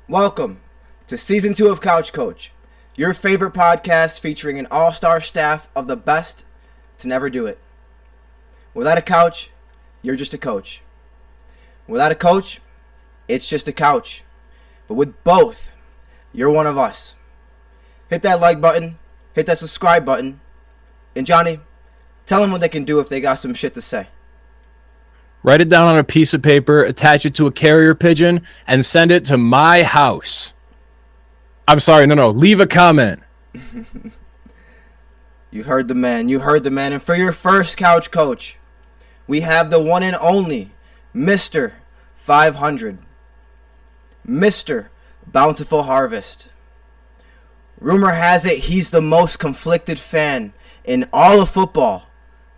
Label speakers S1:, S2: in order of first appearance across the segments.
S1: Welcome to Season 2 of Couch Coach, your favorite podcast featuring an all-star staff of the best to never do it. Without a couch, you're just a coach. Without a coach, it's just a couch. But with both, you're one of us. Hit that like button, hit that subscribe button, and Jonny, tell them what they can do if they got some shit to say.
S2: Write it down on a piece of paper, attach it to a carrier pigeon, and send it to my house. I'm sorry, no. Leave a comment.
S1: You heard the man. And for your first couch coach, we have the one and only Mr. 500. Mr. Bountiful Harvest. Rumor has it he's the most conflicted fan in all of football,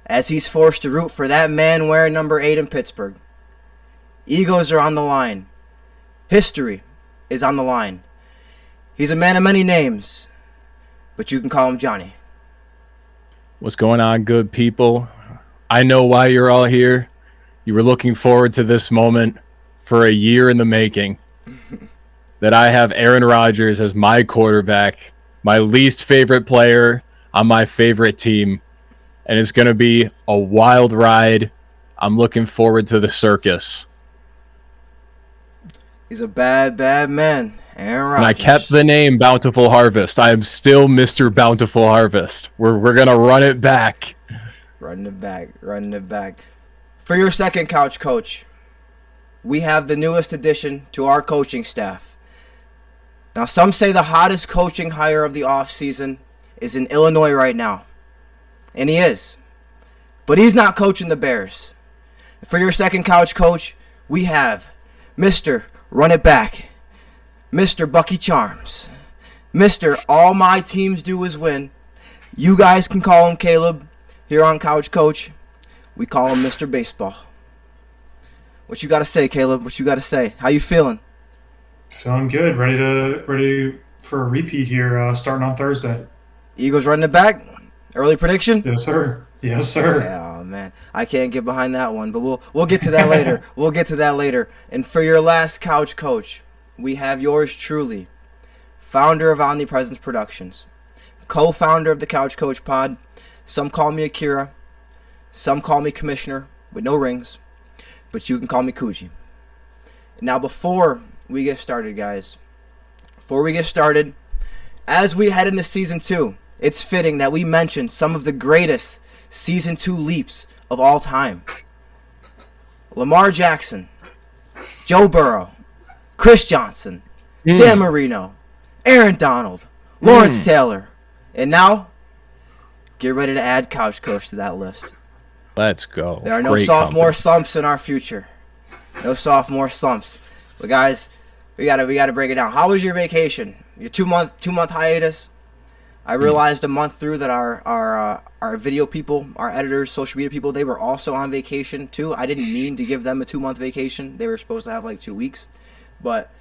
S1: as he's forced to root for that man wearing number 8 in Pittsburgh. Egos are on the line. History is on the line. He's a man of many names, but you can call him Jonny.
S2: What's going on, good people? I know why you're all here. You were looking forward to this moment for a year in the making. That I have Aaron Rodgers as my quarterback, my least favorite player on my favorite team. And it's going to be a wild ride. I'm looking forward to the circus.
S1: He's a bad man, Aaron Rodgers.
S2: And I kept the name Bountiful Harvest. I am still Mr. Bountiful Harvest. We're going to run it back.
S1: Running it back. For your second couch coach, we have the newest addition to our coaching staff. Now, some say the hottest coaching hire of the offseason is in Illinois right now. And he is. But he's not coaching the Bears. For your second couch coach, we have Mr. Run It Back, Mr. Bucky Charms, Mr. All My Teams Do Is Win. You guys can call him Caleb. Here on Couch Coach, we call him Mr. Baseball. What you got to say, Caleb? What you got to say? How you feeling?
S3: Feeling good. Ready for a repeat here starting on Thursday.
S1: Eagles running it back? Early prediction?
S3: Yes, sir.
S1: Yeah, oh, man. I can't get behind that one, but we'll get to that later. And for your last couch coach, we have yours truly, founder of Omnipresence Productions, co-founder of the Couch Coach Pod. Some call me Akira, some call me Commissioner with no rings, but you can call me Kuji. Now, before we get started, guys, as we head into Season 2, it's fitting that we mention some of the greatest Season 2 leaps of all time. Lamar Jackson, Joe Burrow, Chris Johnson, Dan Marino, Aaron Donald, Lawrence Taylor, and now, get ready to add Couch Coach to that list.
S2: Let's go.
S1: There are no sophomore slumps in our future. No sophomore slumps. But guys, we gotta break it down. How was your vacation? Your two month hiatus? I realized a month through that our video people, our editors, social media people, they were also on vacation too. I didn't mean to give them a 2-month vacation. They were supposed to have like 2 weeks, but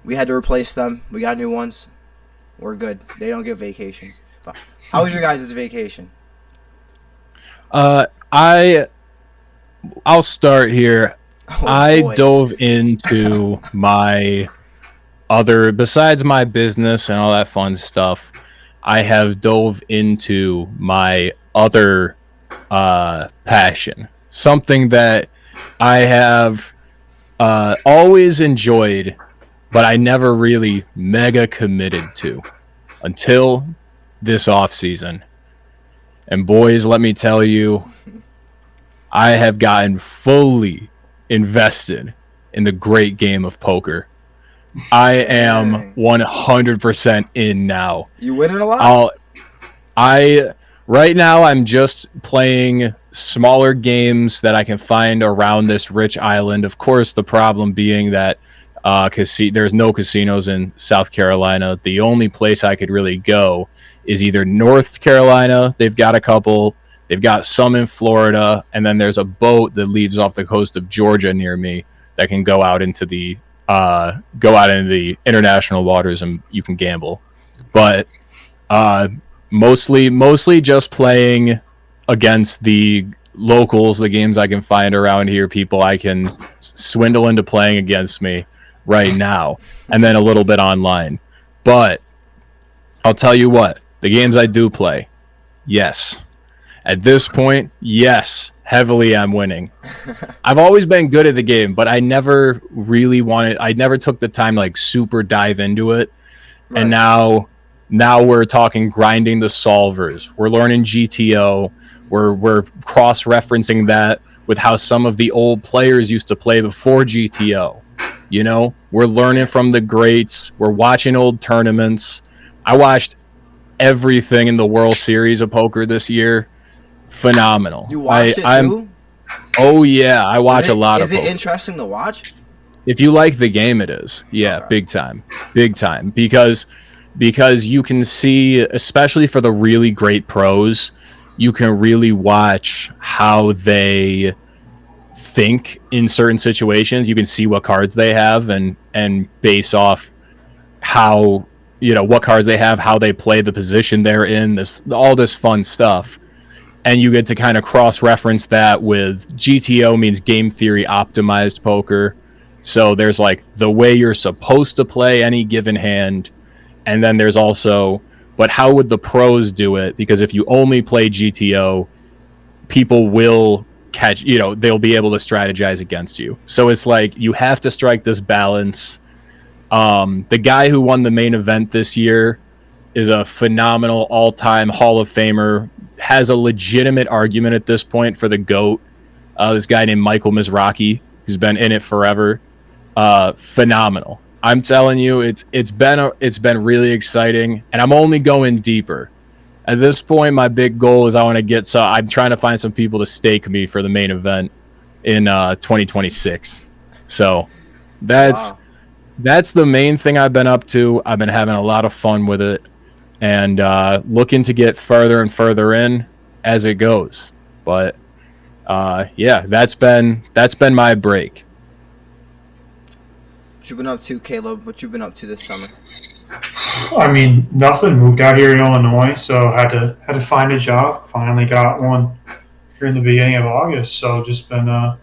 S1: we had to replace them. We got new ones. We're good. They don't give vacations. But how was your guys' vacation?
S2: I'll start here. I dove into my besides my business and all that fun stuff, I have dove into my other passion. Something that I have always enjoyed, but I never really mega committed to until this offseason. And boys, let me tell you, I have gotten fully invested in the great game of poker. I am 100% in now.
S1: You winning a lot?
S2: Right now I'm just playing smaller games that I can find around this rich island. Of course, the problem being that there's no casinos in South Carolina. The only place I could really go is either North Carolina. They've got a couple. They've got some in Florida, and then there's a boat that leaves off the coast of Georgia near me that can go out into the international waters and you can gamble. But mostly just playing against the locals, the games I can find around here, people I can swindle into playing against me. right now, and then a little bit online. But I'll tell you what, the games I do play, yes. At this point, yes, heavily I'm winning. I've always been good at the game, but I never took the time to like super dive into it. Right. And now we're talking grinding the solvers. We're learning GTO. We're cross-referencing that with how some of the old players used to play before GTO. You know, we're learning from the greats. We're watching old tournaments. I watched everything in the World Series of Poker this year. Phenomenal.
S1: You watched it too?
S2: Oh yeah, I watch a lot of poker.
S1: Is it interesting to watch?
S2: If you like the game, it is. Yeah, okay. Big time. Because you can see, especially for the really great pros, you can really watch how they think in certain situations. You can see what cards they have and based off how, you know, what cards they have, how they play the position they're in, all this fun stuff. And you get to kind of cross-reference that with GTO means game theory optimized poker. So there's like the way you're supposed to play any given hand. And then there's also, but how would the pros do it? Because if you only play GTO, people will catch, you know, they'll be able to strategize against you. So it's like you have to strike this balance. The guy who won the main event this year is a phenomenal all-time Hall of Famer, has a legitimate argument at this point for the GOAT. This guy named Michael Mizrachi, who's been in it forever. Phenomenal. I'm telling you, it's been really exciting, and I'm only going deeper. At this point, my big goal is I'm trying to find some people to stake me for the main event in 2026. So that's the main thing I've been up to. I've been having a lot of fun with it, and looking to get further and further in as it goes. But yeah, that's been my break.
S1: What you been up to, Caleb? What you been up to this summer?
S3: I mean, nothing. Moved out here in Illinois, so had to find a job. Finally got one here in the beginning of August. So just been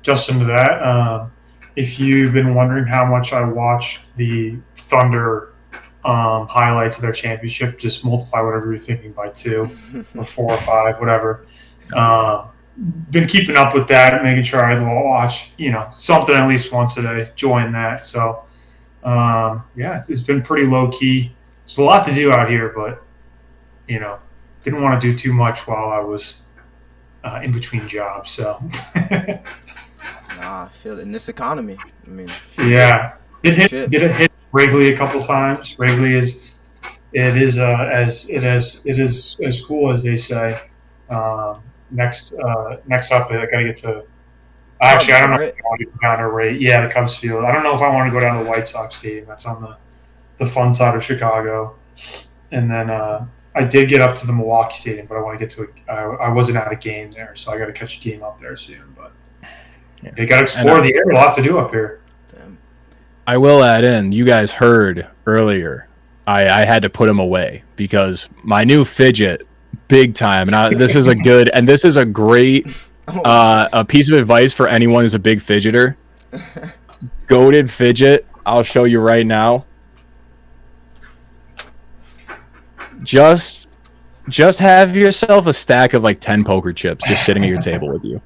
S3: just into that. If you've been wondering how much I watched the Thunder highlights of their championship, just multiply whatever you're thinking by 2 or 4 or 5, whatever. Been keeping up with that, making sure I watch, you know, something at least once a day, enjoying that. So, yeah, it's been pretty low key. There's a lot to do out here, but, you know, didn't want to do too much while I was in between jobs. So,
S1: I feel it in this economy. I mean,
S3: yeah, did it hit Wrigley a couple times. Wrigley is as cool as they say. Next up, I gotta get to. Actually, I don't know if I want to go down to rate. Yeah, the Cubs field. I don't know if I want to go down to the White Sox Stadium. That's on the fun side of Chicago. And then I did get up to the Milwaukee Stadium, but I want to get to I wasn't at a game there, so I got to catch a game up there soon. But you got to explore the area. A lot to do up here.
S2: I will add in. You guys heard earlier. I had to put him away because my new Fidget. Big time. And this is a great a piece of advice for anyone who's a big fidgeter. Goated Fidget. I'll show you right now. Just have yourself a stack of like 10 poker chips just sitting at your table with you.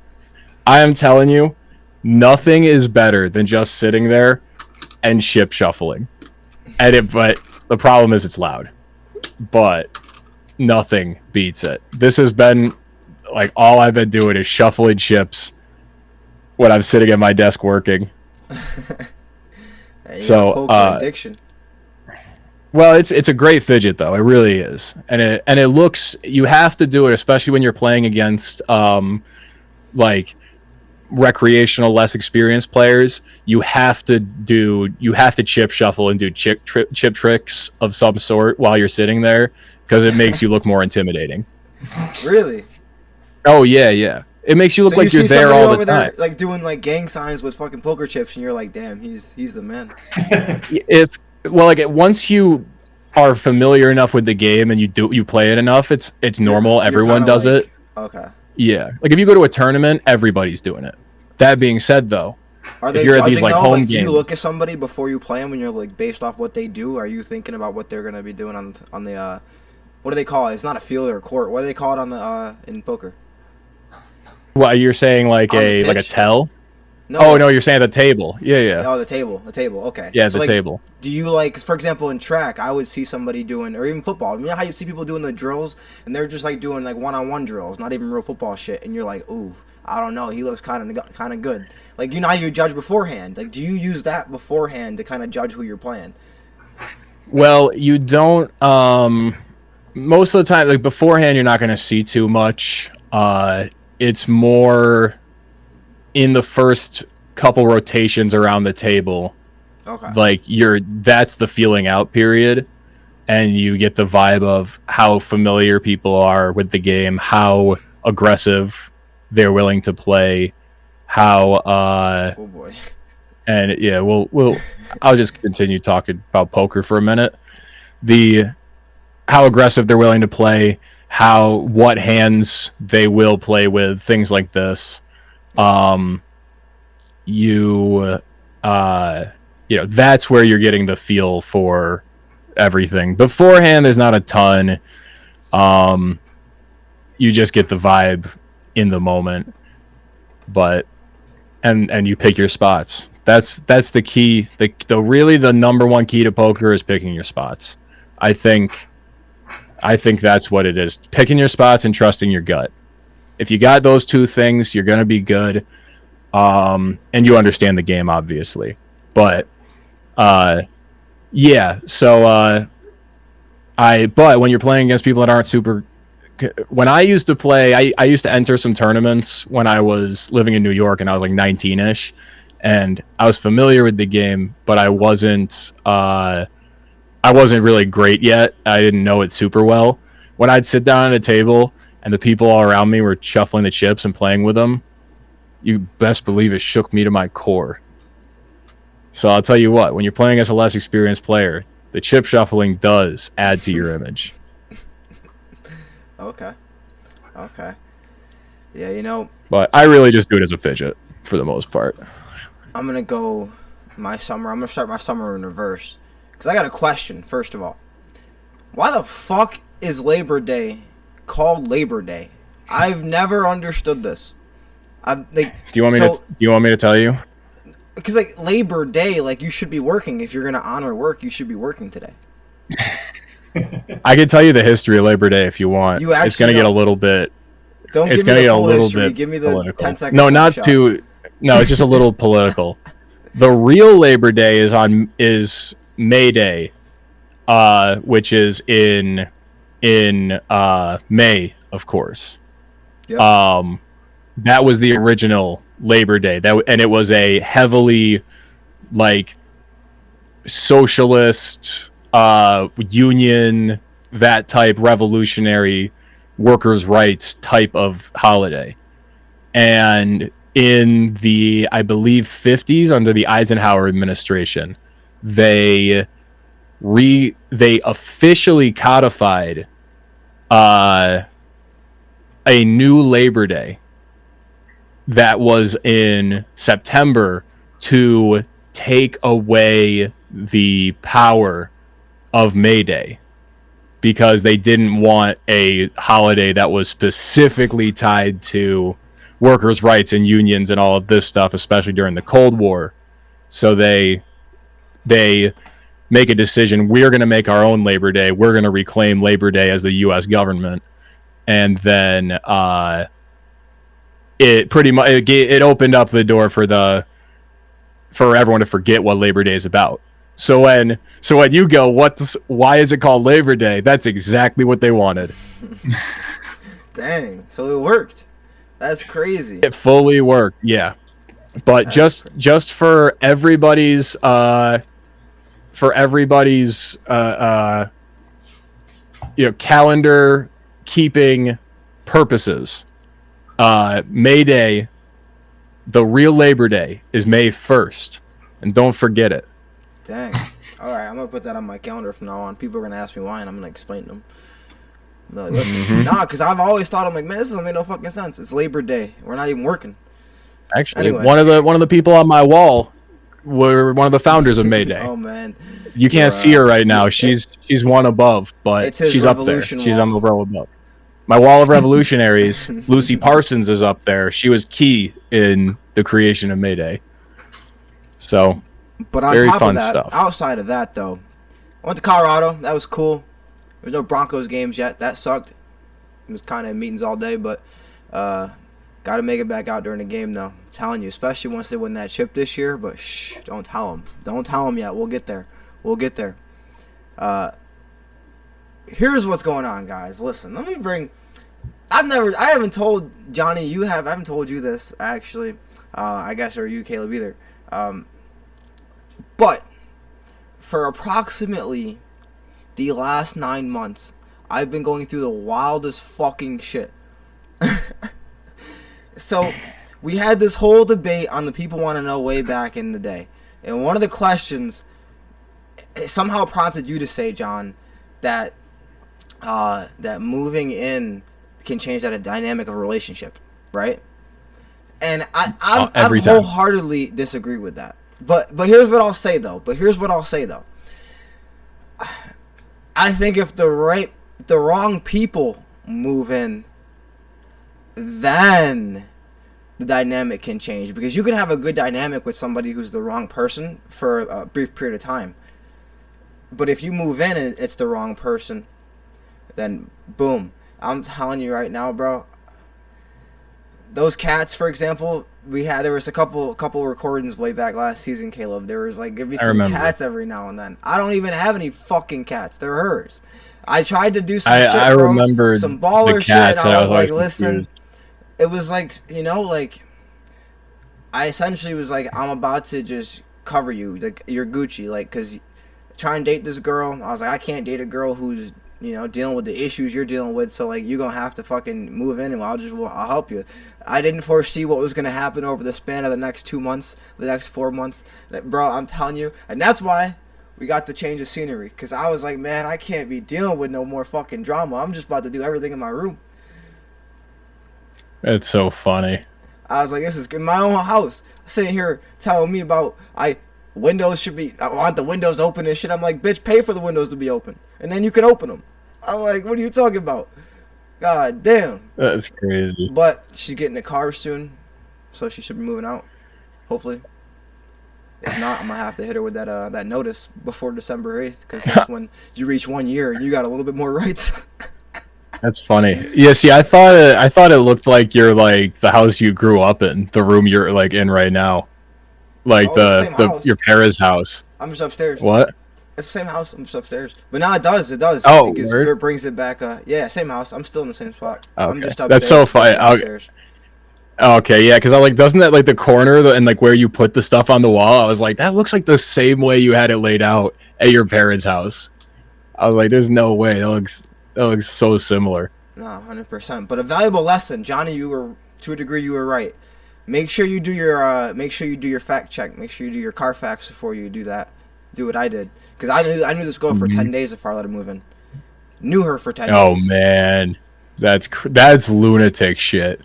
S2: I am telling you, nothing is better than just sitting there and chip shuffling. But the problem is it's loud. But nothing beats it. This has been like all I've been doing is shuffling chips when I'm sitting at my desk working.
S1: So addiction.
S2: Well, it's a great fidget though. It really is, and it looks. You have to do it, especially when you're playing against like recreational, less experienced players. You have to chip shuffle and do chip tricks of some sort while you're sitting there. Because it makes you look more intimidating.
S1: Really?
S2: Oh yeah. It makes you look like you're there all the time.
S1: Like doing like gang signs with fucking poker chips, and you're like, damn, he's the man.
S2: Once you are familiar enough with the game and you play it enough, it's normal. Everyone does it.
S1: Okay.
S2: Yeah. Like if you go to a tournament, everybody's doing it. That being said, though,
S1: Are they
S2: if you're at
S1: judging
S2: these like
S1: though?
S2: home
S1: Like,
S2: games,
S1: do you look at somebody before you play them when you're like based off what they do? Are you thinking about what they're gonna be doing on the what do they call it? It's not a field or a court. What do they call it on the in poker?
S2: what you're saying like
S1: On the
S2: a
S1: pitch?
S2: tell?
S1: No.
S2: Oh no, you're saying at the table. Yeah.
S1: Oh, the table. Okay.
S2: Yeah,
S1: So,
S2: the
S1: like,
S2: table.
S1: do you like, 'cause for example, in track, I would see somebody doing, or even football. You know how you see people doing the drills, and they're just like doing like one-on-one drills, not even real football shit, and you're like, ooh, I don't know, he looks kind of good. Like, you know how you judge beforehand. Like, do you use that beforehand to kind of judge who you're playing?
S2: Well, you don't. Most of the time, like beforehand, you're not going to see too much. It's more in the first couple rotations around the table.
S1: Okay.
S2: Like that's the feeling out period, and you get the vibe of how familiar people are with the game, how aggressive they're willing to play, how
S1: Oh boy.
S2: and yeah, we'll I'll just continue talking about poker for a minute. How aggressive they're willing to play, what hands they will play with, things like this. That's where you're getting the feel for everything. Beforehand, there's not a ton. You just get the vibe in the moment, but and you pick your spots. That's the key. The number one key to poker is picking your spots. I think that's what it is. Picking your spots and trusting your gut. If you got those two things, you're gonna be good. And you understand the game, obviously. But yeah. So but when you're playing against people that aren't super. When I used to play, I used to enter some tournaments when I was living in New York, and I was like 19-ish, and I was familiar with the game, but I wasn't really great yet. I didn't know it super well. When I'd sit down at a table and the people all around me were shuffling the chips and playing with them, you best believe it shook me to my core. So I'll tell you what, when you're playing as a less experienced player, the chip shuffling does add to your image.
S1: Okay. Yeah,
S2: But I really just do it as a fidget for the most part.
S1: I'm going to go my summer. I'm going to start my summer in reverse. Because I got a question, first of all. Why the fuck is Labor Day called Labor Day? I've never understood this. Do
S2: you want me to tell you?
S1: Because, like, Labor Day, like, you should be working. If you're going to honor work, you should be working today.
S2: I can tell you the history of Labor Day if you want.
S1: It's
S2: going to get a little bit.
S1: Don't
S2: it's
S1: give me
S2: going to
S1: the
S2: get a
S1: full
S2: little
S1: history.
S2: bit
S1: Give me the
S2: political.
S1: 10 seconds.
S2: No, not too. No, it's just a little political. The real Labor Day is May Day, which is in May, of course.
S1: Yep.
S2: That was the original Labor Day. And it was a heavily like socialist union, that type revolutionary workers' rights type of holiday. And in the, I believe, 50s under the Eisenhower administration, they officially codified a new Labor Day that was in September to take away the power of May Day, because they didn't want a holiday that was specifically tied to workers' rights and unions and all of this stuff, especially during the Cold War. So they make a decision. We're going to make our own Labor Day. We're going to reclaim Labor Day as the U.S. government. And then it pretty much it opened up the door for everyone to forget what Labor Day is about. So when you go, why is it called Labor Day? That's exactly what they wanted.
S1: Dang, so it worked. That's crazy.
S2: It fully worked, yeah. But just for everybody's calendar keeping purposes, May Day, the real Labor Day, is May 1st, and don't forget it.
S1: Dang. All right, I'm gonna put that on my calendar from now on. People are gonna ask me why, and I'm gonna explain to them. I'm like, listen, nah, because I've always thought, I'm like, man, this doesn't make no fucking sense. It's Labor Day. We're not even working.
S2: Actually,
S1: Anyway.
S2: one of the people on my wall were one of the founders of Mayday.
S1: Oh man,
S2: You can't see her right now. She's one above, but
S1: It's his
S2: she's up there.
S1: revolution
S2: She's
S1: wall.
S2: on the row above. My wall of revolutionaries. Lucy Parsons is up there. She was key in the creation of Mayday. So,
S1: but on
S2: very
S1: top
S2: fun
S1: of that,
S2: stuff.
S1: outside of that though, I went to Colorado. That was cool. There's no Broncos games yet. That sucked. It was kind of meetings all day, but got to make it back out during the game though. I'm telling you, especially once they win that chip this year. But shh, don't tell them. Don't tell them yet. We'll get there. We'll get there. Here's what's going on, guys. Listen, let me bring. I haven't told Jonny. I haven't told you this actually. I guess or you, Caleb, either. But for approximately the last 9 months, I've been going through the wildest fucking shit. So, we had this whole debate on the People Want to Know way back in the day. And one of the questions somehow prompted you to say, John, that that moving in can change that dynamic of a relationship, right? And I wholeheartedly disagree with that. But here's what I'll say though. I think if the wrong people move in, then the dynamic can change, because you can have a good dynamic with somebody who's the wrong person for a brief period of time. But if you move in and it's the wrong person, then boom. I'm telling you right now, bro. Those cats, for example, there was a couple recordings way back last season, Caleb. There was like, give me some cats every now and then. I don't even have any fucking cats. They're hers. I tried to do some shit, bro.
S2: I remember
S1: some baller
S2: the cats,
S1: shit. And I was like,
S2: listen.
S1: confused. It was like, like, I essentially was like, I'm about to just cover you. Like, you're Gucci. Like, because try and date this girl. I was like, I can't date a girl who's, dealing with the issues you're dealing with. So, like, you're going to have to fucking move in and I'll help you. I didn't foresee what was going to happen over the span of the next 2 months, the next 4 months. Bro, I'm telling you. And that's why we got the change of scenery. Because I was like, man, I can't be dealing with no more fucking drama. I'm just about to do everything in my room.
S2: It's so funny.
S1: I was like, this is in my own house. Sitting here telling me about I want the windows open and shit. I'm like, bitch, pay for the windows to be open. And then you can open them. I'm like, what are you talking about? God damn.
S2: That's crazy.
S1: But she's getting a car soon, so she should be moving out, hopefully. If not, I'm going to have to hit her with that notice before December 8th, because that's when you reach 1 year and you got a little bit more rights.
S2: That's funny. Yeah, see, I thought it looked like you're like the house you grew up in, the room you're like in right now, like your parents' house.
S1: I'm just upstairs.
S2: What?
S1: It's the same house. I'm just upstairs. But now it does.
S2: Oh,
S1: it brings it back. Yeah, same house. I'm still in the same spot.
S2: Okay.
S1: I'm just upstairs.
S2: That's so funny. Okay, yeah, because I like, doesn't that like the corner and like where you put the stuff on the wall? I was like, that looks like the same way you had it laid out at your parents' house. I was like, there's no way. That looks so similar.
S1: No, 100%. But a valuable lesson, Jonny. To a degree, you were right. Make sure you do your fact check. Make sure you do your Carfax before you do that. Do what I did, because I knew this girl for 10 days before I let her move in. Knew her for 10 days.
S2: Oh man, that's lunatic shit.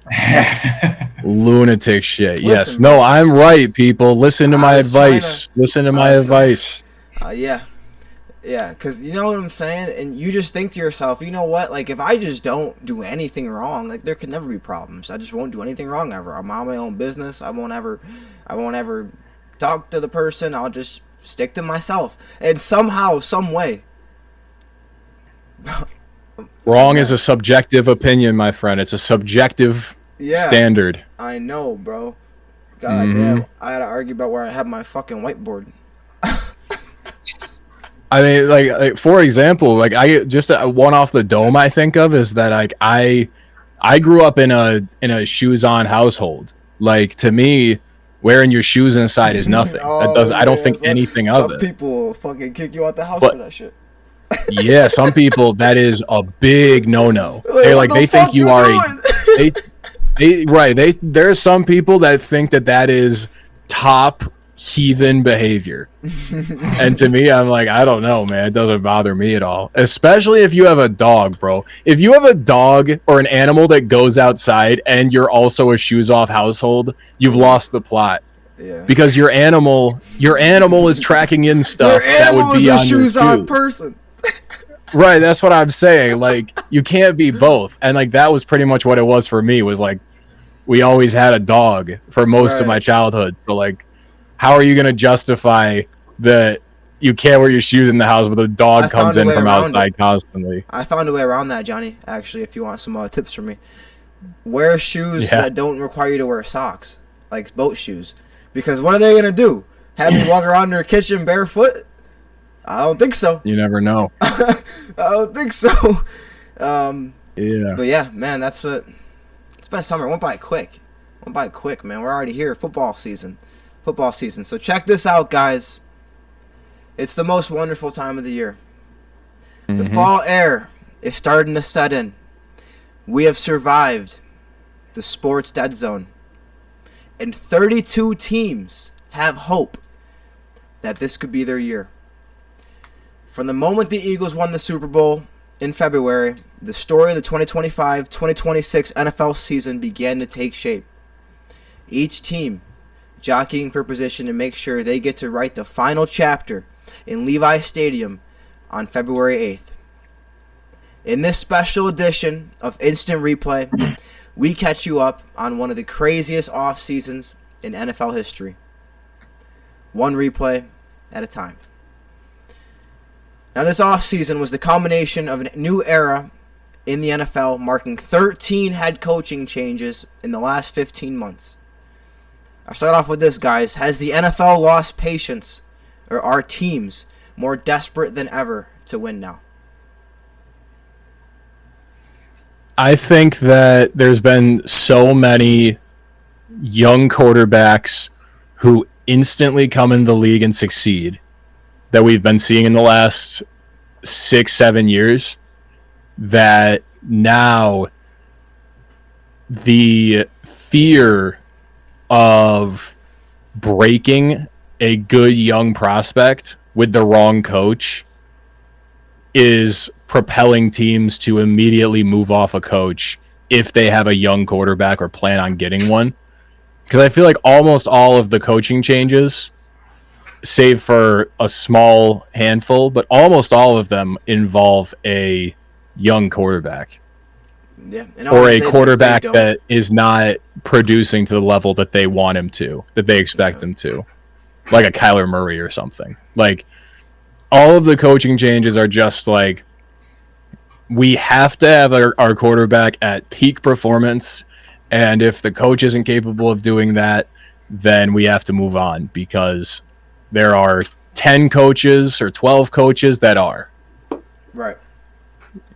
S2: Lunatic shit. Listen, yes. Bro. No, I'm right, people. Listen to my advice. Listen to my advice.
S1: Yeah. Yeah, because you know what I'm saying? And you just think to yourself, you know what? Like, if I just don't do anything wrong, like, there could never be problems. I just won't do anything wrong ever. I'm on my own business. I won't ever talk to the person. I'll just stick to myself. And somehow, some way.
S2: Wrong is a subjective opinion, my friend. It's a subjective standard.
S1: I know, bro. God damn. I had to argue about where I have my fucking whiteboard.
S2: I mean, like for example, like I just one off the dome I think of is that like I grew up in a shoes on household. Like, to me, wearing your shoes inside is nothing. I don't think anything of it.
S1: Some people fucking kick you out the house for that shit.
S2: Yeah, some people, that is a big no-no. They think you are there's some people that think that is top heathen behavior. And to me, I'm like, I don't know, man. It doesn't bother me at all. Especially if you have a dog, bro. If you have a dog or an animal that goes outside and you're also a shoes off household, you've lost the plot.
S1: Yeah.
S2: Because your animal is tracking in stuff that would be on your shoes.
S1: On person.
S2: Right, that's what I'm saying. Like, you can't be both. And like that was pretty much what it was for me, was like we always had a dog for most of my childhood. So like, how are you going to justify that you can't wear your shoes in the house, but the dog comes in from outside constantly?
S1: I found a way around that, Jonny, actually, if you want some tips from me. Wear shoes that don't require you to wear socks, like boat shoes. Because what are they going to do? Have me walk around their kitchen barefoot? I don't think so.
S2: You never know.
S1: I don't think so.
S2: Yeah.
S1: But yeah, man, it's been summer. It went by quick. Man. We're already here. Football season. So check this out, guys. It's the most wonderful time of the year. The fall air is starting to set in. We have survived the sports dead zone. And 32 teams have hope that this could be their year. From the moment the Eagles won the Super Bowl in February, the story of the 2025-2026 NFL season began to take shape. Each team jockeying for position to make sure they get to write the final chapter in Levi Stadium on February 8th. In this special edition of Instant Replay, we catch you up on one of the craziest off seasons in NFL history. One replay at a time. Now, this offseason was the culmination of a new era in the NFL, marking 13 head coaching changes in the last 15 months. I'll start off with this, guys. Has the NFL lost patience, or are teams more desperate than ever to win now?
S2: I think that there's been so many young quarterbacks who instantly come in the league and succeed that we've been seeing in the last 6-7 years, that now the fear of breaking a good young prospect with the wrong coach is propelling teams to immediately move off a coach if they have a young quarterback or plan on getting one. Because I feel like almost all of the coaching changes, save for a small handful, but almost all of them involve a young quarterback.
S1: Yeah,
S2: or a quarterback that is not producing to the level that they want him to, that they expect him to. Like a Kyler Murray or something. Like, all of the coaching changes are just like, we have to have our quarterback at peak performance, and if the coach isn't capable of doing that, then we have to move on, because there are 10 coaches or 12 coaches that are.
S1: Right.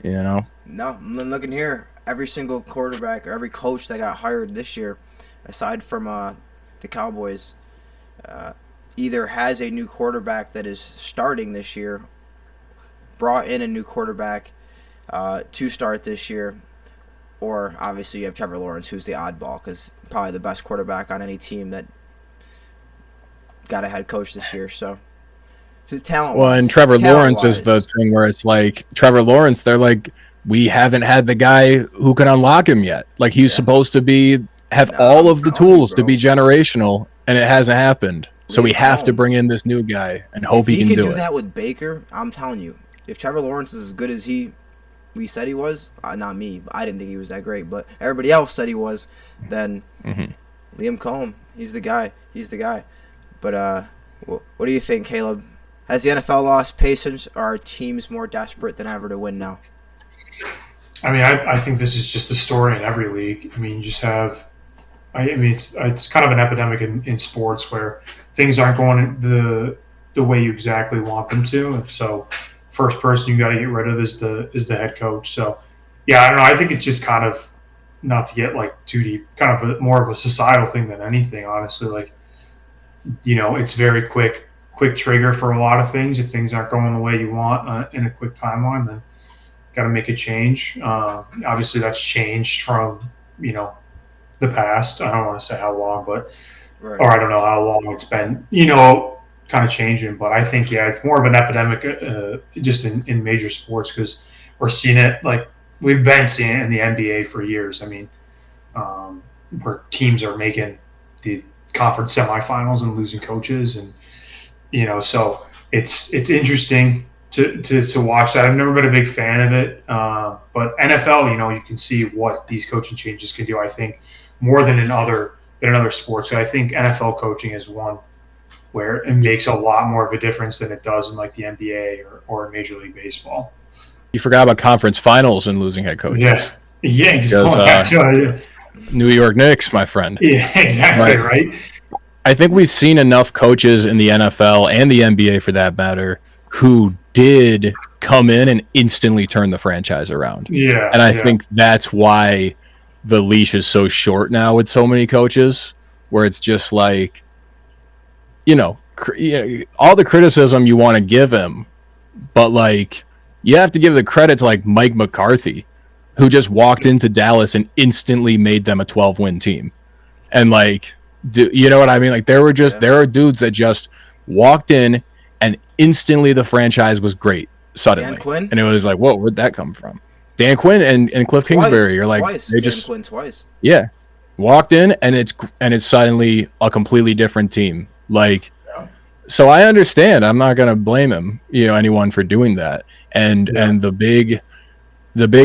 S2: You know?
S1: No, I'm looking here. Every single quarterback or every coach that got hired this year, aside from the Cowboys, either has a new quarterback that is starting this year, brought in a new quarterback to start this year, or obviously you have Trevor Lawrence, who's the oddball, because probably the best quarterback on any team that got a head coach this year. So, talent.
S2: Well, and Trevor Lawrence is the thing where it's like, Trevor Lawrence, they're like, we haven't had the guy who can unlock him yet. Like, he's supposed to have all of the tools to be generational, and it hasn't happened. So we have to bring in this new guy and hope he can do it. If he can do that with
S1: Baker, I'm telling you, if Trevor Lawrence is as good as we said he was, not me, I didn't think he was that great, but everybody else said he was, then Liam Cohen, he's the guy. But what do you think, Caleb? Has the NFL lost patience, or are teams more desperate than ever to win now?
S3: I mean, I think this is just the story in every league. I mean, you just have – I mean, it's kind of an epidemic in sports where things aren't going the way you exactly want them to. And so first person you got to get rid of is the head coach. So, yeah, I don't know. I think it's just kind of, not to get like too deep, kind of more of a societal thing than anything, honestly. Like, you know, it's very quick trigger for a lot of things. If things aren't going the way you want in a quick timeline, then got to make a change. Obviously, that's changed from, you know, the past. I don't want to say how long, but
S1: Right.
S3: or I don't know how long it's been, kind of changing. But I think, yeah, it's more of an epidemic just in major sports because we're seeing it like we've been seeing it in the NBA for years. I mean, where teams are making the conference semifinals and losing coaches, and so it's interesting to watch that. I've never been a big fan of it, but NFL, you can see what these coaching changes can do. I think more than in other sports. I think NFL coaching is one where it makes a lot more of a difference than it does in like the NBA or Major League Baseball.
S2: You forgot about conference finals and losing head coaches.
S3: Yeah, exactly.
S2: New York Knicks, my friend.
S3: Yeah, exactly, right?
S2: I think we've seen enough coaches in the NFL and the NBA, for that matter, who did come in and instantly turn the franchise around.
S3: Yeah,
S2: and I think that's why the leash is so short now with so many coaches, where it's just like, all the criticism you want to give him, but like you have to give the credit to like Mike McCarthy, who just walked into Dallas and instantly made them a 12-win team. And like, you know what I mean? Like there are dudes that just walked in and instantly the franchise was great suddenly.
S1: Dan Quinn?
S2: And it was like, whoa, where'd that come from? Dan Quinn and Cliff Kingsbury are like, they just
S1: Quinn twice.
S2: Yeah. Walked in and it's suddenly a completely different team. Like, so I understand. I'm not gonna blame him, anyone for doing that. And the big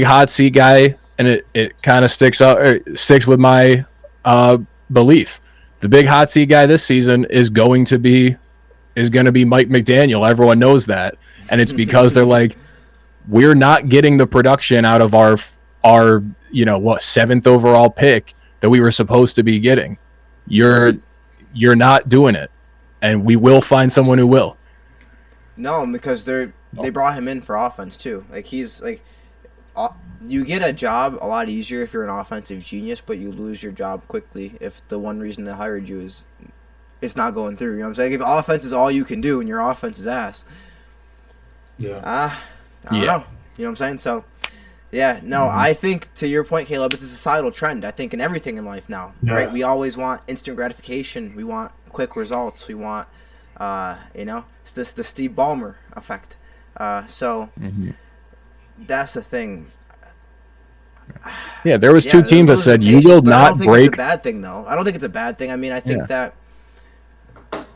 S2: hot seat guy, and it kind of sticks with my belief. The big hot seat guy this season is going to be Mike McDaniel. Everyone knows that, and it's because they're like, we're not getting the production out of our 7th overall pick that we were supposed to be getting. You're not doing it, and we will find someone who will.
S1: No, because they brought him in for offense too. Like he's like, you get a job a lot easier if you're an offensive genius, but you lose your job quickly if the one reason they hired you is it's not going through. You know what I'm saying? If offense is all you can do and your offense is ass.
S3: Yeah.
S1: I don't know. You know what I'm saying? So, yeah, no, I think to your point, Caleb, it's a societal trend. I think in everything in life now, right? We always want instant gratification. We want quick results. We want, it's the Steve Ballmer effect. That's the thing.
S2: Yeah, there was two teams that said you will not break. I don't think
S1: it's a bad thing, though. I don't think it's a bad thing. I mean, I think that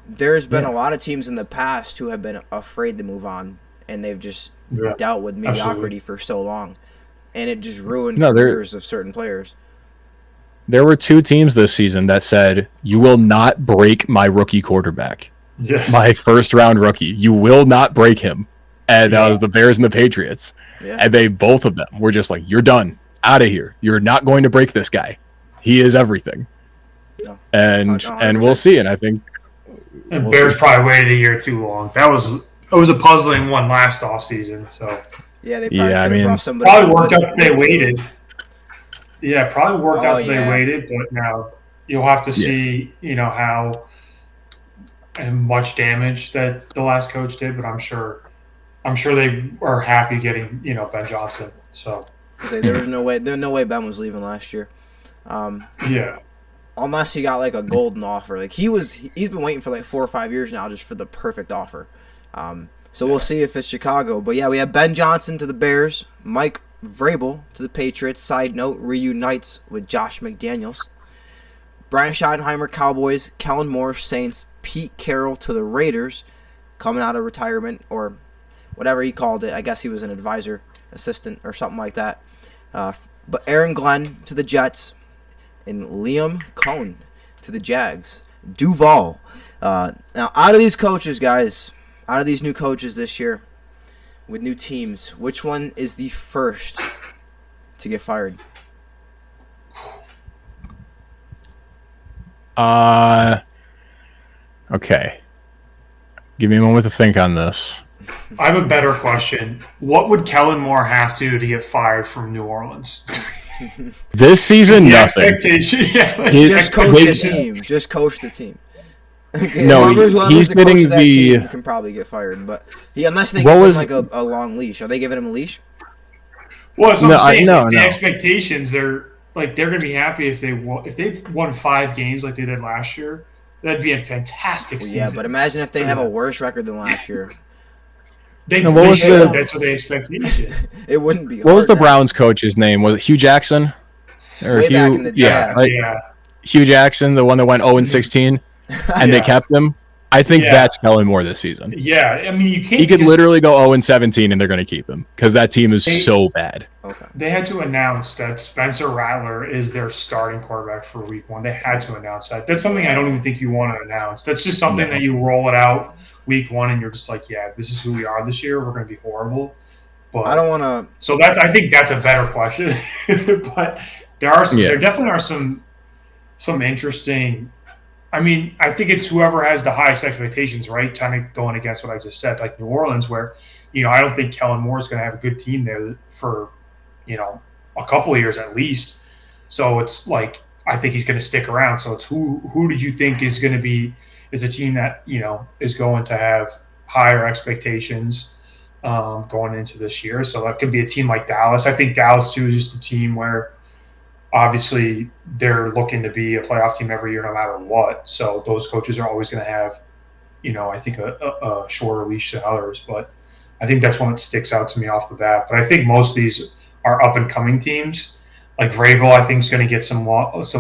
S1: there's been a lot of teams in the past who have been afraid to move on, and they've just dealt with mediocrity for so long, and it just ruined careers of certain players.
S2: There were two teams this season that said, you will not break my rookie quarterback.
S3: Yeah.
S2: My first-round rookie. You will not break him. And that was the Bears and the Patriots. Yeah. And both of them were just like, you're done. Out of here. You're not going to break this guy. He is everything. No. And we'll see. And I think
S3: Bears probably waited a year too long. It was a puzzling one last offseason. So
S1: yeah, they probably should have brought somebody.
S3: Probably worked out if they waited. Yeah, probably worked out if they waited, but now you'll have to see, how much damage that the last coach did, but I'm sure they are happy getting, Ben Johnson. So
S1: there's no way Ben was leaving last year. Unless he got like a golden offer. Like he's been waiting for like 4 or 5 years now just for the perfect offer. So we'll see if it's Chicago. But yeah, we have Ben Johnson to the Bears, Mike Vrabel to the Patriots. Side note, reunites with Josh McDaniels. Brian Schottenheimer, Cowboys. Kellen Moore, Saints. Pete Carroll to the Raiders, coming out of retirement or whatever he called it. I guess he was an advisor, assistant, or something like that. But Aaron Glenn to the Jets, and Liam Cohn to the Jags. Duval. Now, out of these coaches, guys, out of these new coaches this year with new teams, which one is the first to get fired?
S2: Okay. Give me a moment to think on this.
S3: I have a better question. What would Kellen Moore have to get fired from New Orleans?
S2: This season, nothing.
S1: Just coach the team. Just coach the team.
S2: No, he's getting the.
S1: Team, he can probably get fired, but unless they give him like a long leash, are they giving him a leash?
S3: Well, that's what I'm saying. The expectations, they're going to be happy if they've won 5 games like they did last year. That'd be a fantastic season.
S1: Yeah, but imagine if they have a worse record than last year.
S3: That's what they expect each year.
S1: It wouldn't be.
S2: What was the Browns coach's name? Was it Hugh Jackson? Or
S1: Way back in the day.
S3: Yeah.
S2: Hugh Jackson, the one that went 0-16, and they kept him. I think that's Kellen Moore this season.
S3: Yeah, I mean, you can't.
S2: He could literally go 0-17, and they're going to keep him because that team is so bad.
S1: Okay.
S3: They had to announce that Spencer Rattler is their starting quarterback for Week 1. They had to announce that. That's something I don't even think you want to announce. That's just something that you roll it out Week 1, and you're just like, yeah, this is who we are this year. We're going to be horrible. But
S1: I don't want to.
S3: So I think that's a better question. But there definitely are some interesting. I mean, I think it's whoever has the highest expectations, right? Kind of going against what I just said, like New Orleans, where, I don't think Kellen Moore is going to have a good team there for, a couple of years at least. So it's like, I think he's going to stick around. So it's who did you think is going to be, is a team that, is going to have higher expectations going into this year. So that could be a team like Dallas. I think Dallas, too, is just a team where, obviously, they're looking to be a playoff team every year no matter what. So those coaches are always going to have, I think a shorter leash than others. But I think that's one that sticks out to me off the bat. But I think most of these are up-and-coming teams. Like Vrabel, I think, is going to get some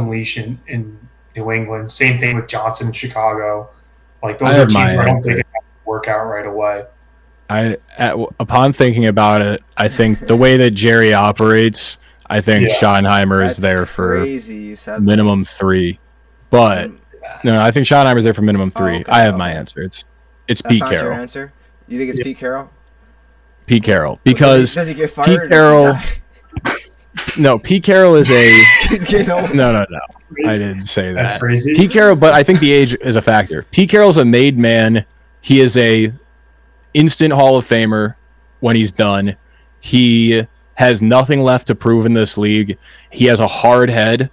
S3: leash in New England. Same thing with Johnson in Chicago. Like those are teams where I don't think it will work out right away.
S2: Upon thinking about it, I think the way that Jerry operates – I think Schottenheimer is there for minimum 3. But, no, I think Schottenheimer's there for minimum 3.
S1: Okay,
S2: I have my answer. It's Pete
S1: not
S2: Carroll.
S1: Your answer? You think it's Pete Carroll?
S2: Pete Carroll. Because
S1: does he get fired?
S2: Pete Carroll... No, Pete Carroll is a...
S1: He's getting old.
S2: No. I didn't say that.
S3: That's crazy.
S2: Pete Carroll, but I think the age is a factor. Pete Carroll's a made man. He is a instant Hall of Famer when he's done. He has nothing left to prove in this league. He has a hard head,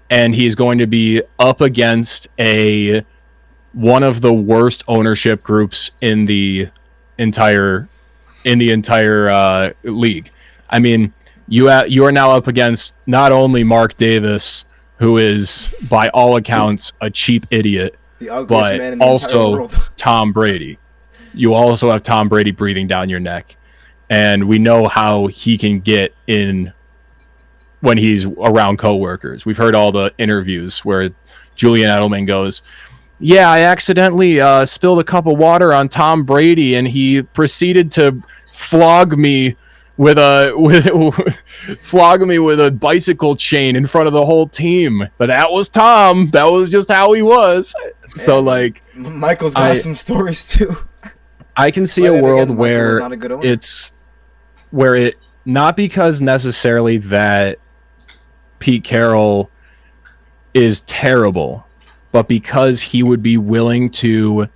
S2: and he's going to be up against one of the worst ownership groups in the entire league. I mean, you are now up against not only Mark Davis, who is by all accounts a cheap idiot, but also Tom Brady. You also have Tom Brady breathing down your neck. And we know how he can get in when he's around coworkers. We've heard all the interviews where Julian Edelman goes, yeah, I accidentally spilled a cup of water on Tom Brady, and he proceeded to flog me with a bicycle chain in front of the whole team. But that was Tom. That was just how he was. So, like...
S1: Michael's got some stories, too.
S2: I can see a world where it's... Where it, not because necessarily that Pete Carroll is terrible, but because he would be willing to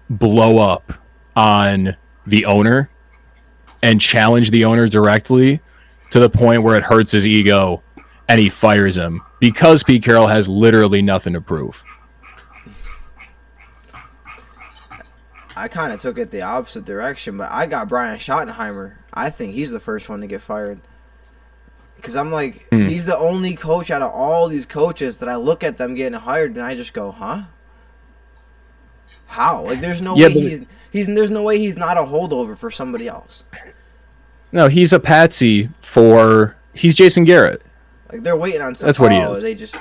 S2: blow up on the owner and challenge the owner directly to the point where it hurts his ego and he fires him because Pete Carroll has literally nothing to prove.
S1: I kind of took it the opposite direction, but I got Brian Schottenheimer. I think he's the first one to get fired. Because I'm like, he's the only coach out of all these coaches that I look at them getting hired and I just go, huh? How? Like, there's no way there's no way he's not a holdover for somebody else.
S2: No, he's a patsy he's Jason Garrett.
S1: Like, they're waiting on something.
S2: That's what he is.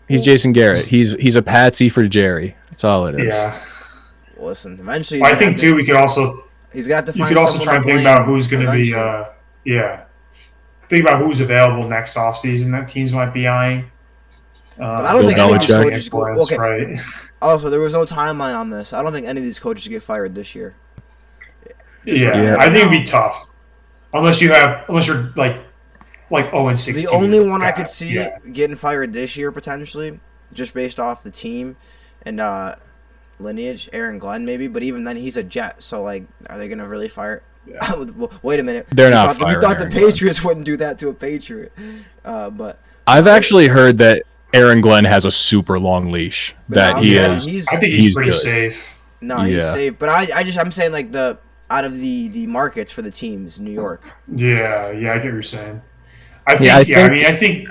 S2: He's Jason Garrett. He's a patsy for Jerry. That's all it is.
S3: Yeah.
S1: Listen, eventually.
S3: I think too. We could also.
S1: He's got to.
S3: You could also try and think about who's going to be. Think about who's available next offseason that teams might be eyeing.
S1: But I don't think any of these coaches go. Okay.
S3: Right.
S1: Also, there was no timeline on this. I don't think any of these coaches get fired this year.
S3: I think it'd be tough, unless you're like 0-16.
S1: The only one I could see getting fired this year potentially, just based off the team and lineage, Aaron Glenn maybe. But even then, he's a Jet, so like, are they gonna really fire? Yeah. Wait a minute.
S2: They're not.
S1: We thought the Patriots wouldn't do that to a Patriot, but
S2: I've actually heard that Aaron Glenn has a super long leash. That he is.
S3: I think he's pretty safe.
S1: No, he's safe. But I'm saying like out of the markets for the teams, New York.
S3: Yeah, I get what you're saying. I think.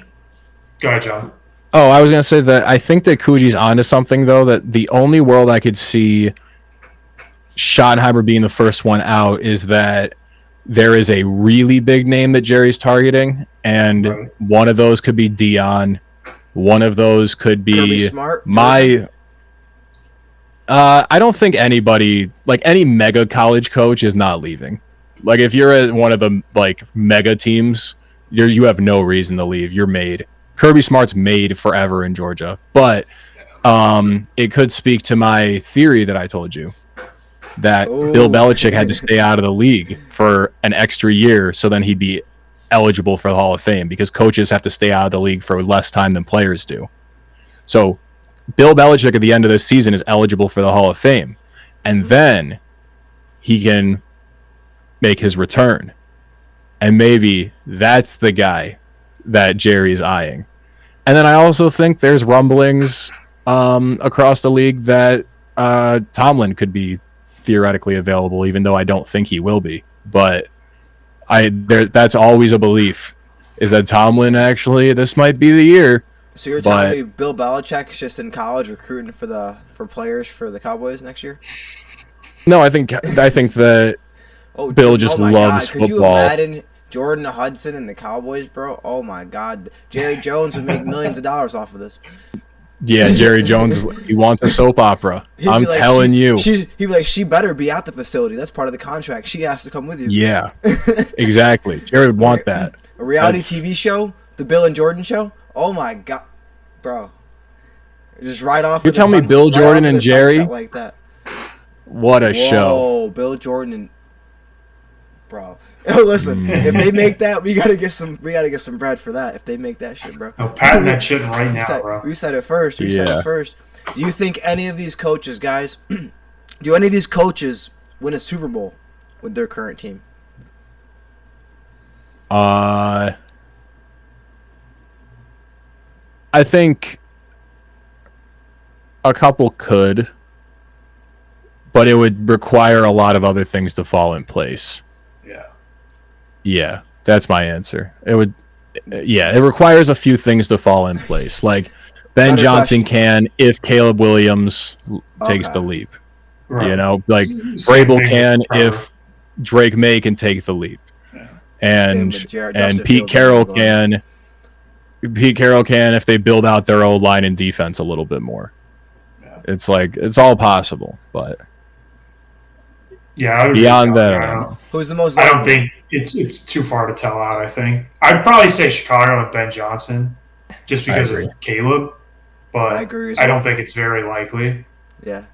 S3: Go ahead, John.
S2: Oh, I was gonna say that I think that Kuji's onto something though. That the only world I could see Schottenheimer being the first one out is that there is a really big name that Jerry's targeting, and
S3: Right.
S2: one of those could be Dion. One of those could
S1: Kirby
S2: be
S1: Smart,
S2: my. I don't think anybody, like any mega college coach, is not leaving. Like if you're at one of the like mega teams, you have no reason to leave. You're made. Kirby Smart's made forever in Georgia, but it could speak to my theory that I told you that Bill Belichick had to stay out of the league for an extra year, so then he'd be eligible for the Hall of Fame because coaches have to stay out of the league for less time than players do. So Bill Belichick at the end of this season is eligible for the Hall of Fame, and then he can make his return. And maybe that's the guy that Jerry's eyeing. And then I also think there's rumblings across the league that Tomlin could be theoretically available, even though I don't think he will be. But that's always a belief, is that Tomlin actually, this might be the year.
S1: So you're telling me Bill Belichick's just in college recruiting for players for the Cowboys next year?
S2: No, I think that Bill just loves football. Could you
S1: imagine Jordan Hudson and the Cowboys, bro? Oh my God, Jerry Jones would make millions of dollars off of this.
S2: Yeah, Jerry Jones, he wants a soap opera. I'm telling you.
S1: He'd be like, she better be at the facility. That's part of the contract. She has to come with you.
S2: Yeah, exactly. Jerry would want that.
S1: A reality TV show, the Bill and Jordan show. Oh my God, bro! Just right off.
S2: You're telling me Bill Jordan and Jerry
S1: like that?
S2: What a show!
S1: Oh, Bill Jordan and bro. Listen, if they make that, we gotta get some bread for that. If they make that shit, bro.
S3: No, patent that shit right now, bro.
S1: We said it first. We said it first. Do you think any of these coaches, guys, do any of these coaches win a Super Bowl with their current team?
S2: I think a couple could, but it would require a lot of other things to fall in place. Yeah, that's my answer. It would, it requires a few things to fall in place. Like Ben Johnson can if Caleb Williams takes the leap. Right. You know, like Vrabel can if Drake May can take the leap. Yeah. And Pete Carroll can. Pete Carroll can if they build out their old line and defense a little bit more. Yeah. It's like it's all possible, but beyond that,
S1: who's the most?
S3: I don't think it's too far to tell out. I think I'd probably say Chicago and Ben Johnson, just because of Caleb. But I don't think it's very likely.
S1: Yeah.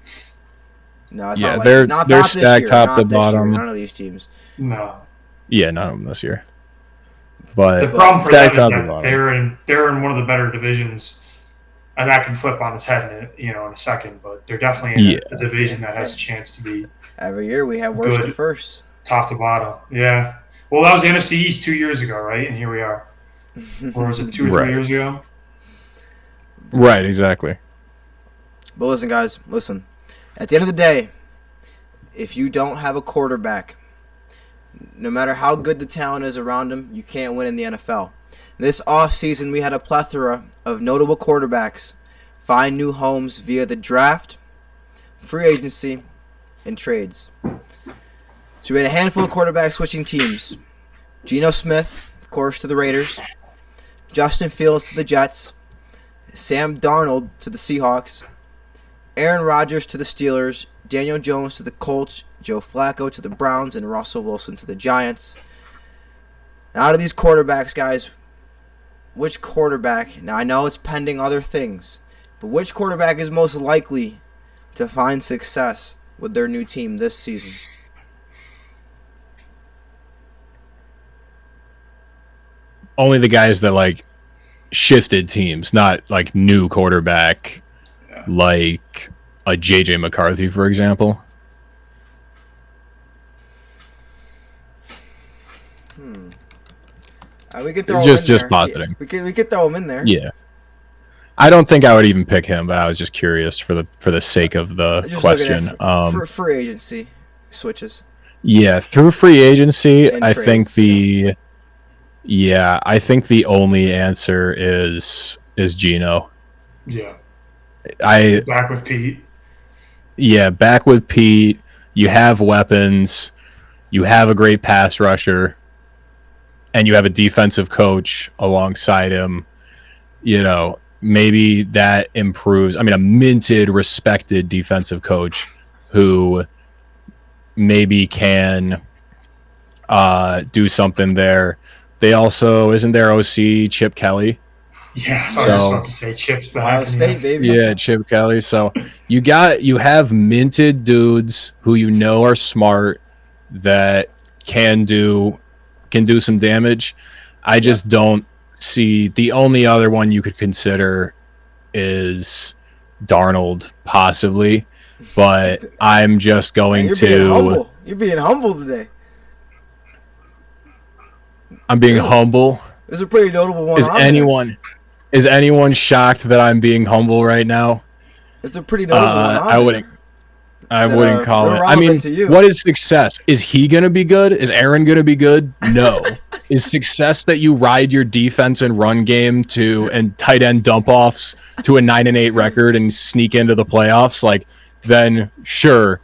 S1: No, it's
S2: not they're stacked top to bottom.
S1: None of these teams.
S3: No.
S2: Yeah, none of them this year. But
S3: the problem for them is that they're in one of the better divisions, and that can flip on its head in a second. But they're definitely in a division that has a chance to be.
S1: Every year we have worst to first,
S3: top to bottom. Yeah. Well, that was the NFC East 2 years ago, right? And here we are. Or was it 2 or 3 years ago?
S2: Right. Exactly.
S1: But listen, guys. Listen. At the end of the day, if you don't have a quarterback, no matter how good the talent is around him, you can't win in the NFL. This offseason, we had a plethora of notable quarterbacks find new homes via the draft, free agency, and trades. So we had a handful of quarterbacks switching teams. Geno Smith, of course, to the Raiders. Justin Fields to the Jets. Sam Darnold to the Seahawks. Aaron Rodgers to the Steelers. Daniel Jones to the Colts. Joe Flacco to the Browns. And Russell Wilson to the Giants. Now, out of these quarterbacks, guys, which quarterback, now I know it's pending other things, but which quarterback is most likely to find success with their new team this season?
S2: Only the guys that shifted teams, not new quarterback, like a JJ McCarthy, for example.
S1: We could throw
S2: just positing.
S1: We could throw him in there.
S2: Yeah. I don't think I would even pick him, but I was just curious for the sake of the question.
S1: For free agency switches.
S2: Yeah, through free agency, I think the only answer is is Geno.
S3: Yeah.
S2: I
S3: Back with Pete.
S2: Yeah, back with Pete. You have weapons. You have a great pass rusher. And you have a defensive coach alongside him. You know, maybe that improves. I mean, a minted, respected defensive coach who maybe can do something there. They also, isn't there OC Chip Kelly?
S3: Yeah, so I was just about to say Chip's back.
S1: Ohio State, baby.
S2: Yeah, Chip Kelly. So you have minted dudes who you know are smart that can do some damage. I just don't see, the only other one you could consider is Darnold, possibly. But I'm just going to.
S1: You're being humble today.
S2: I'm being humble.
S1: It's a pretty notable one.
S2: Is anyone shocked that I'm being humble right now?
S1: It's a pretty notable one.
S2: I wouldn't call it. I mean, what is success? Is he going to be good? Is Aaron going to be good? No. Is success that you ride your defense and run game and tight end dump offs to a 9-8 record and sneak into the playoffs? Like, then sure,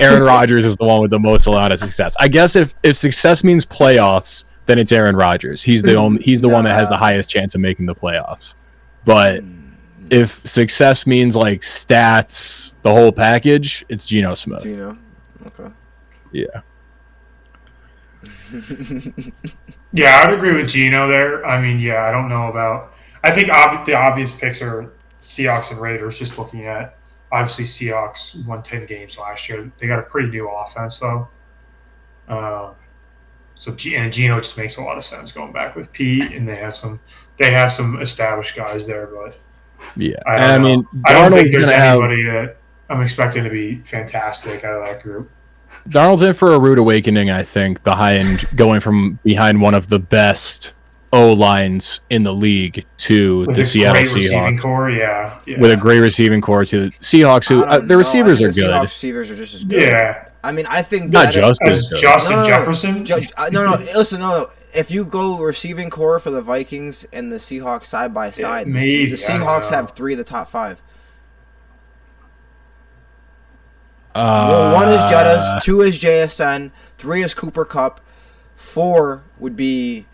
S2: Aaron Rodgers is the one with the most amount of success. I guess if success means playoffs, then it's Aaron Rodgers. He's the one that has the highest chance of making the playoffs. But if success means like stats, the whole package, it's Geno Smith.
S1: Geno. Okay.
S2: Yeah.
S3: Yeah, I'd agree with Geno there. I mean, yeah, I don't know about. I think the obvious picks are Seahawks and Raiders. Just looking at, obviously, Seahawks won 10 games last year. They got a pretty new offense, though. So Geno just makes a lot of sense going back with Pete, and they have some established guys there, but
S2: yeah,
S3: I mean, I don't think there's anybody that I'm expecting to be fantastic out of that group.
S2: Darnold's in for a rude awakening, I think, going from behind one of the best O-lines in the league to the Seattle Seahawks.
S3: Core, yeah.
S2: With a great receiving core to the Seahawks, who the receivers are good.
S1: Seahawks receivers are just as good.
S3: Yeah.
S1: I mean, I think
S2: not just as good.
S3: Justin Jefferson.
S1: Listen, if you go receiving core for the Vikings and the Seahawks side by side, the Seahawks have 3 of the top 5. One is Jettas, 2 is JSN, 3 is Cooper Kupp, 4 would be,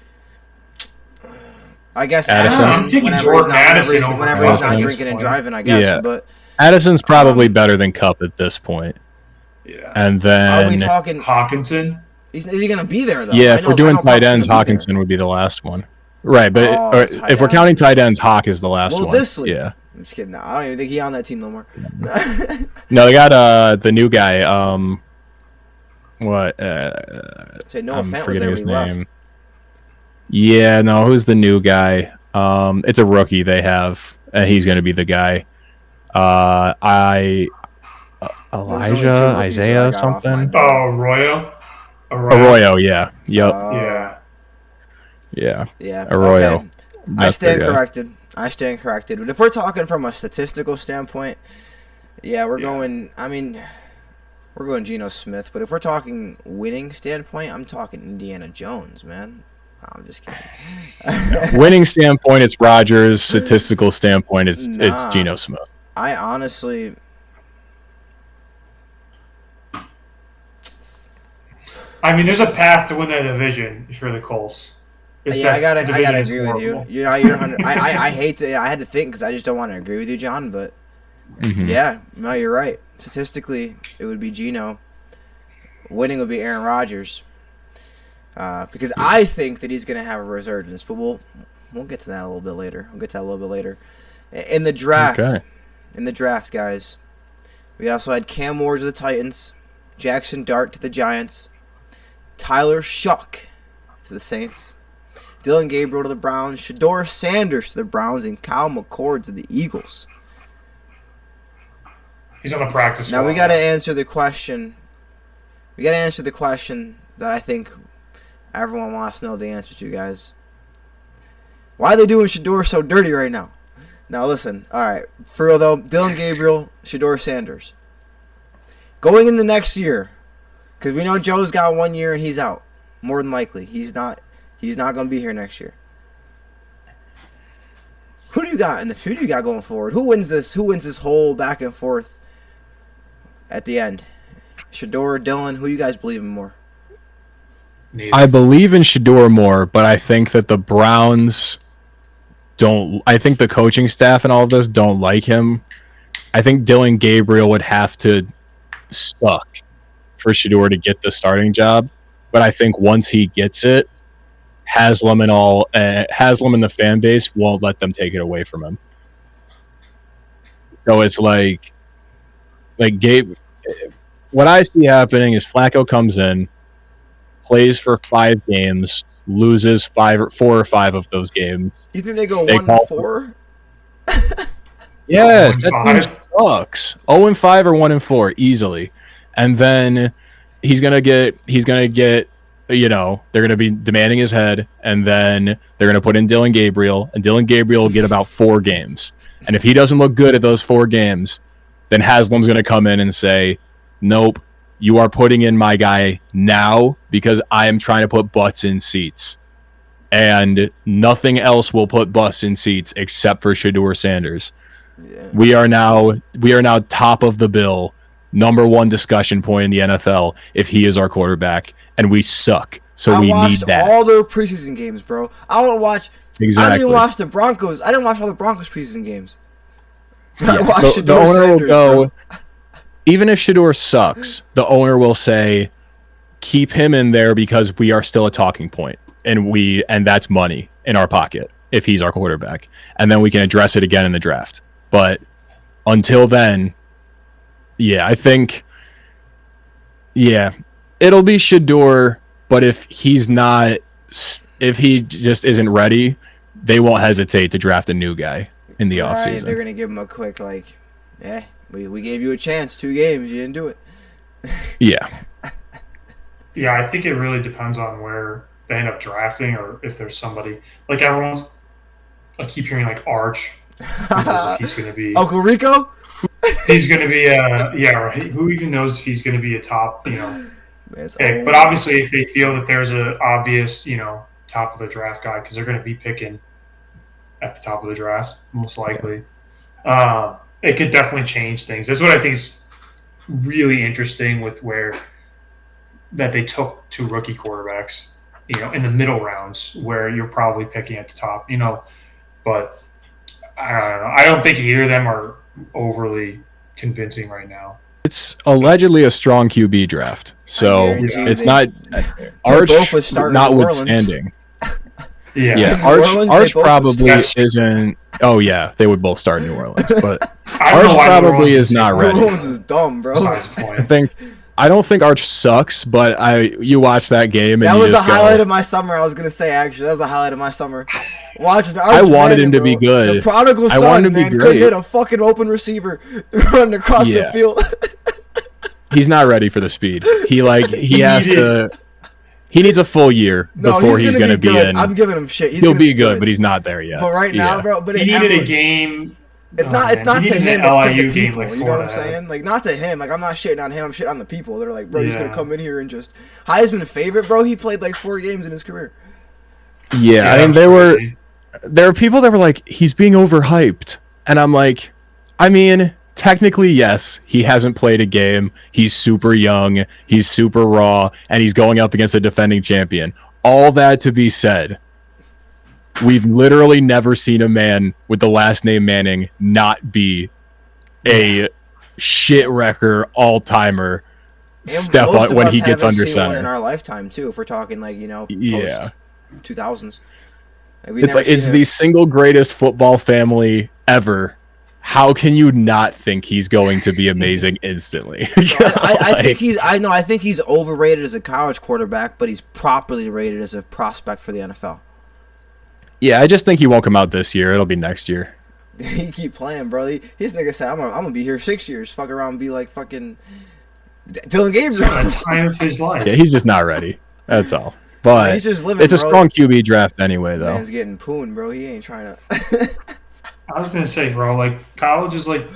S1: I guess, Addison. Whenever he's not drinking and driving, I guess.
S2: Yeah.
S1: But
S2: Addison's probably better than Kupp at this point.
S3: Yeah.
S2: And then
S1: are we talking
S3: Hawkinson?
S1: Is he going to be there, though?
S2: Yeah, if we're doing tight ends, Hawkinson would be the last one. Right, but if we're counting tight ends, Hawk is the last one. Yeah.
S1: I'm just kidding. No, I don't even think he's on that team no more.
S2: No, they got the new guy. What?
S1: I'm
S2: forgetting his name. Left. Yeah, no, who's the new guy? It's a rookie they have, and he's going to be the guy. Isaiah, something. Arroyo, yeah. Yep.
S1: Yeah.
S2: Arroyo.
S1: Okay. I stand corrected. But if we're talking from a statistical standpoint, we're going. I mean, we're going Geno Smith. But if we're talking winning standpoint, I'm talking Indiana Jones, man. I'm just kidding.
S2: Winning standpoint, it's Rodgers. Statistical standpoint, it's Geno Smith.
S1: I honestly.
S3: I mean, there's a path to win that division for the Colts.
S1: I gotta agree with you. You're 100. I hate to. I had to think because I just don't want to agree with you, John. But you're right. Statistically, it would be Geno. Winning would be Aaron Rodgers. Because I think that he's gonna have a resurgence. But we'll get to that a little bit later. In the draft, guys, we also had Cam Moore to the Titans, Jackson Dart to the Giants, Tyler Shuck to the Saints, Dylan Gabriel to the Browns, Shedeur Sanders to the Browns, and Kyle McCord to the Eagles.
S3: He's on the practice squad.
S1: Now we got to answer the question. That I think everyone wants to know the answer to, guys. Why are they doing Shedeur so dirty right now? Now listen, all right, for real though, Dylan Gabriel, Shedeur Sanders. Going in the next year, because we know Joe's got 1 year and he's out. More than likely, he's not going to be here next year. Who do you got in the future? You got going forward? Who wins this? Who wins this whole back and forth at the end? Shedeur, Dylan, who you guys believe in more?
S3: Neither.
S2: I believe in Shedeur more, but I think that the Browns don't. I think the coaching staff and all of this don't like him. I think Dylan Gabriel would have to suck for Shedeur to get the starting job, but I think once he gets it, Haslam and the fan base won't let them take it away from him. So it's like Gabe. What I see happening is Flacco comes in, plays for 5 games, loses 4 or 5 of those games.
S1: You think they go 1-4?
S2: Yes, that
S3: 0-5?
S2: team sucks. 0-5 or 1-4 easily, and then he's gonna get. You know, they're gonna be demanding his head, and then they're gonna put in Dylan Gabriel, and Dylan Gabriel will get about 4 games. And if he doesn't look good at those 4 games, then Haslam's gonna come in and say, "Nope, you are putting in my guy now because I am trying to put butts in seats." And nothing else will put butts in seats except for Shedeur Sanders.
S1: Yeah.
S2: We are now top of the bill, number 1 discussion point in the NFL if he is our quarterback, and we suck. So we need that.
S1: I watched all their preseason games, bro. I don't watch.
S2: Exactly.
S1: I didn't even watch the Broncos. I didn't watch all the Broncos preseason games. I
S2: Yeah,
S1: watched
S2: the
S1: Shedeur
S2: owner will
S1: Sanders,
S2: go.
S1: bro.
S2: Even if Shedeur sucks, the owner will say, "Keep him in there because we are still a talking point, and that's money in our pocket if he's our quarterback, and then we can address it again in the draft." But until then, yeah, I think, it'll be Shedeur. But if he just isn't ready, they won't hesitate to draft a new guy in the offseason.
S1: They're gonna give him a quick we gave you a chance, 2 games, you didn't do it.
S2: Yeah.
S3: Yeah, I think it really depends on where they end up drafting, or if there's somebody like everyone's. I keep hearing like Arch. Who knows if he's going to be
S1: Uncle Rico?
S3: He's going to be right. Who even knows if he's going to be a top pick? But obviously, if they feel that there's a obvious top of the draft guy, because they're going to be picking at the top of the draft most likely, it could definitely change things. That's what I think is really interesting with where that they took 2 rookie quarterbacks, in the middle rounds where you're probably picking at the top, but I don't know. I don't think either of them are overly convincing right now.
S2: It's allegedly a strong QB draft, so it's not Arch notwithstanding. Yeah, Arch probably isn't. Oh yeah, they would both start in New Orleans, but Arch probably is not ready.
S1: New Orleans is dumb, bro.
S2: I don't think Arch sucks, but you watch that game and
S1: that was the highlight of my summer. I was gonna say actually that was the highlight of my summer. Watching Arch,
S2: I wanted him to be good.
S1: The prodigal son, man, couldn't hit a fucking open receiver running across the field.
S2: He's not ready for the speed. He needs a full year before he's gonna be in.
S1: I'm giving him shit.
S2: He'll be good, but he's not there yet.
S1: But right now, bro,
S3: he needed a game.
S1: It's not to him, it's to the people.
S3: Like
S1: you know what I'm saying? Like, not to him. Like, I'm not shitting on him. I'm shitting on the people. They're like, bro, he's going to come in here and just... Heisman favorite, bro. He played like 4 games in his career.
S2: Yeah, I mean, there were people that were like, he's being overhyped. And I'm like, I mean, technically, yes, he hasn't played a game. He's super young. He's super raw. And he's going up against a defending champion. All that to be said, we've literally never seen a man with the last name Manning not be a shit wrecker, all-timer step on when he gets under center.
S1: One in our lifetime too, if we're talking like post 2000s.
S2: It's the single greatest football family ever. How can you not think he's going to be amazing instantly?
S1: I think he's overrated as a college quarterback, but he's properly rated as a prospect for the NFL.
S2: Yeah, I just think he won't come out this year. It'll be next year.
S1: He keep playing, bro. His nigga said, I'm gonna be here 6 years. Fuck around and be like fucking Dylan Gabriel.
S3: The time of his life.
S2: Yeah, he's just not ready. That's all. But
S1: he's just living,
S2: it's a strong QB draft anyway, though.
S1: Man's getting pooned, bro. He ain't trying to.
S3: I was gonna say, bro, like college is like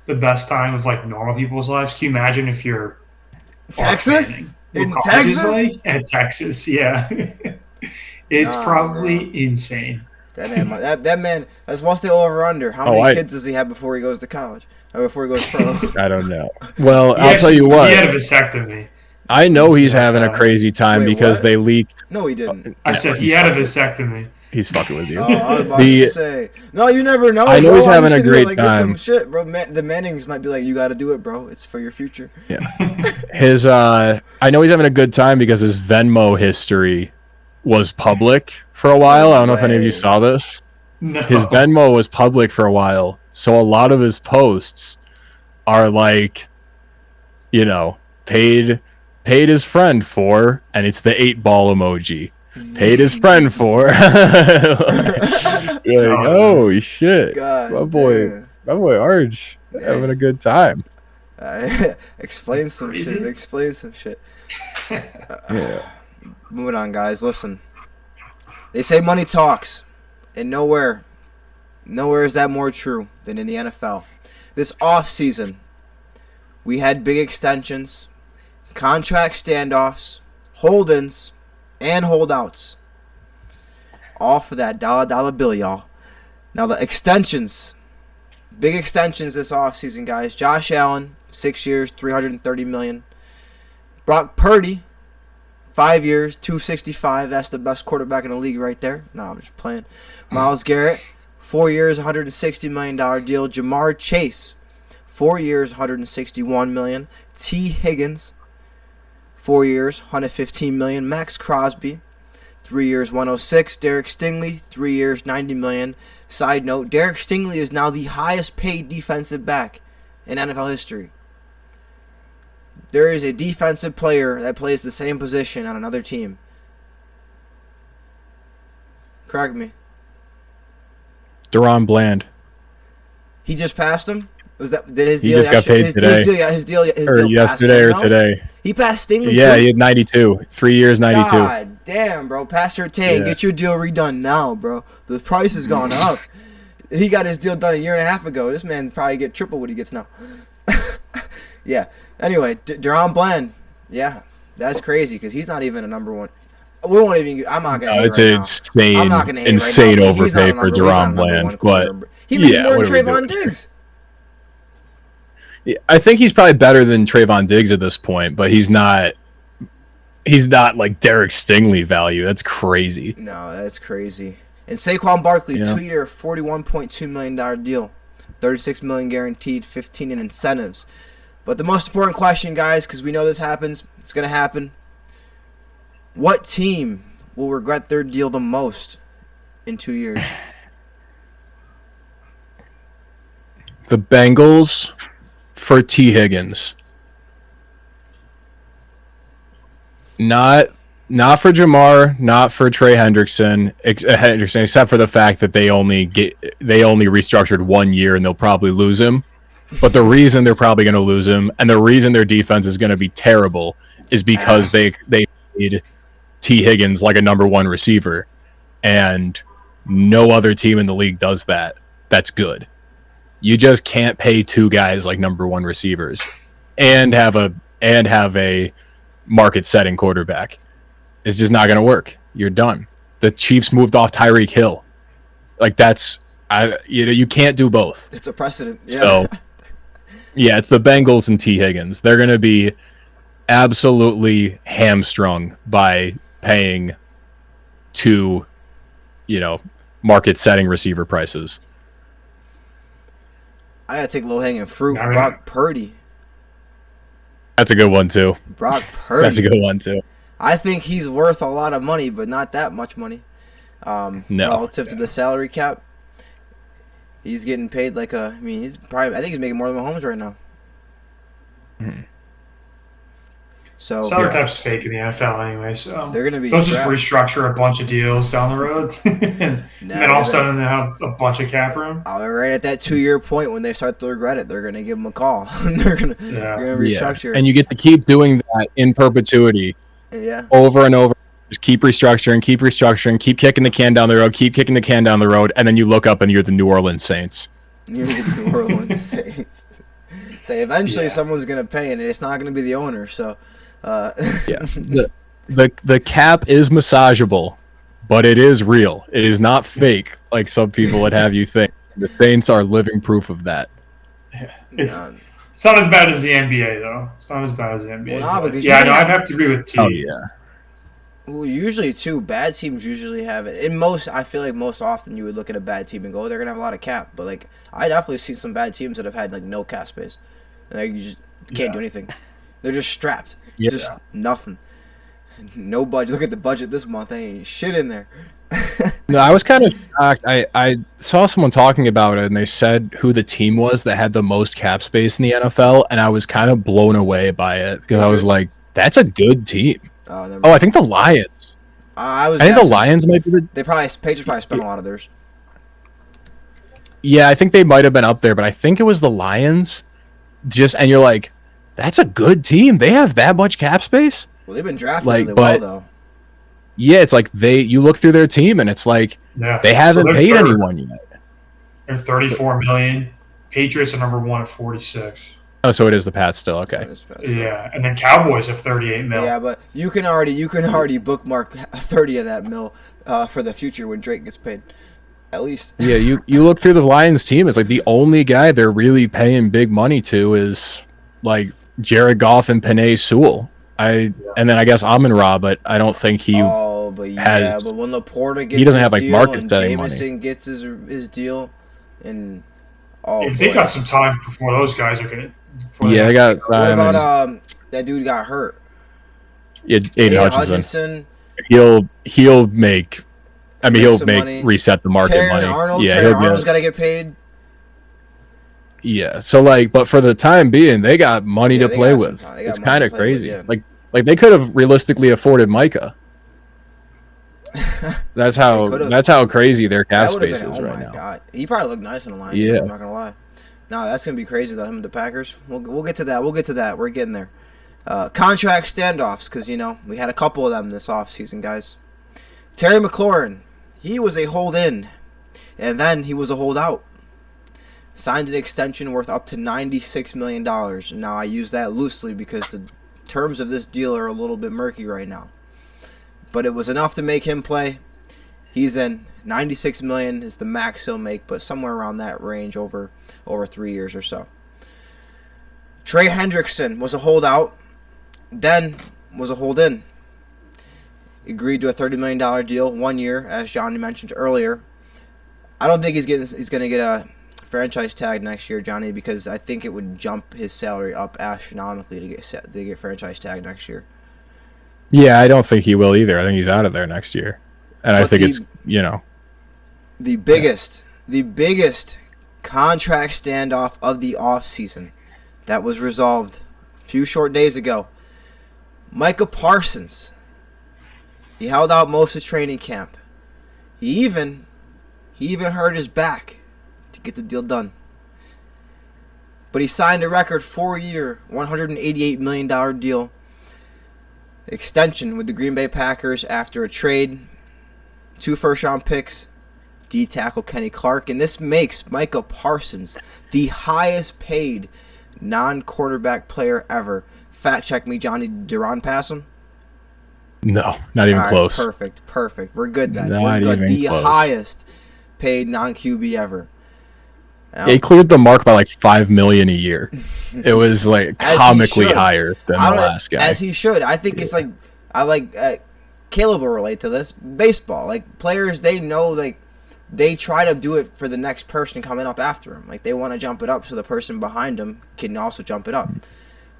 S3: the best time of like normal people's lives. Can you imagine if you're
S1: Texas? In Texas?
S3: At Texas, yeah. It's probably insane.
S1: That man. That's what's the over under. How many kids does he have before he goes to college? Or before he goes pro?
S2: I don't know. Well, I'll tell you what.
S3: He had a vasectomy.
S2: I know he's having a crazy time because they leaked.
S1: No, he didn't.
S3: I said he had a vasectomy.
S2: He's fucking with you.
S1: Oh, I was about to say. No, you never know.
S2: I know he's having a great
S1: like,
S2: time.
S1: Some shit, bro. The Mannings might be like, you got to do it, bro. It's for your future.
S2: Yeah. I know he's having a good time because his Venmo history was public for a while. I don't know if any of you saw this.
S3: No.
S2: His Venmo was public for a while, so a lot of his posts are like, paid his friend for, and it's the 8-ball emoji. Paid his friend for. You're like, oh shit,
S1: God,
S2: my boy Arj having a good time.
S1: Explain some shit.
S2: Yeah.
S1: Moving on, guys. Listen, they say money talks, and nowhere is that more true than in the NFL. This offseason, we had big extensions, contract standoffs, hold-ins, and holdouts. All for that dollar bill, y'all. Now the extensions. Big extensions this offseason, guys. Josh Allen, 6 years, $330 million. Brock Purdy, 5 years, $265. That's the best quarterback in the league right there. No, I'm just playing. Myles Garrett, 4 years, $160 million deal. Jamar Chase, 4 years, $161 million. T. Higgins, 4 years, $115 million. Max Crosby, 3 years, $106. Derek Stingley, 3 years, $90 million. Side note, Derek Stingley is now the highest paid defensive back in NFL history. There is a defensive player that plays the same position on another team. Correct me.
S2: Deron Bland.
S1: He just passed him? Did his
S2: He
S1: deal
S2: just got paid today.
S1: His deal
S2: yesterday or today.
S1: He passed Stingley.
S2: Yeah,
S1: too?
S2: he had 92. 3 years, 92.
S1: God damn, bro. Pass your tan. Get your deal redone now, bro. The price has gone up. He got his deal done a year and a half ago. This man probably get triple what he gets now. Yeah. Anyway, Deron Bland. Yeah, that's crazy because he's not even a number one. We won't even. I'm not gonna.
S2: It's insane, insane overpay for Deron Bland, but
S1: he makes more than Trayvon Diggs.
S2: I think he's probably better than Trayvon Diggs at this point, but he's not like Derek Stingley value. That's crazy.
S1: No, that's crazy. And Saquon Barkley, 2 year, $41.2 million deal, $36 million guaranteed, $15 in incentives. But the most important question, guys, because we know this happens, it's gonna happen. What team will regret their deal the most in 2 years?
S2: The Bengals. For T. Higgins. Not for Jamar, not for Trey Hendrickson, except for the fact that they only restructured 1 year and they'll probably lose him. But the reason they're probably going to lose him and the reason their defense is going to be terrible is because they made T. Higgins like a number one receiver, and no other team in the league does that. That's good. You just can't pay two guys like number one receivers and have a market-setting quarterback. It's just not going to work. You're done. The Chiefs moved off Tyreek Hill. Like you can't do both.
S1: It's a precedent. Yeah.
S2: So, yeah, it's the Bengals and T. Higgins. They're going to be absolutely hamstrung by paying two, market-setting receiver prices.
S1: I gotta take low-hanging fruit. Brock Purdy.
S2: That's a good one too.
S1: Brock Purdy.
S2: That's a good one too.
S1: I think he's worth a lot of money, but not that much money. Relative to the salary cap, he's getting paid like I think he's making more than Mahomes right now.
S2: Mm-hmm.
S3: So salary cap's fake in the NFL anyway, so
S1: they're gonna be.
S3: They'll just restructure a bunch of deals down the road, and then all of a sudden they have a bunch of cap room.
S1: Right at that 2 year point when they start to regret it, they're gonna give them a call. they're gonna restructure.
S2: And you get to keep doing that in perpetuity.
S1: Yeah.
S2: Over and over. Just keep restructuring, keep kicking the can down the road, and then you look up and you're the New Orleans Saints.
S1: You're the New Orleans Saints. So eventually someone's gonna pay, and it's not gonna be the owner. So.
S2: The cap is massageable, but it is real. It is not fake, like some people would have you think. The Saints are living proof of that.
S3: Yeah. It's not as bad as the NBA, though. It's not as bad as the NBA.
S1: Well, because
S3: I'd have to agree with T.
S2: Oh, yeah.
S1: Well, usually, too, bad teams usually have it. I feel like most often you would look at a bad team and go, they're going to have a lot of cap. But, like, I definitely see some bad teams that have had, like, no cap space. And, like, you just can't do anything. They're just strapped.
S2: Yeah.
S1: Just nothing. No budget. Look at the budget this month. There ain't shit in there.
S2: No, I was kind of shocked. I saw someone talking about it, and they said who the team was that had the most cap space in the NFL, and I was kind of blown away by it because I was like, that's a good team. I think the Lions. I think the Lions might be
S1: Patriots probably spent a lot of theirs.
S2: Yeah, I think they might have been up there, but I think it was the Lions. And you're like, that's a good team. They have that much cap space.
S1: Well, they've been drafted really well, though.
S2: Yeah, it's like you look through their team and it's like they haven't paid anyone yet.
S3: They're $34 million. Patriots are number 1 at 46.
S2: Oh, so it is the Pats still, okay.
S3: Yeah, and then Cowboys have 38 mil.
S1: Yeah, but you can already bookmark 30 of that mil for the future when Drake gets paid. At least. Yeah,
S2: you look through the Lions team, it's like the only guy they're really paying big money to is like Jared Goff and Penei Sewell. And then I guess Amon-Ra, but I don't think he
S1: but when Laporta gets
S2: he doesn't have like market setting money.
S1: Jameson gets his deal, and
S3: they got some time before those guys are gonna.
S2: They got time.
S1: What about that dude got hurt?
S2: Yeah, Aiden Hutchinson. He'll make. I mean, reset the market money.
S1: Arnold's got to get paid.
S2: Yeah, so but for the time being, they got money to play with. It's kind of crazy. With, like they could have realistically afforded Micah. That's how crazy their cap space is right now.
S1: God. He probably looked nice in the line.
S2: Yeah,
S1: I'm not gonna lie. No, that's gonna be crazy though. Him and the Packers. We'll get to that. We're getting there. Contract standoffs, because we had a couple of them this offseason, guys. Terry McLaurin, he was a hold-in, and then he was a holdout. Signed an extension worth up to $96 million. Now, I use that loosely because the terms of this deal are a little bit murky right now. But it was enough to make him play. He's in. $96 million is the max he'll make, but somewhere around that range over 3 years or so. Trey Hendrickson was a holdout, then was a hold-in. Agreed to a $30 million deal, 1 year, as Jonny mentioned earlier. I don't think he's going to get a franchise tag next year, Jonny, because I think it would jump his salary up astronomically to get franchise tag next year.
S2: Yeah, I don't think he will either. I think he's out of there next year, and I think it's
S1: the biggest contract standoff of the offseason that was resolved a few short days ago. Micah Parsons. He held out most of training camp. He even hurt his back to get the deal done. But he signed a record 4-year, $188 million deal extension with the Green Bay Packers after a trade, 2 first-round picks, D-tackle Kenny Clark, and this makes Micah Parsons the highest-paid non-quarterback player ever. Fact check me, Jonny. Did Ron pass him?
S2: No, not even close.
S1: Perfect. We're good then.
S2: Not
S1: We're good.
S2: Even
S1: the
S2: close.
S1: Highest paid non-QB ever.
S2: Yeah, he cleared the mark by like $5 million a year. It was like comically higher than the last guy.
S1: As he should. I think it's Caleb will relate to this. Baseball, like players, they know they try to do it for the next person coming up after him. Like they want to jump it up so the person behind them can also jump it up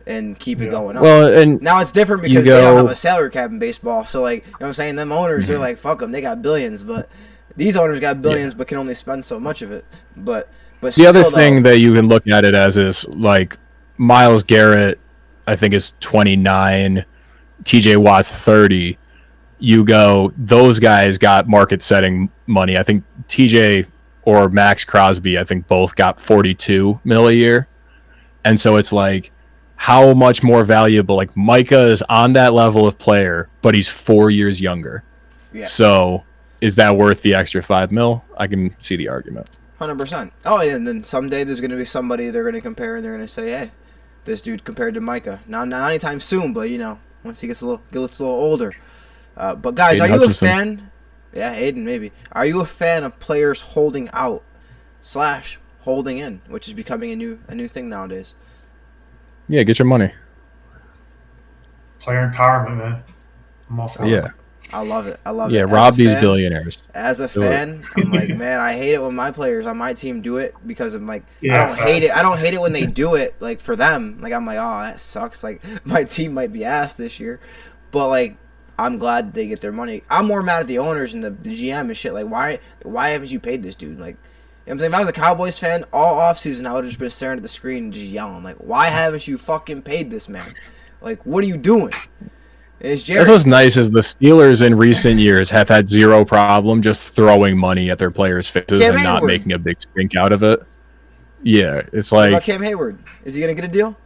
S1: and keep it going up.
S2: Well, and
S1: now it's different because they don't have a salary cap in baseball. So you know what I'm saying? Them owners, they're like, fuck them. They got billions, but these owners got billions, but can only spend so much of it. But
S2: the other thing that you can look at it as is like Myles Garrett, I think is 29, TJ Watt's 30. You go, those guys got market setting money. I think TJ or Max Crosby, I think both got 42 mil a year. And so it's like, how much more valuable? Like Micah is on that level of player, but he's 4 years younger. Yeah. So is that worth the extra $5 million? I can see the argument.
S1: 100%. Oh, yeah, and then someday there's going to be somebody they're going to compare, and they're going to say, hey, this dude compared to Micah. Not anytime soon, but, once he gets a little older. But, guys, are you a fan Yeah, Aiden, maybe. Are you a fan of players holding out / holding in, which is becoming a new thing nowadays?
S2: Yeah, get your money.
S3: Player empowerment, man. I'm all for it.
S2: Yeah.
S1: I love it. I love it.
S2: Yeah,
S1: As
S2: rob
S1: a
S2: these
S1: fan-
S2: billionaires.
S1: As a
S2: Do it.
S1: fan, I'm like, man, I hate it when my players on my team do it because I'm like,
S3: Yeah,
S1: I don't hate it.
S3: facts.
S1: I don't hate it when they do it like for them. Like I'm like, oh, that sucks. Like my team might be ass this year, but like I'm glad they get their money. I'm more mad at the owners and the GM and shit. Like why haven't you paid this dude? Like, you know what I'm saying? If I was a Cowboys fan all offseason, I would have just been staring at the screen and just yelling like, why haven't you fucking paid this man? Like, what are you doing? And it's Jerry.
S2: That's what's nice is the Steelers in recent years have had zero problem just throwing money at their players' faces
S1: Cam
S2: and not
S1: Hayward.
S2: making a big stink out of it. Yeah, it's
S1: What about
S2: like,
S1: Cam Hayward? Is he gonna get a deal?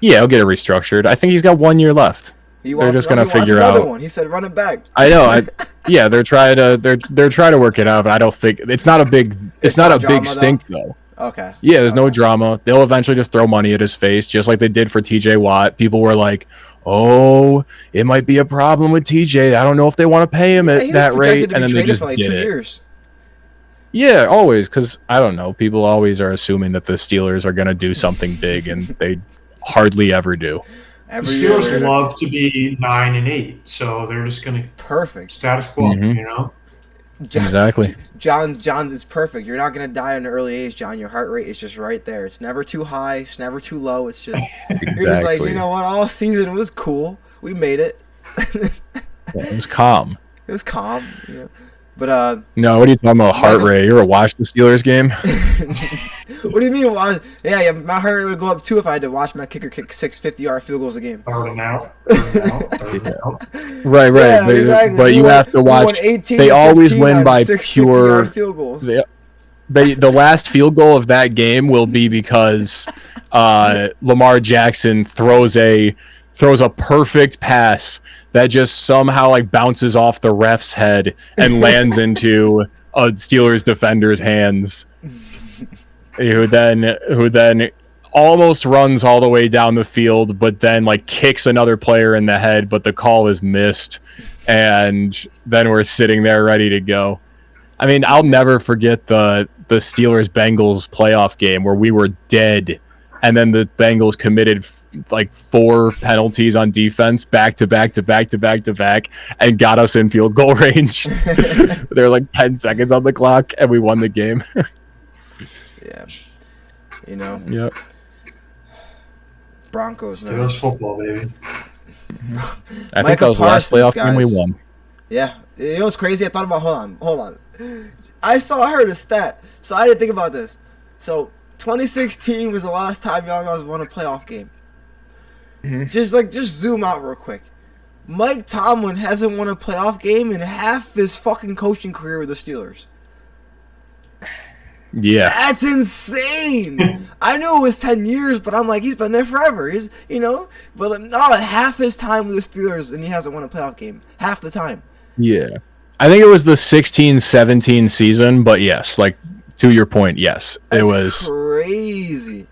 S2: yeah, he'll get it restructured. I think he's got 1 year left.
S1: He
S2: They're just gonna
S1: he wants
S2: figure
S1: another
S2: out-
S1: one. He said, "Run it back."
S2: I know. Yeah, they're trying to work it out, but I don't think it's not a big
S1: not
S2: a
S1: drama,
S2: big stink though.
S1: Okay.
S2: Yeah, there's no
S1: Okay.
S2: drama. They'll eventually just throw money at his face, just like they did for TJ Watt. People were like, "Oh, it might be a problem with TJ. I don't know if they want to pay him
S1: Yeah,
S2: at
S1: he was
S2: that
S1: projected
S2: rate,"
S1: to
S2: and
S1: be
S2: then they
S1: traded
S2: just
S1: for like
S2: did
S1: 2
S2: it.
S1: years.
S2: Yeah, always, because I don't know. People always are assuming that the Steelers are going to do something big, and they hardly ever do.
S3: The
S1: Every year,
S3: Steelers love to be 9-8, so they're just gonna
S1: perfect.
S3: status quo,
S2: Mhm.
S3: you know.
S2: Exactly.
S1: John's is perfect. You're not gonna die in an early age, John. Your heart rate is just right there. It's never too high. It's never too low. It's just you're just like, you know what? All season was cool. We made it.
S2: Yeah, it was calm.
S1: It was calm. You know? But
S2: No, what are you talking about? Heart rate? You ever watched the Steelers game?
S1: what do you mean? Well, yeah, my heart rate would go up too if I had to watch my kicker kick 6 50-yard field goals a game.
S3: Third out.
S2: Right.
S1: Yeah,
S2: but
S1: exactly.
S2: but
S1: We
S2: you
S1: won-
S2: have to
S1: we won
S2: watch.
S1: 18
S2: They
S1: to
S2: always
S1: 15
S2: win
S1: on
S2: by
S1: 6
S2: pure.
S1: 50-yard field goals.
S2: The last field goal of that game will be because Lamar Jackson throws a perfect pass that just somehow like bounces off the ref's head and lands into a Steelers defender's hands, who then almost runs all the way down the field, but then like kicks another player in the head, but the call is missed, and then we're sitting there ready to go. I mean, I'll never forget the Steelers Bengals playoff game where we were dead, and then the Bengals committed like 4 penalties on defense back to back, and got us in field goal range. There were like 10 seconds on the clock, and we won the game.
S1: Yeah, you know,
S2: Yep.
S1: Broncos. Man.
S3: Steelers football, baby.
S2: I think that was the last
S1: Parsons,
S2: playoff game we
S1: guys.
S2: won.
S1: Yeah, you know what's crazy? I thought about hold on. I heard a stat, so I didn't think about this. So 2016 was the last time y'all guys won a playoff game.
S2: Mm-hmm.
S1: Just zoom out real quick. Mike Tomlin hasn't won a playoff game in half his fucking coaching career with the Steelers.
S2: Yeah.
S1: That's insane. I knew it was 10 years, but I'm like, he's been there forever. He's, you know, but like, no, half his time with the Steelers and he hasn't won a playoff game. Half the time.
S2: Yeah. I think it was the 16-17 season, but yes, like to your point, yes.
S1: That's
S2: it was
S1: crazy.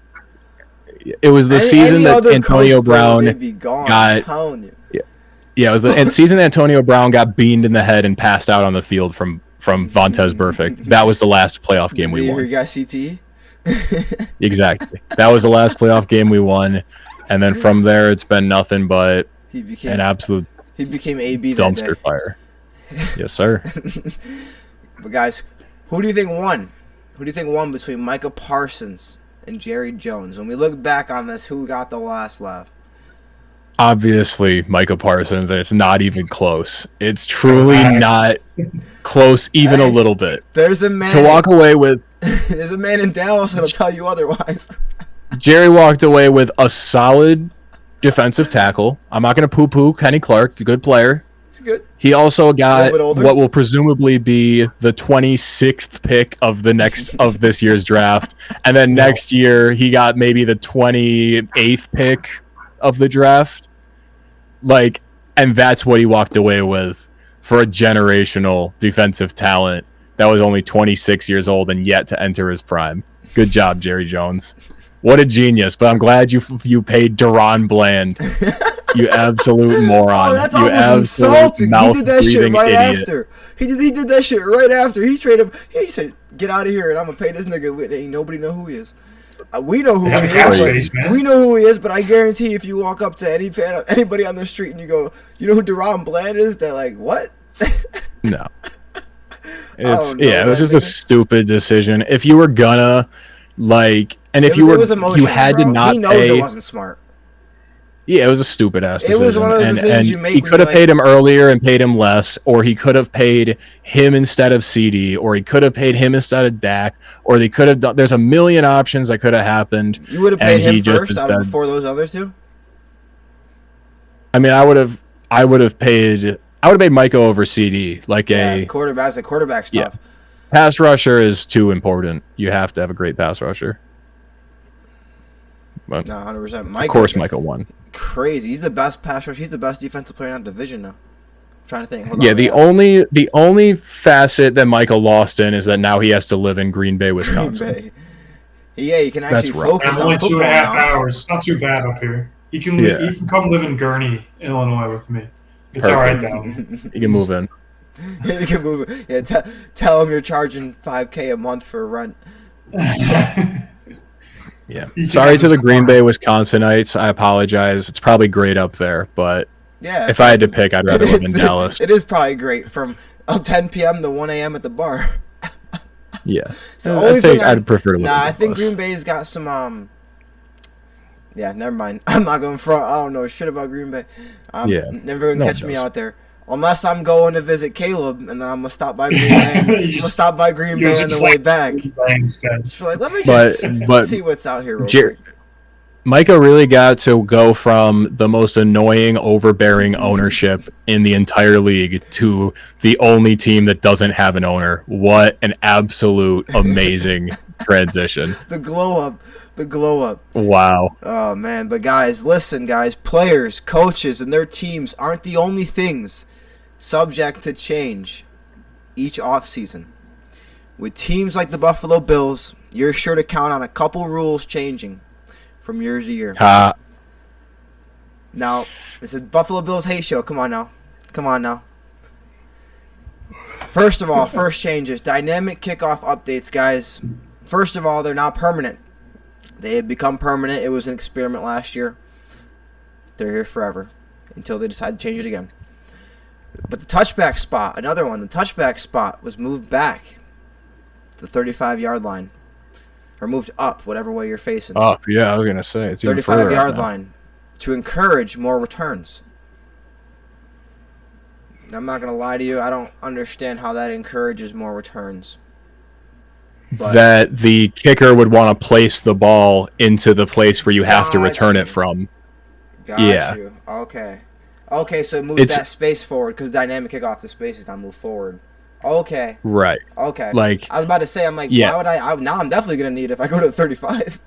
S2: It was the season
S1: Any
S2: that
S1: other
S2: Antonio
S1: coach, bro,
S2: Brown
S1: they'd be gone,
S2: got-
S1: I'm telling you.
S2: Yeah, it was the season that Antonio Brown got beamed in the head and passed out on the field from Vontez Burfict. That was the last playoff game we
S1: You
S2: won.
S1: got CTE?
S2: Exactly. That was the last playoff game we won, and then from there it's been nothing but
S1: He became
S2: an absolute
S1: he became AB that day.
S2: dumpster fire. Yes, sir.
S1: But guys, who do you think won? Who do you think won between Micah Parsons and Jerry Jones? When we look back on this, who got the last laugh?
S2: Obviously, Micah Parsons, and it's not even close. It's truly not close, even a little bit.
S1: There's a man
S2: To walk away with,
S1: there's a man in Dallas that'll tell you otherwise.
S2: Jerry walked away with a solid defensive tackle. I'm not going to poo-poo Kenny Clark, a good player.
S1: He's good.
S2: He also got
S1: bit older.
S2: what will presumably be the 26th pick of this year's draft, and then next year he got maybe the 28th pick of the draft. Like, and that's what he walked away with for a generational defensive talent that was only 26 years old and yet to enter his prime. Good job, Jerry Jones. What a genius! But I'm glad you paid Deron Bland You absolute moron.
S1: Oh, that's
S2: you
S1: almost insulting. He did that shit right
S2: idiot.
S1: after. He did that shit right after. He said, "Get out of here," and I'm gonna pay this nigga. Ain't nobody know who he is. We know who he is. We know who he is, but I guarantee if you walk up to anybody on the street and you go, "You know who Deron Bland is?" They're like, "What?"
S2: No. It was just a stupid decision. If you were gonna and if you had to not
S1: he knows
S2: pay,
S1: it wasn't smart.
S2: Yeah, it was a stupid ass decision.
S1: It was one of those decisions you make.
S2: He could have paid him earlier and paid him less, or he could have paid him instead of CD, or he could have paid him instead of Dak, or they could have done. There's a million options that could have happened.
S1: You would have paid him first before those other two.
S2: I mean, I would have paid Micah over CD,
S1: quarterback stuff.
S2: Yeah. Pass rusher is too important. You have to have a great pass rusher. But
S1: no, 100%.
S2: Of course, Micah won.
S1: Crazy. He's the best pass rusher. He's the best defensive player in that division now. I'm trying to think.
S2: The only facet that Michael lost in is that now he has to live in Green Bay, Wisconsin.
S1: Green Bay. Yeah, he can actually focus on football.
S3: Only 2.5 hours. It's not too bad up here. He can come live in Gurney, Illinois, with me. It's all right down.
S2: He can move in.
S1: He can move in. Yeah, tell him you're charging $5,000 a month for rent.
S2: Yeah. Sorry to the Green Bay Wisconsinites. I apologize. It's probably great up there, but if I had to pick, I'd rather live in Dallas.
S1: It is probably great from 10 p.m. to 1 a.m. at the bar.
S2: Yeah.
S1: So
S2: I'd prefer to live in Dallas.
S1: I think Green Bay's got some yeah, never mind. I'm not going front. I don't know shit about Green Bay. Never going to catch me out there. Unless I'm going to visit Caleb, and then I'm going to stop by Green Bay. I'm going to stop by Green Bay on the way back. Just let me just see what's out here real quick.
S2: Micah really got to go from the most annoying, overbearing ownership in the entire league to the only team that doesn't have an owner. What an absolute amazing transition.
S1: The glow up.
S2: Wow.
S1: Oh, man. But, guys, listen, guys. Players, coaches, and their teams aren't the only things subject to change each offseason. With teams like the Buffalo Bills, you're sure to count on a couple rules changing from year to year. Now, it's a Buffalo Bills hate show. Come on now. First of all, first changes. Dynamic kickoff updates, guys. First of all, they're not permanent. They have become permanent. It was an experiment last year. They're here forever until they decide to change it again. But the touchback spot, another one, the touchback spot was moved back to the 35-yard line. Or moved up, whatever way you're facing.
S2: Up, yeah, I was going to say. It's
S1: 35-yard line to encourage more returns. I'm not going to lie to you. I don't understand how that encourages more returns. But
S2: that the kicker would want to place the ball into the place where you have to return it from.
S1: Got you. Okay, so move that space forward because dynamic kickoff, the space is not moved forward. Okay.
S2: Right.
S1: Okay.
S2: Like
S1: I was about to say, I'm like, why would now I'm definitely going to need it if I go to the 35.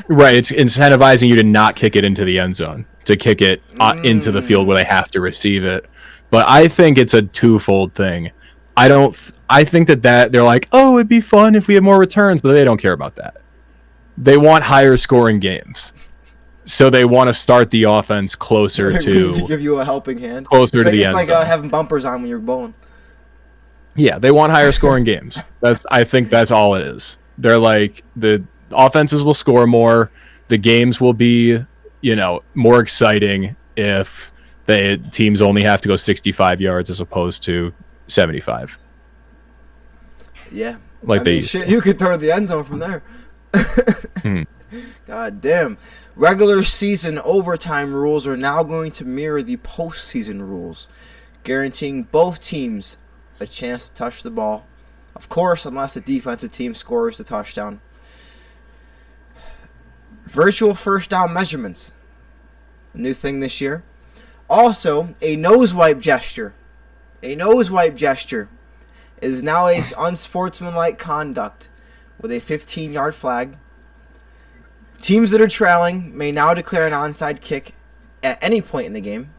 S2: Right. It's incentivizing you to not kick it into the end zone, to kick it into the field where they have to receive it. But I think it's a twofold thing. I think that they're like, oh, it'd be fun if we had more returns, but they don't care about that. They want higher scoring games. So they want to start the offense closer to
S1: give you a helping hand.
S2: Closer to the end zone.
S1: It's like having bumpers on when you're bowling.
S2: Yeah, they want higher scoring games. I think that's all it is. They're like, the offenses will score more, the games will be, more exciting if the teams only have to go 65 yards as opposed to 75.
S1: Yeah.
S2: You
S1: could throw to the end zone from there. God damn. Regular season overtime rules are now going to mirror the postseason rules, guaranteeing both teams a chance to touch the ball. Of course, unless the defensive team scores the touchdown. Virtual first down measurements. A new thing this year. Also, a nose wipe gesture. A nose wipe gesture is now a unsportsmanlike conduct with a 15-yard flag. Teams that are trailing may now declare an onside kick at any point in the game.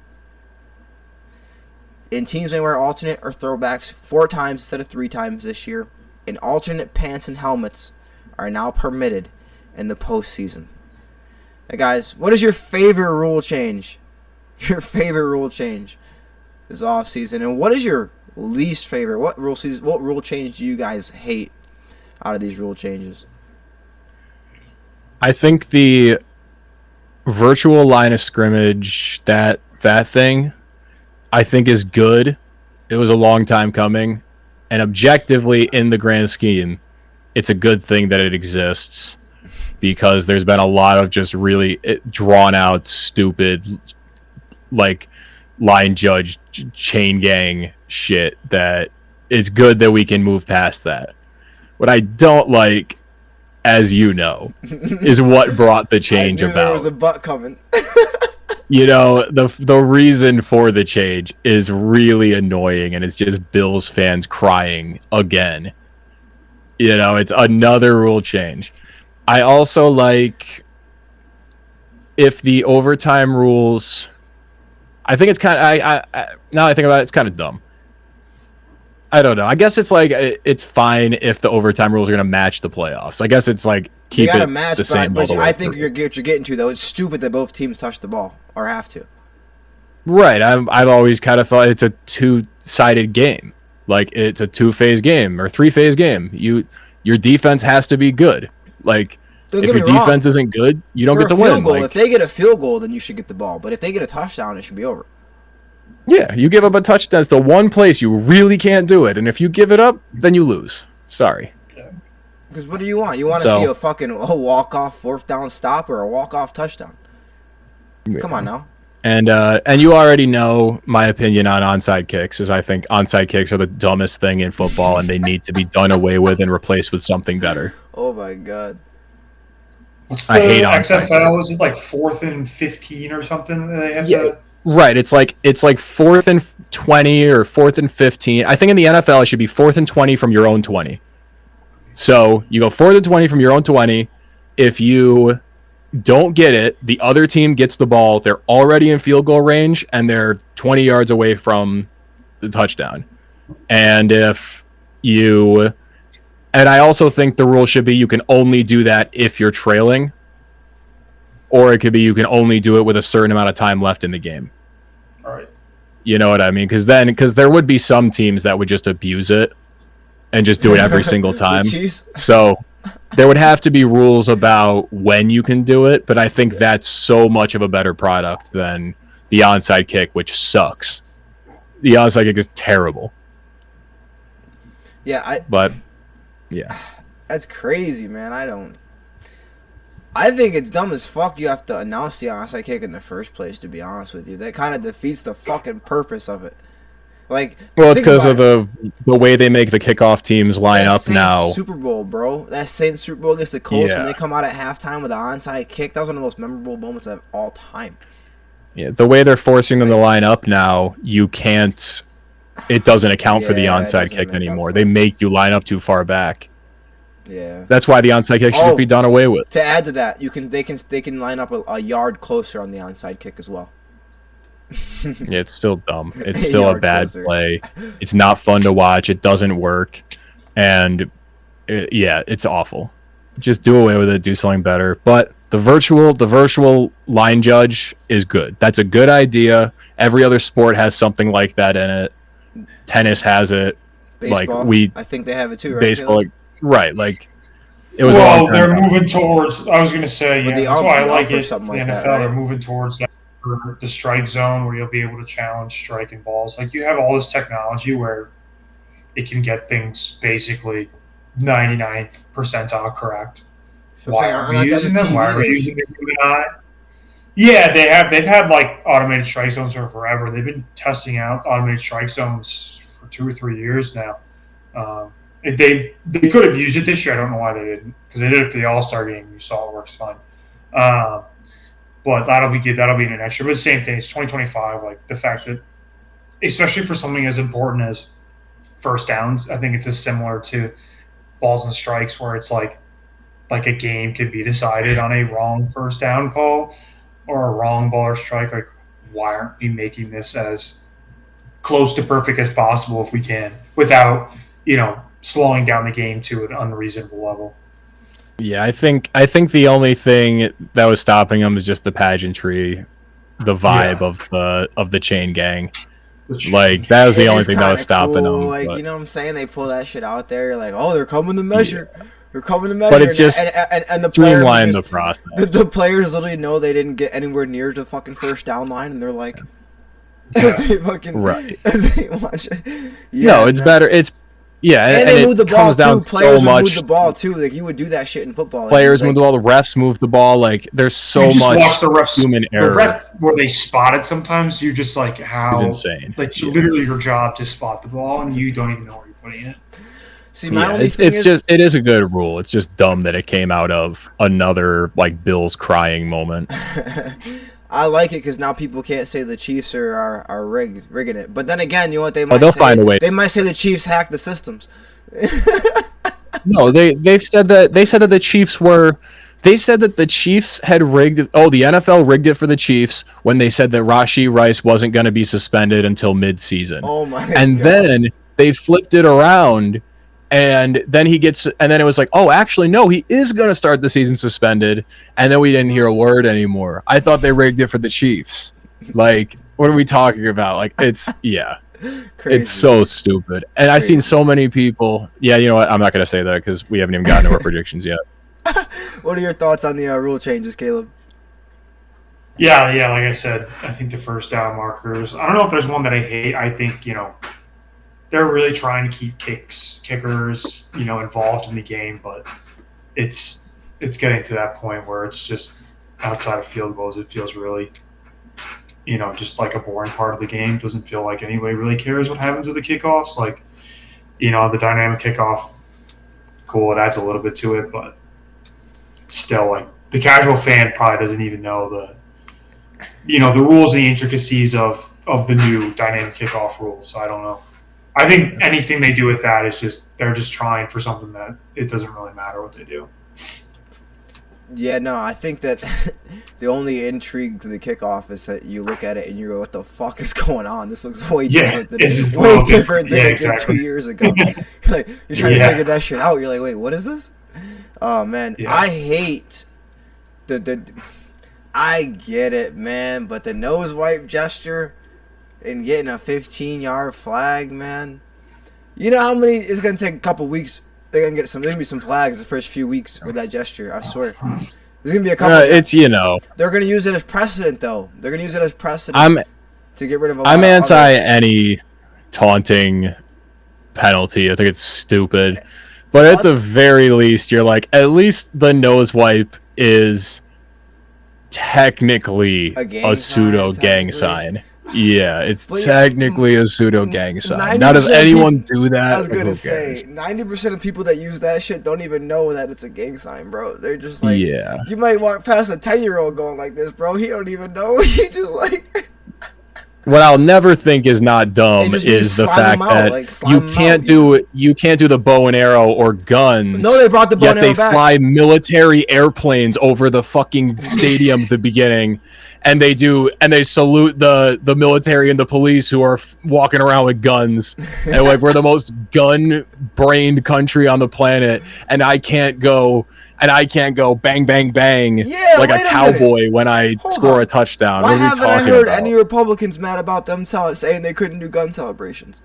S1: And teams may wear alternate or throwbacks 4 times instead of 3 times this year. And alternate pants and helmets are now permitted in the postseason. Now, guys, what is your favorite rule change your favorite rule change this offseason, and what is your least favorite? What rule change do you guys hate out of these rule changes?
S2: I think the virtual line of scrimmage, that thing, I think is good. It was a long time coming, and objectively, in the grand scheme, it's a good thing that it exists, because there's been a lot of just really drawn out, stupid, like, line judge chain gang shit that it's good that we can move past that. What I don't like, as you know, is what brought the change about.
S1: There was a butt coming.
S2: You know, the reason for the change is really annoying, and it's just Bills fans crying again. You know, it's another rule change. I also like if the overtime rules. I think it's kind of. I now I think about it, it's kind of dumb. I don't know. I guess it's like it's fine if the overtime rules are going to match the playoffs. I guess it's like keep it
S1: match,
S2: the same.
S1: But I think what you're getting to, though, it's stupid that both teams touch the ball or have to.
S2: Right. I've always kind of thought it's a two-sided game. Like, it's a two-phase game or three-phase game. Your defense has to be good. Like, if your defense isn't good, you don't get to win.
S1: Like, if they get a field goal, then you should get the ball. But if they get a touchdown, it should be over.
S2: Yeah, you give up a touchdown. That's the one place you really can't do it. And if you give it up, then you lose. Sorry.
S1: Because what do you want? You want to see a fucking walk-off fourth down stop or a walk-off touchdown? Yeah. Come on now.
S2: And you already know my opinion on onside kicks, is I think onside kicks are the dumbest thing in football, and they need to be done away with and replaced with something better.
S1: Oh, my God.
S3: I hate XFL. Is it like 4th and 15 or something? They have to...
S2: Right, it's like 4th and 20 or 4th and 15. I think in the NFL it should be 4th and 20 from your own 20. So you go 4th and 20 from your own 20. If you don't get it, the other team gets the ball. They're already in field goal range, and they're 20 yards away from the touchdown. And I also think the rule should be you can only do that if you're trailing. Or it could be you can only do it with a certain amount of time left in the game.
S3: All right.
S2: You know what I mean? Because there would be some teams that would just abuse it and just do it every single time. So there would have to be rules about when you can do it, but I think that's so much of a better product than the onside kick, which sucks. The onside kick is terrible.
S1: Yeah,
S2: But
S1: that's crazy, man. I think it's dumb as fuck you have to announce the onside kick in the first place, to be honest with you. That kind of defeats the fucking purpose of it. Like,
S2: well, it's because of the way they make the kickoff teams line up now.
S1: Super Bowl, bro. That Saints Super Bowl against the Colts when they come out at halftime with an onside kick, that was one of the most memorable moments of all time.
S2: Yeah, the way they're forcing them to line up now, you can't. It doesn't account for the onside kick anymore. They make you line up too far back.
S1: Yeah,
S2: that's why the onside kick should be done away with.
S1: To add to that, they can line up a yard closer on the onside kick as well.
S2: Yeah, it's still dumb. It's still a bad play. It's not fun to watch. It doesn't work, and it's awful. Just do away with it. Do something better. But the virtual line judge is good. That's a good idea. Every other sport has something like that in it. Tennis has it.
S1: Baseball, I think they have it too. Right?
S2: Baseball. Right, like it was.
S3: Well, they're moving towards. I was going to say, that's why I like it. The
S1: like
S3: NFL,
S1: that, right?
S3: They're moving towards that, the strike zone where you'll be able to challenge striking balls. Like, you have all this technology where it can get things basically 99th percentile correct.
S1: So
S3: why are we using them? Why are we using them? Yeah, they've had like automated strike zones for forever. They've been testing out automated strike zones for 2 or 3 years now. They could have used it this year. I don't know why they didn't, because they did it for the All-Star game. You saw it works fine. But that'll be good. That'll be in an extra. But the same thing. It's 2025. Like, the fact that, especially for something as important as first downs, I think it's as similar to balls and strikes, where it's like a game could be decided on a wrong first down call or a wrong ball or strike. Like, why aren't we making this as close to perfect as possible if we can, without slowing down the game to an unreasonable level?
S2: Yeah, I think the only thing that was stopping them is just the pageantry the vibe of the chain gang. Like, that was the only thing that was stopping them.
S1: Like,
S2: but.
S1: you know what I'm saying? They pull that shit out there. You're like, oh, they're coming to measure. Yeah. They're coming to measure.
S2: But it's just
S1: and the
S2: streamline the process.
S1: The players literally know they didn't get anywhere near the fucking first down line, and they're like, as they fucking as they watch it. Yeah,
S2: no, it's better. It's and
S1: they move the ball too. Players
S2: so much.
S1: Move the ball too. Like, you would do that shit in football.
S2: Players move the ball. The refs move the ball. Like, there's so much human error.
S3: The ref where they spot it sometimes, you're just like, how?
S2: It's insane.
S3: Like, literally your job to spot the ball, and you don't even know where you're putting it.
S1: See, it
S2: is a good rule. It's just dumb that it came out of another like Bills crying moment.
S1: I like it because now people can't say the Chiefs are rigging it. But then again, you know what they might
S2: they'll
S1: say?
S2: Find a way.
S1: They might say the Chiefs hacked the systems.
S2: No, they've said that the Chiefs were. They said that the Chiefs had rigged. Oh, the NFL rigged it for the Chiefs when they said that Rashee Rice wasn't going to be suspended until mid-season.
S1: Oh my!
S2: And
S1: God.
S2: then they flipped it around. And then it was like, oh, actually, no, he is going to start the season suspended. And then we didn't hear a word anymore. I thought they rigged it for the Chiefs. Like, what are we talking about? Like, it's so stupid. And I've seen so many people. Yeah, you know what? I'm not going to say that because we haven't even gotten to our predictions yet.
S1: What are your thoughts on the rule changes, Caleb?
S3: Yeah, like I said, I think the first down markers. I don't know if there's one that I hate. I think, they're really trying to keep kickers, involved in the game, but it's getting to that point where it's just outside of field goals. It feels really, just like a boring part of the game. Doesn't feel like anybody really cares what happens with the kickoffs. Like, the dynamic kickoff, cool. It adds a little bit to it, but it's still like the casual fan probably doesn't even know the rules and the intricacies of the new dynamic kickoff rules. So I don't know. I think anything they do with that is just they're just trying for something that it doesn't really matter what they do.
S1: Yeah, no, I think that the only intrigue to the kickoff is that you look at it and you go, "What the fuck is going on? This looks way different than it did 2 years ago." Like, you're trying to figure that shit out. You're like, "Wait, what is this?" Oh man, I hate the. I get it, man, but the nose wipe gesture. And getting a 15-yard flag, man. You know how many? It's gonna take a couple weeks. They're gonna get some. There's gonna be some flags the first few weeks with that gesture. I swear. There's gonna be a couple.
S2: They're
S1: gonna use it as precedent, though. They're gonna use it as precedent to get rid of.
S2: I'm anti any taunting penalty. I think it's stupid. But at the very least, you're like, at least the nose wipe is technically a pseudo gang sign. Yeah, it's technically a pseudo gang sign. Now, does anyone do that?
S1: I was gonna say, 90% of people that use that shit don't even know that it's a gang sign, bro. They're just like, you might walk past a 10-year-old going like this, bro. He don't even know. He just like.
S2: What I'll never think is not dumb is the fact that you can't do the bow and arrow or guns.
S1: No, they brought the bow and arrow back.
S2: Yet they fly military airplanes over the fucking stadium at the beginning, and they salute the military and the police who are walking around with guns. And like, we're the most gun-brained country on the planet, and I can't go bang, bang, bang like a cowboy when I score a touchdown.
S1: Why haven't I heard any Republicans mad about them saying they couldn't do gun celebrations?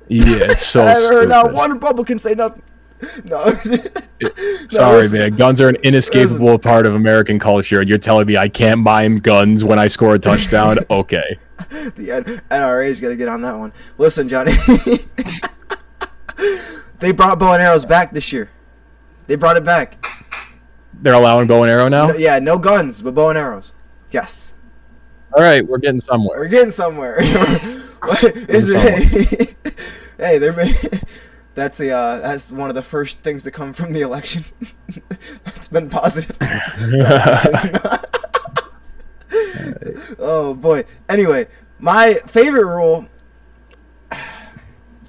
S2: Yeah, it's so
S1: I
S2: stupid.
S1: haven't heard not one Republican say nothing. No.
S2: Sorry, man. Guns are an inescapable part of American culture. You're telling me I can't buy him guns when I score a touchdown? Okay.
S1: The NRA is going to get on that one. Listen, Johnny. They brought bow and arrows back this year. They brought it back.
S2: They're allowing bow and arrow now?
S1: No guns, but bow and arrows. Yes.
S2: All right, we're getting somewhere.
S1: Hey, that's one of the first things to come from the election. That's been positive. Oh boy. Anyway, my favorite rule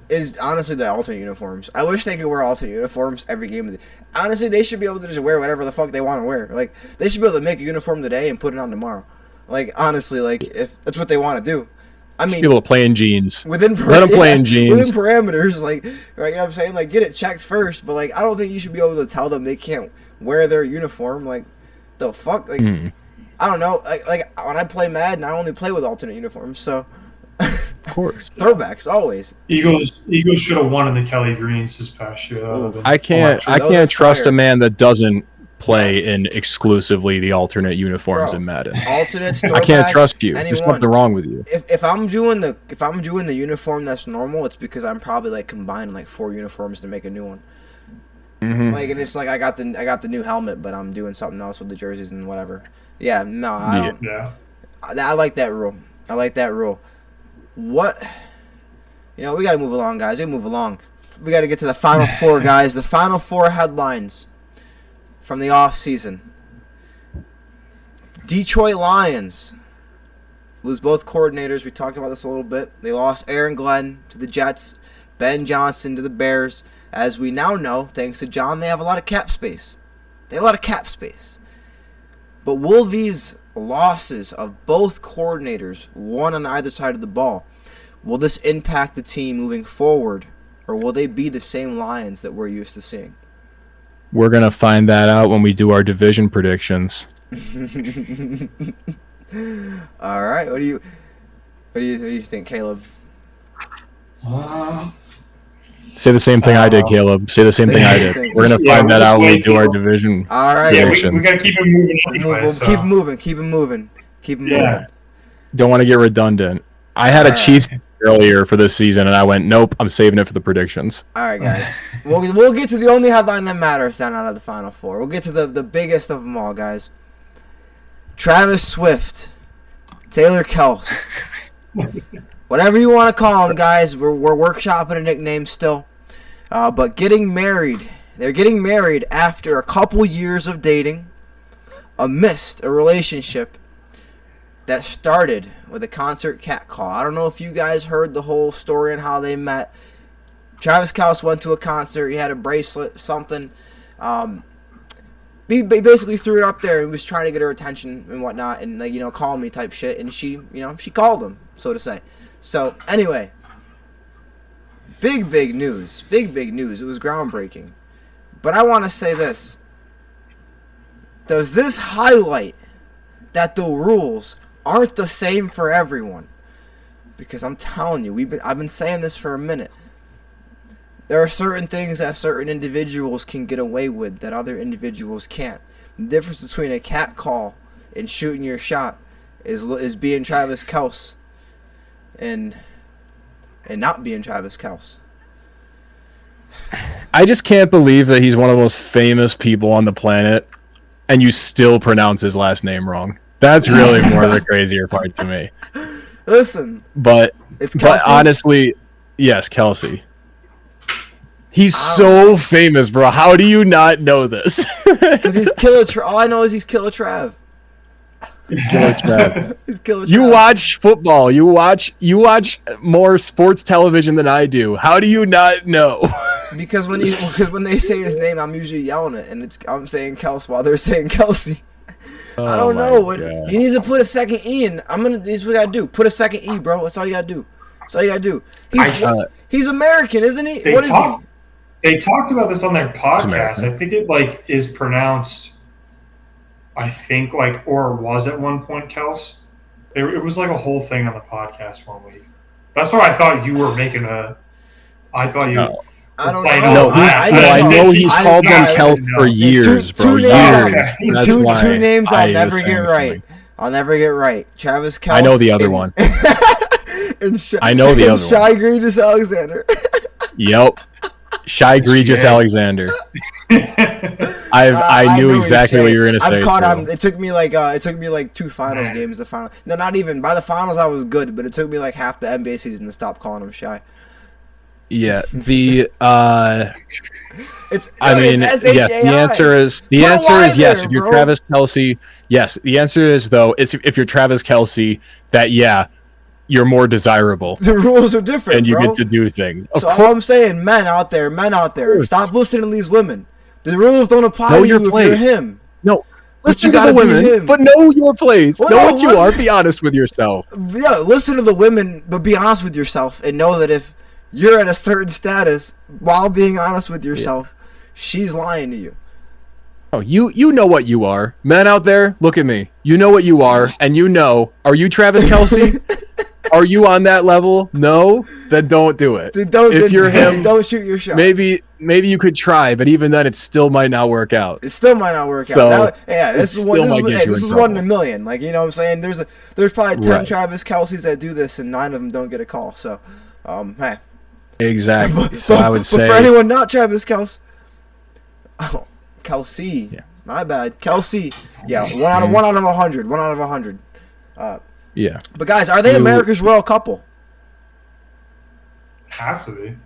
S1: is honestly the alternate uniforms. I wish they could wear alternate uniforms every game. Honestly, they should be able to just wear whatever the fuck they want to wear. Like, they should be able to make a uniform today and put it on tomorrow. Like, honestly, like, if that's what they want to do. I mean,
S2: people play in jeans.
S1: Let them play in jeans. Within parameters, like, right, you know what I'm saying? Like, get it checked first. But, like, I don't think you should be able to tell them they can't wear their uniform. Like, the fuck? Like, I don't know. Like when I play Madden, I only play with alternate uniforms, so.
S2: Of course.
S1: Throwbacks always.
S3: Eagles should have won in the Kelly Greens this past year.
S2: I can't trust a man that doesn't play in exclusively the alternate uniforms in Madden.
S1: Alternates,
S2: I can't trust you.
S1: anyone.
S2: There's something wrong with you.
S1: If I'm doing the uniform that's normal, it's because I'm probably like combining like 4 uniforms to make a new one.
S2: Mm-hmm.
S1: Like, and it's like I got the new helmet, but I'm doing something else with the jerseys and whatever. Yeah, no, I don't.
S3: Yeah.
S1: I like that rule. What? You know, we got to move along, guys. We move along. We got to get to the Final Four, guys. The Final Four headlines from the offseason. Detroit Lions lose both coordinators. We talked about this a little bit. They lost Aaron Glenn to the Jets, Ben Johnson to the Bears. As we now know, thanks to John, they have a lot of cap space. But will these losses of both coordinators, one on either side of the ball, will this impact the team moving forward, or will they be the same Lions that we're used to seeing?
S2: We're going to find that out when we do our division predictions.
S1: All right. What do you think, Caleb?
S2: Say the same thing I did, Caleb. Say the same thing I did. We're going to find that out when we do our division.
S1: All right.
S3: Yeah, we got to keep it moving anyway.
S1: Keep it moving.
S2: Don't want to get redundant. I had a Chiefs earlier for this season, and I went, nope, I'm saving it for the predictions.
S1: All right, guys. We'll get to the only headline that matters down out of the Final Four. We'll get to the biggest of them all, guys. Travis Swift, Taylor Kels. Whatever you want to call them, guys. We're workshopping a nickname still. But getting married. They're getting married after a couple years of dating amidst a relationship that started with a concert catcall. I don't know if you guys heard the whole story and how they met. Travis Kelce went to a concert. He had a bracelet, something. He basically threw it up there and was trying to get her attention and whatnot, and like, call me type shit. And she called him, so to say. So anyway, big news. Big news. It was groundbreaking. But I want to say this. Does this highlight that the rules aren't the same for everyone? Because I'm telling you, I've been saying this for a minute. There are certain things that certain individuals can get away with that other individuals can't. The difference between a cat call and shooting your shot is being Travis Kelce and not being Travis Kelce.
S2: I just can't believe that he's one of the most famous people on the planet, and you still pronounce his last name wrong. That's really more the crazier part to me.
S1: Listen,
S2: but honestly, yes, Kelce. He's so famous, bro. How do you not know this?
S1: Because he's Killer Trav. All I know is he's Killer Trav.
S2: Killer Trav.
S1: He's Killer Trav.
S2: You watch football. You watch more sports television than I do. How do you not know?
S1: Because when they say his name, I'm usually yelling it, and I'm saying Kelce while they're saying Kelce. I don't know. You need to put a second E in. This is what I gotta do. Put a second E, bro. That's all you gotta do. He's American, isn't he? What is he?
S3: They talked about this on their podcast. I think it is pronounced. I think or was at one point Kels. It was like a whole thing on the podcast one week. That's why I thought you were making a. I thought you. No.
S1: I don't know.
S2: I know he's called them Kels for years, bro.
S1: Two names I'll never get right. Travis Kelce.
S2: I know the other one. I know the other one.
S1: Shy Egregious Alexander.
S2: Yep. Shy Egregious Alexander. I knew exactly what you were gonna say.
S1: I've caught him. It took me like 2 finals games to final. No, not even. By the finals I was good, but it took me like half the NBA season to stop calling him Shy.
S2: Yeah, the
S1: yes.
S2: The answer is yes. If you're Travis Kelce, yes. The answer is though, if you're Travis Kelce, that you're more desirable.
S1: The rules are different,
S2: and you get to do things.
S1: So all I'm saying, men out there, stop listening to these women. The rules don't apply to you if you're him.
S2: No, listen to the women, but know your place. Know what you are. Be honest with yourself.
S1: Yeah, listen to the women, but be honest with yourself, and know that if you're at a certain status while being honest with yourself, she's lying to you.
S2: Oh, you know what you are. Men out there, look at me. You know what you are, and are you Travis Kelce? Are you on that level? No? Then don't do it. If you're him,
S1: don't shoot your shot.
S2: Maybe you could try, but even then, it still might not work out.
S1: It still might not work out. This is one in a million. Like, you know what I'm saying? There's probably 10 Travis Kelces that do this, and 9 of them don't get a call. So, hey.
S2: Exactly. So I would say.
S1: But for anyone not Travis Kelce. Oh, Kelce. Yeah. My bad. Kelce. Yeah, 1 out of 100. 1 out of 100.
S2: Yeah.
S1: But guys, are they America's royal couple?
S3: Have to be.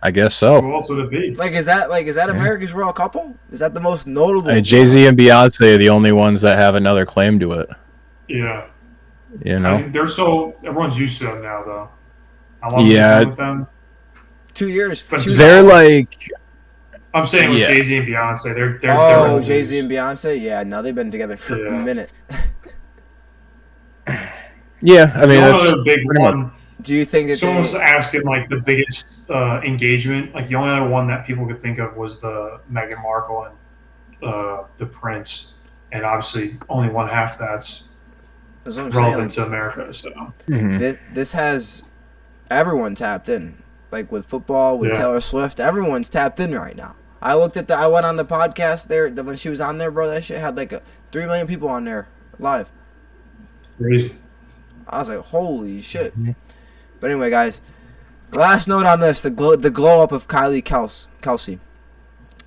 S2: I guess so.
S3: Who else would it be?
S1: Like, is that America's royal couple? Is that the most notable?
S2: Jay-Z and Beyonce are the only ones that have another claim to it.
S3: Yeah.
S2: You know?
S3: Everyone's used to them now, though. How long have you been with them?
S1: 2 years.
S2: They're like...
S3: I'm saying with Jay-Z and Beyonce, they're
S1: Jay-Z and Beyonce? Yeah, no, they've been together for a minute.
S2: Yeah, I mean, that's
S3: another big one.
S1: Do you think that
S3: someone was asking like the biggest engagement? Like the only other one that people could think of was the Meghan Markle and the Prince, and obviously only one half that's relevant to America. So
S1: this has everyone tapped in, like with football, with Taylor Swift. Everyone's tapped in right now. I went on the podcast there when she was on there, bro. That shit had like 3 million people on there live.
S3: Crazy.
S1: I was like, holy shit. But anyway, guys, last note on this, the glow up of Kylie Kelce.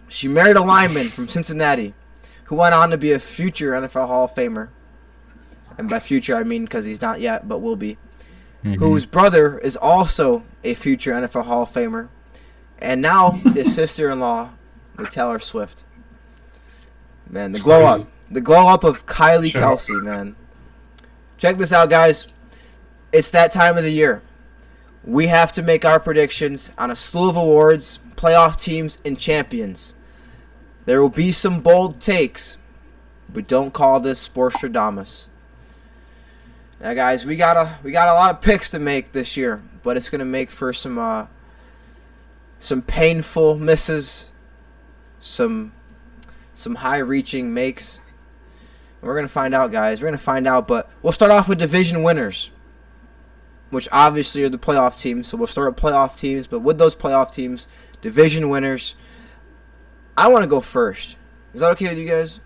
S1: She married a lineman from Cincinnati who went on to be a future NFL Hall of Famer. And by future, I mean because he's not yet, but will be. Whose brother is also a future NFL Hall of Famer. And now his sister-in-law with Taylor Swift. Man, the glow up. The glow up of Kylie Kelce, man. Check this out, guys. It's that time of the year. We have to make our predictions on a slew of awards, playoff teams, and champions. There will be some bold takes, but don't call this Sporstradamus. Now, guys, we got a lot of picks to make this year, but it's gonna make for some painful misses, some high-reaching makes. We're going to find out, guys. We're going to find out, but we'll start off with division winners, which obviously are the playoff teams. So we'll start with playoff teams, but with those playoff teams, division winners, I want to go first. Is that okay with you guys?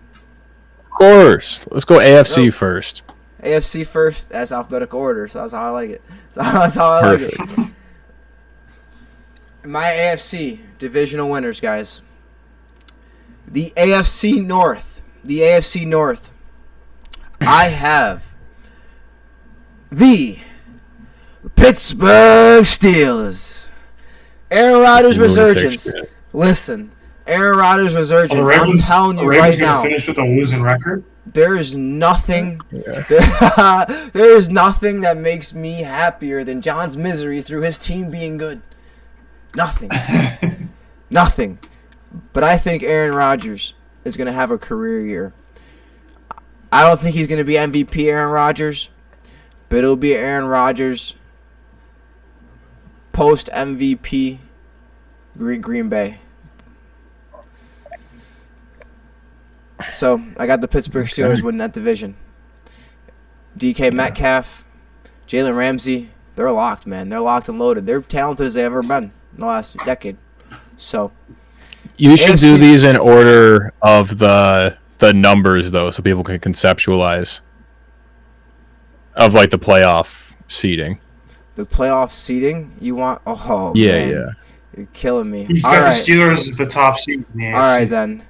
S2: Of course. Let's go AFC first.
S1: AFC first. That's alphabetical order, so that's how I like it. That's how I like it. My AFC divisional winners, guys. The AFC North. I have the Pittsburgh Steelers. Aaron Rodgers resurgence. Listen, Aaron Rodgers resurgence. I'm telling you right now.
S3: Finish with a losing record.
S1: There is nothing. There is nothing that makes me happier than John's misery through his team being good. Nothing. Nothing. But I think Aaron Rodgers is going to have a career year. I don't think he's going to be MVP Aaron Rodgers, but it'll be Aaron Rodgers post-MVP Green Bay. So, I got the Pittsburgh Steelers winning that division. DK Metcalf, Jalen Ramsey, they're locked, man. They're locked and loaded. They're talented as they've ever been in the last decade. So,
S2: you should do these in order of the numbers, though, so people can conceptualize of like the playoff seeding.
S1: The playoff seeding? You want? Oh,
S2: yeah,
S1: man.
S2: yeah.
S1: You're killing me.
S3: He's got the Steelers as the top seed in the AFC.
S1: All right, then.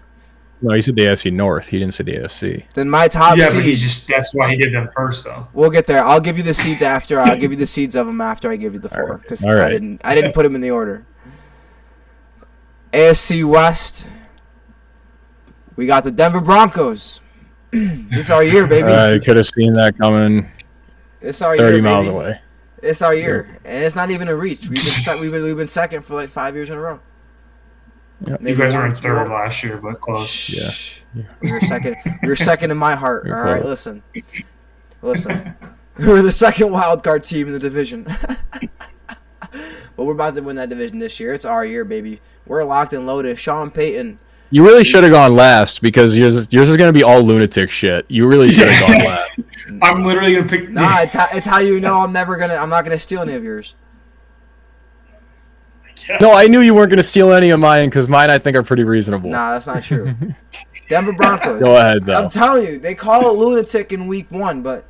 S2: No, he said the AFC North. He didn't say the AFC.
S1: Then my top seed.
S3: Yeah, but that's why he did them first, though.
S1: We'll get there. I'll give you the seeds after. I'll give you the seeds of them after I give you the 4. Because I didn't put them in the order. AFC West. We got the Denver Broncos. This is our year, baby.
S2: I could have seen that coming.
S1: It's our
S2: 30
S1: year,
S2: miles
S1: baby.
S2: away.
S1: It's our year, and it's not even a reach. We've been second for like 5 years in a row.
S3: Yep. You guys were in third last year, but close.
S2: Yeah.
S1: You're second. You're second in my heart. All right, listen. We're the second wild card team in the division. But we're about to win that division this year. It's our year, baby. We're locked and loaded. Sean Payton.
S2: You really should have gone last because yours is going to be all lunatic shit. You really should have gone last.
S3: I'm literally going to pick...
S1: Nah, it's how you know I'm not going to steal any of yours.
S2: No, I knew you weren't going to steal any of mine because mine I think are pretty reasonable.
S1: Nah, that's not true. Denver Broncos.
S2: Go ahead, though.
S1: I'm telling you, they call it lunatic in week 1, but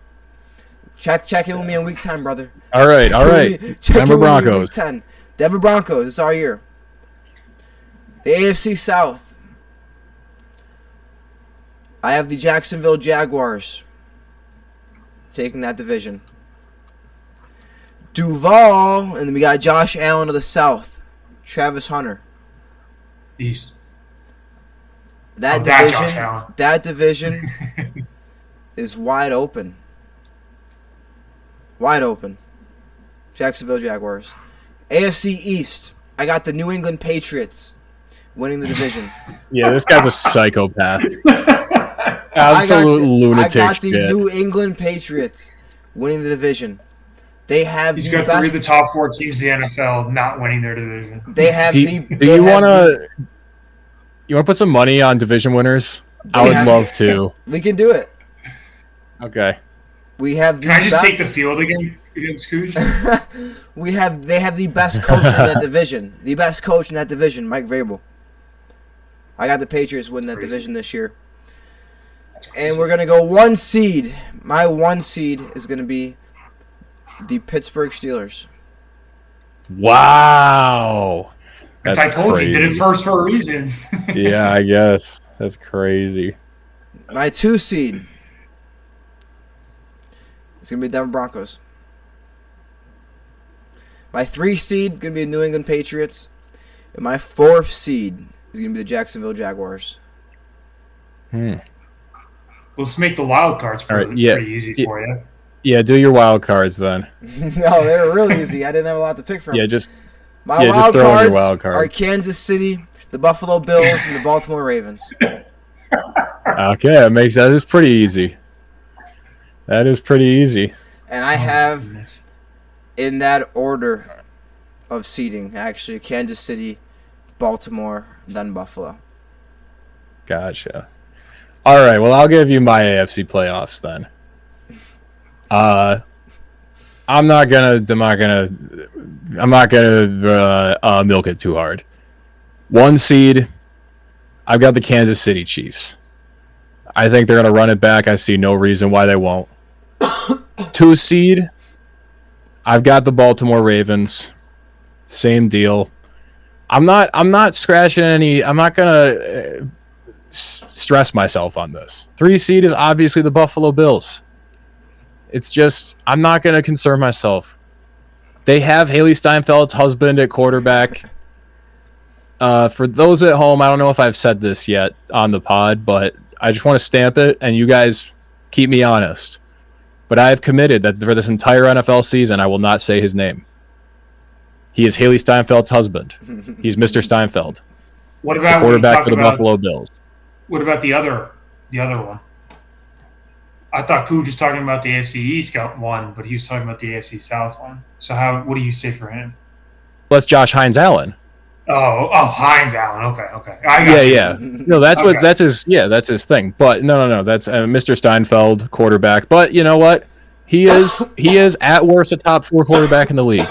S1: check in with me in week 10, brother.
S2: All right. Denver Broncos.
S1: Week 10. Denver Broncos, it's our year. The AFC South. I have the Jacksonville Jaguars taking that division. Duval, and then we got Josh Allen of the South. Travis Hunter.
S3: East.
S1: That division is wide open. Wide open. Jacksonville Jaguars. AFC East. I got the New England Patriots winning the division.
S2: Yeah, this guy's a psychopath. Absolute lunatic.
S1: I got the New England Patriots winning the division.
S3: He's got 3 of the top 4 teams in the NFL not winning their division.
S1: They have
S2: do you want to put some money on division winners? I would love to.
S1: We can do it.
S2: Okay.
S1: We have.
S3: Can I just take the field against Scooch?
S1: They have the best coach in that division. The best coach in that division, Mike Vrabel. I got the Patriots winning that division this year. And we're gonna go 1 seed. My 1 seed is gonna be the Pittsburgh Steelers.
S2: Wow. That's
S3: I told
S2: crazy.
S3: you, did it first for a reason.
S2: Yeah, I guess. That's crazy.
S1: My 2 seed is going to be the Denver Broncos. My 3 seed going to be the New England Patriots. And my 4th seed is going to be the Jacksonville Jaguars.
S3: Let's make the wild cards pretty easy for you.
S2: Yeah, do your wild cards then.
S1: No, they were really easy. I didn't have a lot to pick from.
S2: Yeah, just
S1: My wild cards are Kansas City, the Buffalo Bills, and the Baltimore Ravens.
S2: Okay, that is pretty easy. That is pretty easy.
S1: And I have, in that order of seeding, actually, Kansas City, Baltimore, then Buffalo.
S2: Gotcha. All right, well, I'll give you my AFC playoffs then. I'm not gonna milk it too hard. 1 seed, I've got the Kansas City Chiefs. I think they're gonna run it back. I see no reason why they won't. 2 seed, I've got the Baltimore Ravens. Same deal. I'm not scratching any. I'm not gonna stress myself on this. 3 seed is obviously the Buffalo Bills. It's just, I'm not going to concern myself. They have Haley Steinfeld's husband at quarterback. For those at home, I don't know if I've said this yet on the pod, but I just want to stamp it, and you guys keep me honest. But I have committed that for this entire NFL season, I will not say his name. He is Haley Steinfeld's husband. He's Mr. Steinfeld.
S3: What about
S2: the quarterback for the Buffalo Bills?
S3: What about the other one? I thought Cooge was talking about the AFC East one, but he was talking about the AFC South one. So what do you say for him?
S2: Well, that's Josh Hines Allen.
S3: Oh, Hines Allen. Okay.
S2: Yeah. No, that's okay. That's his thing. But no, that's Mr. Steinfeld, quarterback. But you know what? He is at worst a top 4 quarterback in the league.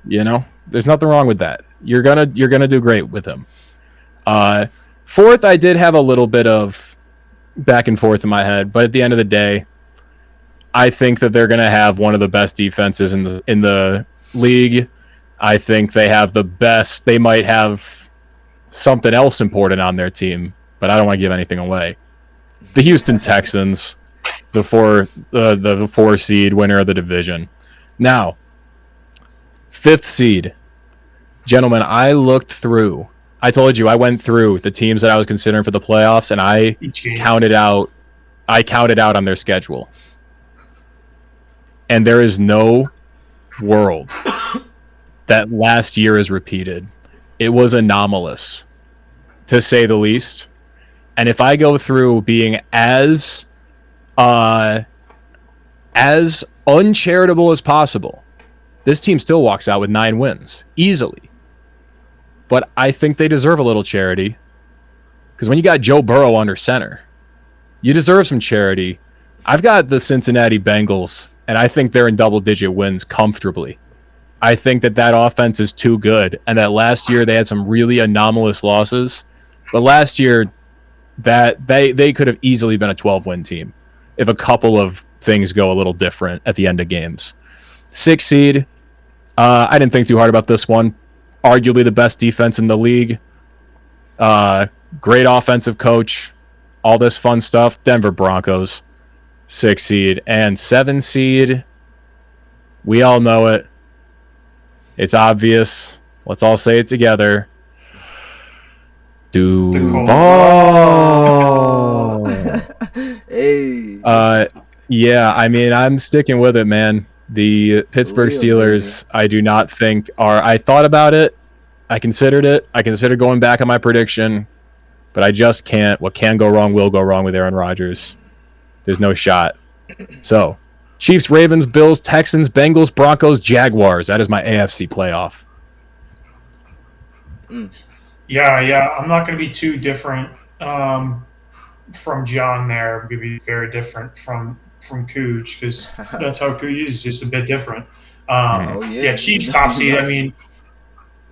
S2: You know, there's nothing wrong with that. You're gonna do great with him. 4th, I did have a little bit of back and forth in my head, but at the end of the day, I think that they're going to have one of the best defenses in the league. I think they have the best. They might have something else important on their team, but I don't want to give anything away. The Houston Texans, the 4 seed winner of the division. Now, 5th seed, gentlemen. I looked through. I told you I went through the teams that I was considering for the playoffs, and I counted out on their schedule. And there is no world that last year is repeated. It was anomalous, to say the least. And if I go through being as uncharitable as possible, this team still walks out with 9 wins easily. But I think they deserve a little charity. Because when you got Joe Burrow under center, you deserve some charity. I've got the Cincinnati Bengals, and I think they're in double-digit wins comfortably. I think that offense is too good, and that last year they had some really anomalous losses. But last year, that they could have easily been a 12-win team if a couple of things go a little different at the end of games. 6 seed, I didn't think too hard about this one. Arguably the best defense in the league. Great offensive coach. All this fun stuff. Denver Broncos, 6 seed. And 7 seed, we all know it. It's obvious. Let's all say it together. Duval.
S1: Hey.
S2: Yeah, I mean, I'm sticking with it, man. The Pittsburgh Steelers, I do not think are... I thought about it. I considered it. I considered going back on my prediction. But I just can't. What can go wrong will go wrong with Aaron Rodgers. There's no shot. So, Chiefs, Ravens, Bills, Texans, Bengals, Broncos, Jaguars. That is my AFC playoff.
S3: Yeah. I'm not going to be too different from John there. I'm going to be very different from Cooch because that's how Cooch is, just a bit different. Chiefs top seed. I mean,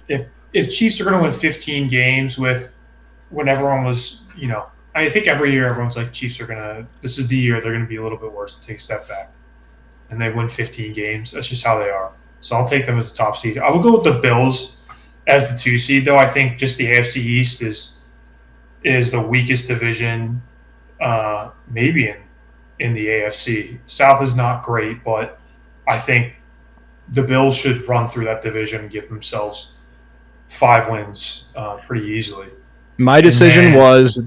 S3: if Chiefs are going to win 15 games when everyone was, I think every year everyone's like, Chiefs are going to – this is the year they're going to be a little bit worse, take a step back. And they win 15 games. That's just how they are. So I'll take them as the top seed. I will go with the Bills as the 2 seed, though. I think just the AFC East is the weakest division maybe in the AFC. South is not great, but I think the Bills should run through that division and give themselves 5 wins pretty easily.
S2: My decision was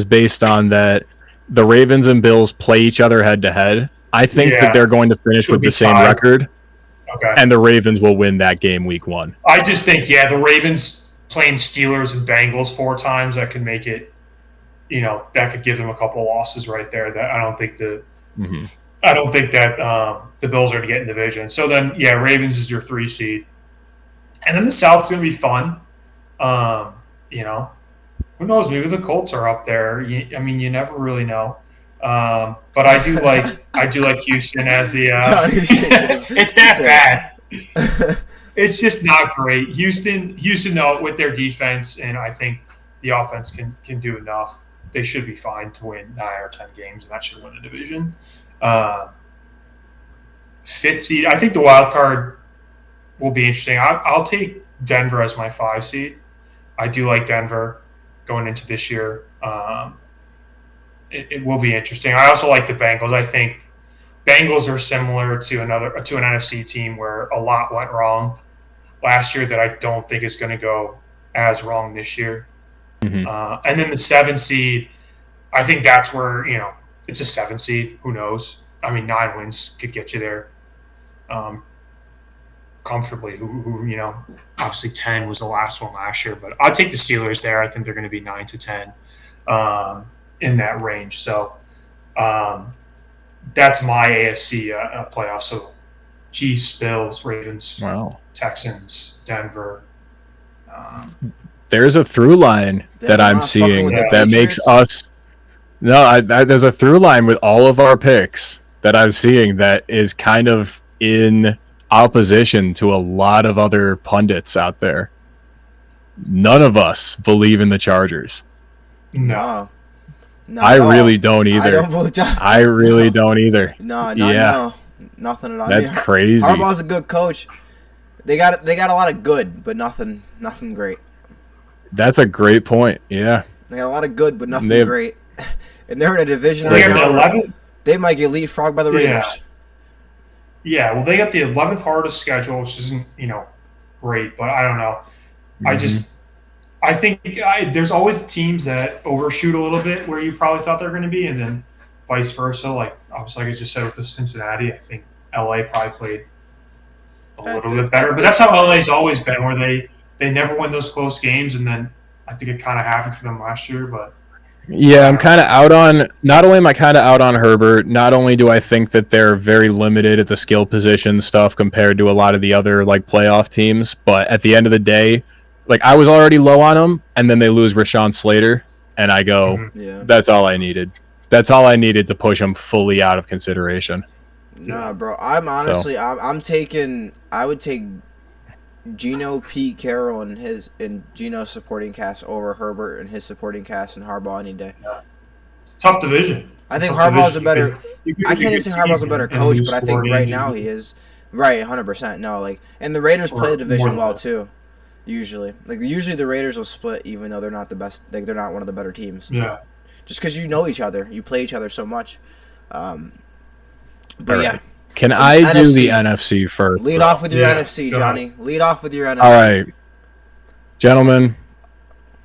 S2: based on that the Ravens and Bills play each other head-to-head. I think that they're going to finish with the same record, and the Ravens will win that game week 1.
S3: I just think, the Ravens playing Steelers and Bengals 4 times, that could make it, that could give them a couple losses right there. That I don't think that the Bills are going to get in division. So then, Ravens is your 3 seed, and then the South's going to be fun. Who knows? Maybe the Colts are up there. You never really know. But I do like Houston as the. It's that bad. It's just not great. Houston though, with their defense, and I think the offense can do enough. They should be fine to win 9 or 10 games, and that should win the division. 5th seed, I think the wild card will be interesting. I'll take Denver as my 5 seed. I do like Denver going into this year. It will be interesting. I also like the Bengals. I think Bengals are similar to an NFC team where a lot went wrong last year that I don't think is going to go as wrong this year. Mm-hmm. And then the 7 seed, I think that's where, it's a 7 seed. Who knows? I mean, 9 wins could get you there comfortably. Who obviously 10 was the last one last year. But I'll take the Steelers there. I think they're going to be 9 to 10 in that range. So that's my AFC playoff. So Chiefs, Bills, Ravens, Texans, Denver.
S2: There's a through line that I'm seeing that makes us – there's a through line with all of our picks that I'm seeing that is kind of in opposition to a lot of other pundits out there. None of us believe in the Chargers.
S3: No.
S2: I really don't either. I really don't either.
S1: No, nothing at all.
S2: That's crazy.
S1: Harbaugh's a good coach. They got a lot of good, but nothing great.
S2: That's a great point. Yeah.
S1: They got a lot of good, but nothing great. And they're in a division
S3: right now.
S1: They might get leapfrogged by the Raiders.
S3: Yeah, well, they got the 11th hardest schedule, which isn't, great, but I don't know. Mm-hmm. I think there's always teams that overshoot a little bit where you probably thought they're going to be, and then vice versa. Like, obviously, like I just said with Cincinnati, I think LA probably played a little bit better. But that's how LA's always been, where they never win those close games, and then I think it kind of happened for them last year. But
S2: yeah, I'm kind of out on – not only am I kind of out on Herbert, not only do I think that they're very limited at the skill position stuff compared to a lot of the other, playoff teams, but at the end of the day – I was already low on them, and then they lose Rashawn Slater, and I go,
S1: Yeah.
S2: that's all I needed. That's all I needed to push him fully out of consideration.
S1: Nah, bro. I'm honestly, I'm taking. I would take Gino, Pete Carroll, and Gino's supporting cast over Herbert and his supporting cast and Harbaugh any day.
S3: It's a tough division.
S1: I think Harbaugh's a better. I can't even say Harbaugh's a better coach, but I think right now he is. Right, 100%. No, like, and the Raiders play the division well too. Usually, usually the Raiders will split, even though they're not the best. Like, they're not one of the better teams.
S3: Yeah.
S1: Just because you know each other, you play each other so much. But yeah.
S2: Can I do the NFC first?
S1: Lead off with your NFC, Jonny. Lead off with your NFC.
S2: All right, gentlemen.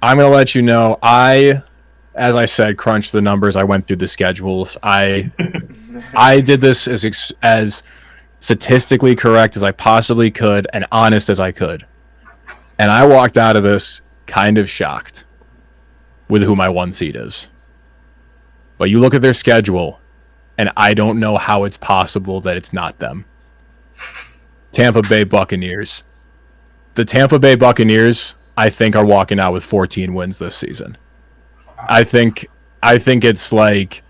S2: I'm gonna let you know. As I said, crunched the numbers. I went through the schedules. I did this as statistically correct as I possibly could and honest as I could. And I walked out of this kind of shocked with who my 1 seed is. But you look at their schedule, and I don't know how it's possible that it's not them. Tampa Bay Buccaneers. The Tampa Bay Buccaneers, I think, are walking out with 14 wins this season. I think it's like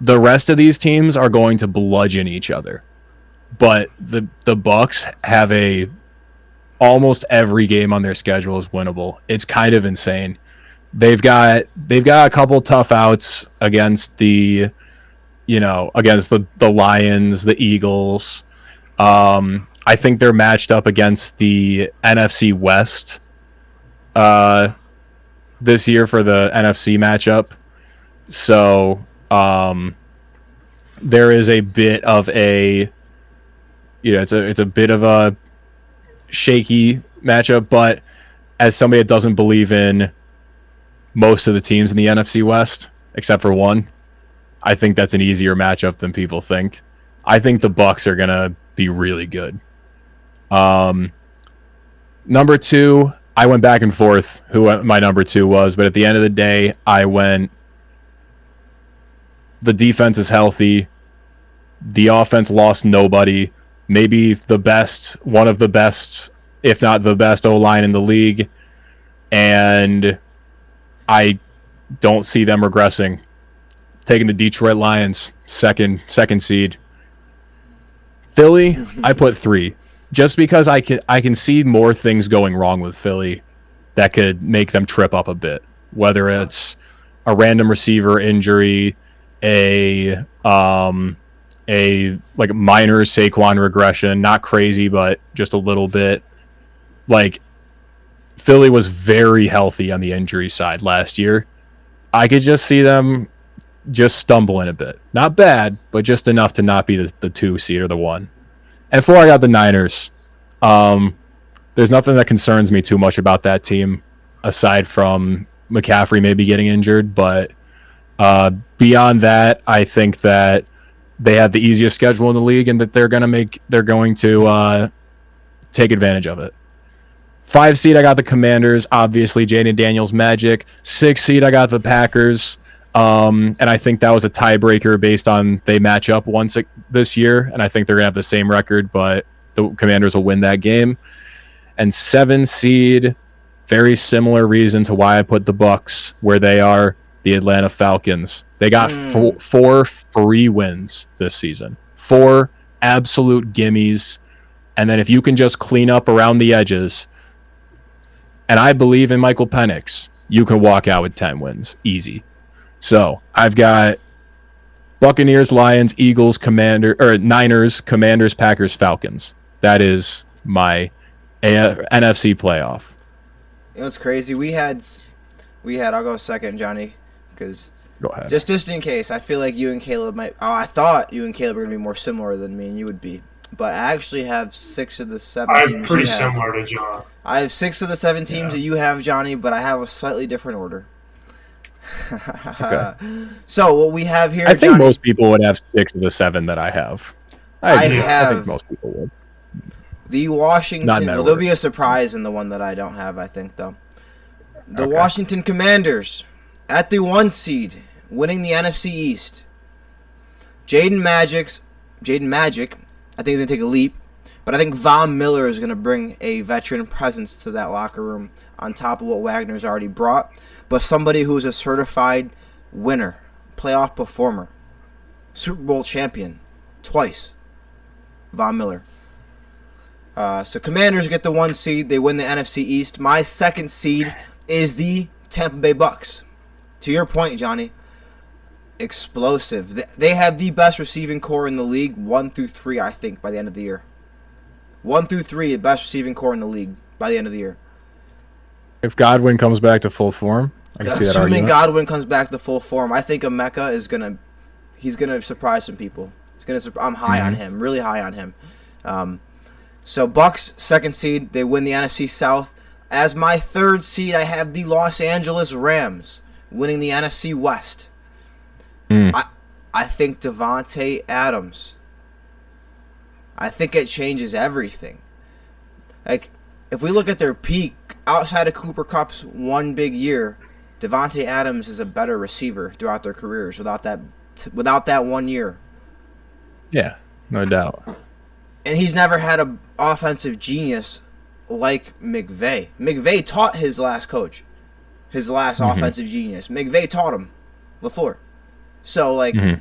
S2: the rest of these teams are going to bludgeon each other. But the Bucks have almost every game on their schedule is winnable. It's kind of insane. They've got a couple tough outs against the Lions, the Eagles. I think they're matched up against the NFC West this year for the NFC matchup. So there is a bit of it's a bit of a shaky matchup, but as somebody that doesn't believe in most of the teams in the NFC West, except for one, I think that's an easier matchup than people think. I think the Bucks are gonna be really good. Number 2, I went back and forth who my number 2 was, but at the end of the day, I went. The defense is healthy. The offense lost nobody. Maybe one of the best, if not the best O-line in the league. And I don't see them regressing. Taking the Detroit Lions, second seed. Philly, I put 3. Just because I can see more things going wrong with Philly that could make them trip up a bit. Whether it's a random receiver injury, a minor Saquon regression, not crazy, but just a little bit. Like, Philly was very healthy on the injury side last year. I could just see them just stumbling a bit. Not bad, but just enough to not be the 2 seed or the 1. And 4, I got the Niners. There's nothing that concerns me too much about that team, aside from McCaffrey maybe getting injured, but beyond that, I think that they have the easiest schedule in the league, and that they're going to take advantage of it. 5 seed, I got the Commanders. Obviously, Jaden Daniels magic. 6 seed, I got the Packers. And I think that was a tiebreaker based on they match up once this year, and I think they're gonna have the same record, but the Commanders will win that game. And 7 seed, very similar reason to why I put the Bucks where they are. The Atlanta Falcons. They got 4 free wins this season. 4 absolute gimmies. And then if you can just clean up around the edges, and I believe in Michael Penix, you can walk out with 10 wins. Easy. So I've got Buccaneers, Lions, Eagles, Niners, Commanders, Packers, Falcons. That is my NFC playoff.
S1: You know what's crazy? We had. I'll go second, Jonny, because
S2: go ahead.
S1: Just in case, I feel like you and Caleb might. Oh, I thought you and Caleb were gonna be more similar than me and you would be, but I actually have 6 of the 7 teams.
S3: I'm pretty similar to John.
S1: I have 6 of the 7 teams that you have, Jonny, but I have a slightly different order.
S2: Okay.
S1: So what we have here,
S2: I think
S1: Jonny,
S2: most people would have 6 of the 7 that I have. I think most people would.
S1: The Washington.
S2: Not in that
S1: There'll
S2: order.
S1: be a surprise in the one that I don't have, I think, though. The
S2: Okay.
S1: Washington Commanders at the 1 seed, winning the NFC East. Jaden Magic, I think he's gonna take a leap. But I think Von Miller is going to bring a veteran presence to that locker room on top of what Wagner's already brought. But somebody who's a certified winner, playoff performer, Super Bowl champion, twice. Von Miller. So Commanders get the 1 seed. They win the NFC East. My 2nd seed is the Tampa Bay Bucks. To your point, Jonny, explosive. They have the best receiving core in the league, 1 through 3, I think, by the end of the year. 1 through 3, the best receiving core in the league by the end of the year. If
S2: Godwin comes back to full form, I can see that argument.
S1: Assuming Godwin comes back to full form, I think Emeka is he's gonna surprise some people. I'm high on him, really high on him. So Bucks 2nd seed, they win the NFC South. As my 3rd seed, I have the Los Angeles Rams winning the NFC West. I think Devontae Adams. I think it changes everything. Like, if we look at their peak, outside of Cooper Kupp's one big year, Devontae Adams is a better receiver throughout their careers without that 1 year.
S2: Yeah, no doubt.
S1: And he's never had an offensive genius like McVay. McVay taught his last coach, his last offensive genius. McVay taught him, LaFleur. So, and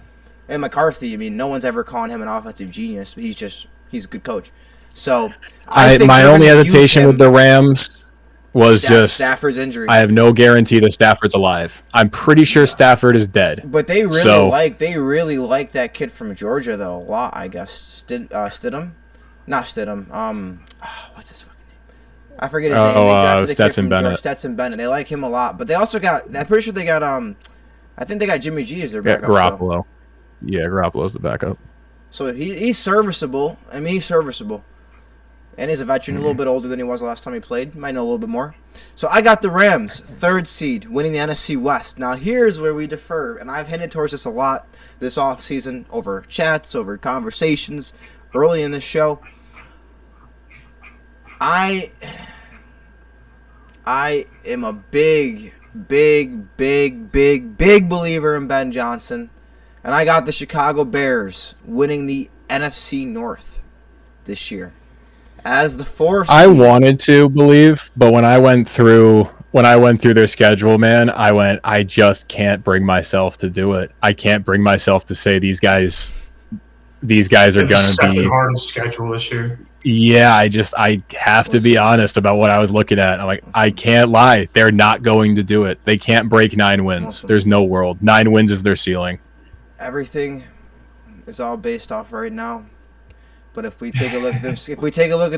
S1: McCarthy, I mean, no one's ever called him an offensive genius. But he's a good coach. So,
S2: my only hesitation with the Rams was just
S1: Stafford's injury.
S2: I have no guarantee that Stafford's alive. I'm pretty sure Stafford is dead.
S1: But they really like that kid from Georgia though a lot. I guess Stidham, not Stidham. What's his fucking name? I forget his name. They drafted
S2: Stetson Bennett.
S1: Stetson Bennett. They like him a lot. But they also got. I'm pretty sure they got. I think they got Jimmy G as their backup.
S2: Garoppolo. Yeah, Garoppolo's the backup.
S1: So he's serviceable. I mean, he's serviceable. And he's a veteran, a little bit older than he was the last time he played. Might know a little bit more. So I got the Rams, 3rd seed, winning the NFC West. Now here's where we differ, and I've hinted towards this a lot this offseason over chats, over conversations, early in the show. I am a big believer in Ben Johnson. And I got the Chicago Bears winning the NFC North this year. As the 4th
S2: I wanted to believe, but when I went through their schedule, man, I just can't bring myself to do it. I can't bring myself to say these guys are going to be
S3: second hardest schedule this year.
S2: Yeah, I have to be honest about what I was looking at. I'm like, I can't lie. They're not going to do it. They can't break 9 wins. There's no world. 9 wins is their ceiling.
S1: Everything is all based off right now. But if we take a look at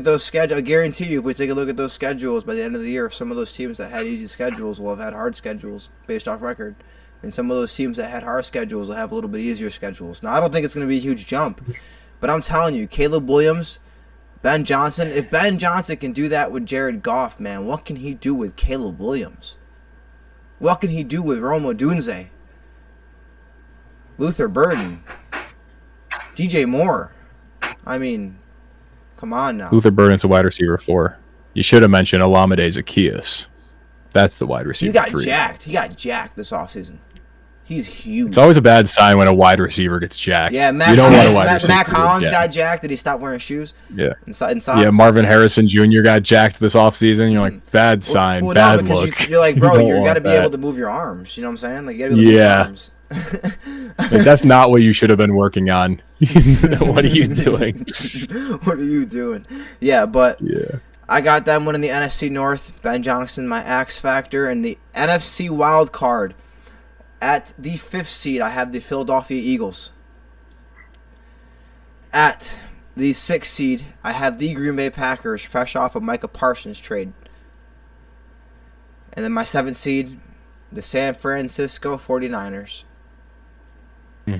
S1: those schedules, I guarantee you, if we take a look at those schedules by the end of the year, some of those teams that had easy schedules will have had hard schedules based off record, and some of those teams that had hard schedules will have a little bit easier schedules. Now, I don't think it's going to be a huge jump, but I'm telling you, Caleb Williams, Ben Johnson. If Ben Johnson can do that with Jared Goff, man, what can he do with Caleb Williams? What can he do with Rome Odunze? Luther Burden, DJ Moore. I mean, come on now.
S2: Luther Burden's a wide receiver 4. You should have mentioned Olamide Zaccheaus. That's the wide receiver 3.
S1: He got jacked this offseason. He's huge.
S2: It's always a bad sign when a wide receiver gets jacked.
S1: Yeah,
S2: you don't want a wide receiver.
S1: Mac Hollins got jacked. Did he stop wearing shoes?
S2: Yeah.
S1: Inside.
S2: Yeah, Marvin Harrison Jr. got jacked this offseason. You're like, bad sign, bad look.
S1: You're like, bro, you got to be able to move your arms. You know what I'm saying? Like, you got to be able to move your arms.
S2: Like, that's not what you should have been working on. What are you doing?
S1: What are you doing? Yeah, but I got them winning the NFC North. Ben Johnson, my X factor, and the NFC wild card. At the 5th seed, I have the Philadelphia Eagles. At the 6th seed, I have the Green Bay Packers, fresh off of Micah Parsons' trade. And then my 7th seed, the San Francisco 49ers. So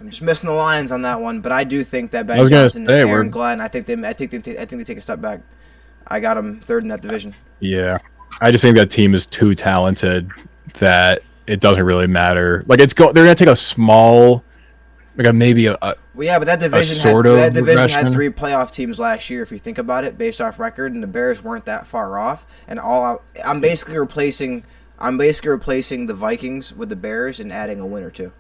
S1: I'm just missing the lines on that one, but I do think that Ben Johnson and Aaron Glenn, I think they take a step back. I got them 3rd in that division.
S2: Yeah, I just think that team is too talented that it doesn't really matter. Like they're gonna take a small, like maybe a. Well,
S1: yeah, but that division had 3 playoff teams last year. If you think about it, based off record, and the Bears weren't that far off. And I'm basically replacing the Vikings with the Bears and adding a win or 2.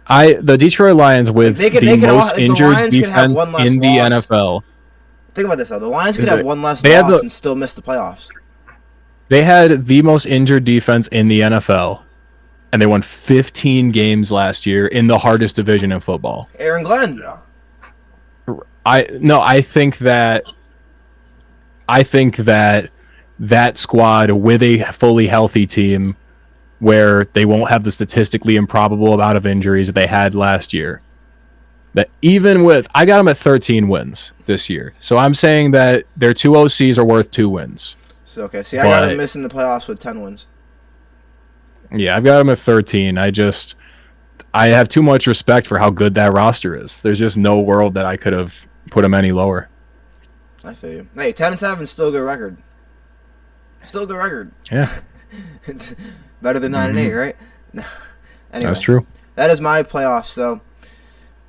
S2: The Detroit Lions with the most injured defense in the NFL.
S1: Think about this though. The Lions could have one less loss and still miss the playoffs.
S2: They had the most injured defense in the NFL, and they won 15 games last year in the hardest division in football.
S1: Aaron Glenn.
S2: I think that squad with a fully healthy team where they won't have the statistically improbable amount of injuries that they had last year. That even with, I got them at 13 wins this year. So I'm saying that their 2 OCs are worth 2 wins.
S1: So, okay. See, I got them missing the playoffs with 10 wins.
S2: Yeah, I've got them at 13. I have too much respect for how good that roster is. There's just no world that I could have put them any lower.
S1: I feel you. Hey, 10-7 is still a good record. Still a good record.
S2: Yeah.
S1: It's better than 9-8, right? No. Anyway,
S2: that's true.
S1: That is my playoffs, though.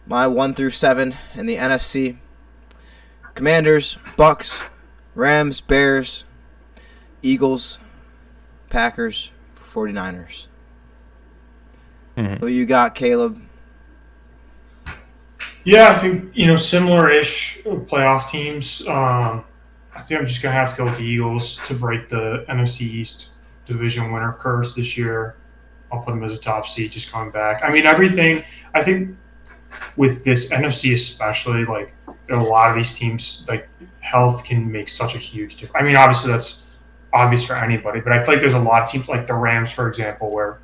S1: My 1 through 7 in the NFC. Commanders, Bucks, Rams, Bears, Eagles, Packers, 49ers. Who you got, Caleb?
S3: Yeah, I think, similar-ish playoff teams. I think I'm just going to have to go with the Eagles to break the NFC East division winner curse this year. I'll put them as a top seed just coming back. I mean, everything, I think with this NFC especially, like, there are a lot of these teams, like, health can make such a huge difference. I mean, obviously that's obvious for anybody, but I feel like there's a lot of teams, like the Rams, for example, where,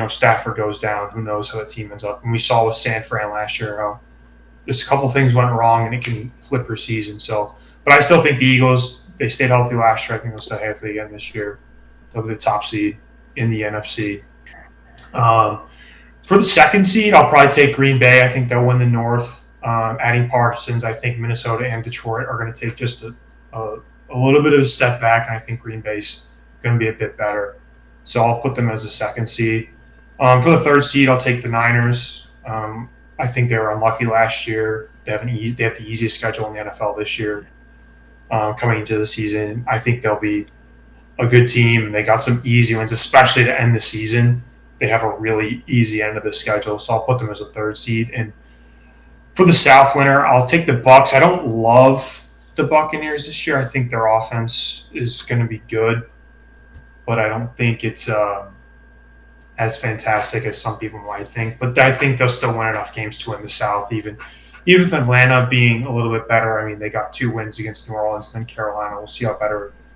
S3: Stafford goes down. Who knows how the team ends up. And we saw with San Fran last year how just a couple things went wrong and it can flip your season. So, but I still think the Eagles, they stayed healthy last year. I think they'll stay healthy again this year. They'll be the top seed in the NFC. For the second seed, I'll probably take Green Bay. I think they'll win the North. Adding Parsons, I think Minnesota and Detroit are going to take just a little bit of a step back, and I think Green Bay's going to be a bit better. So I'll put them as the second seed. For the third seed, I'll take the Niners. I think they were unlucky last year. They have the easiest schedule in the NFL this year coming into the season. I think they'll be a good team, and they got some easy wins, especially to end the season. They have a really easy end of the schedule, so I'll put them as a third seed. And for the South winner, I'll take the Bucs. I don't love the Buccaneers this year. I think their offense is going to be good, but I don't think it's as fantastic as some people might think. But I think they'll still win enough games to win the South, even with Atlanta being a little bit better. I mean, they got 2 wins against New Orleans, then Carolina. We'll see how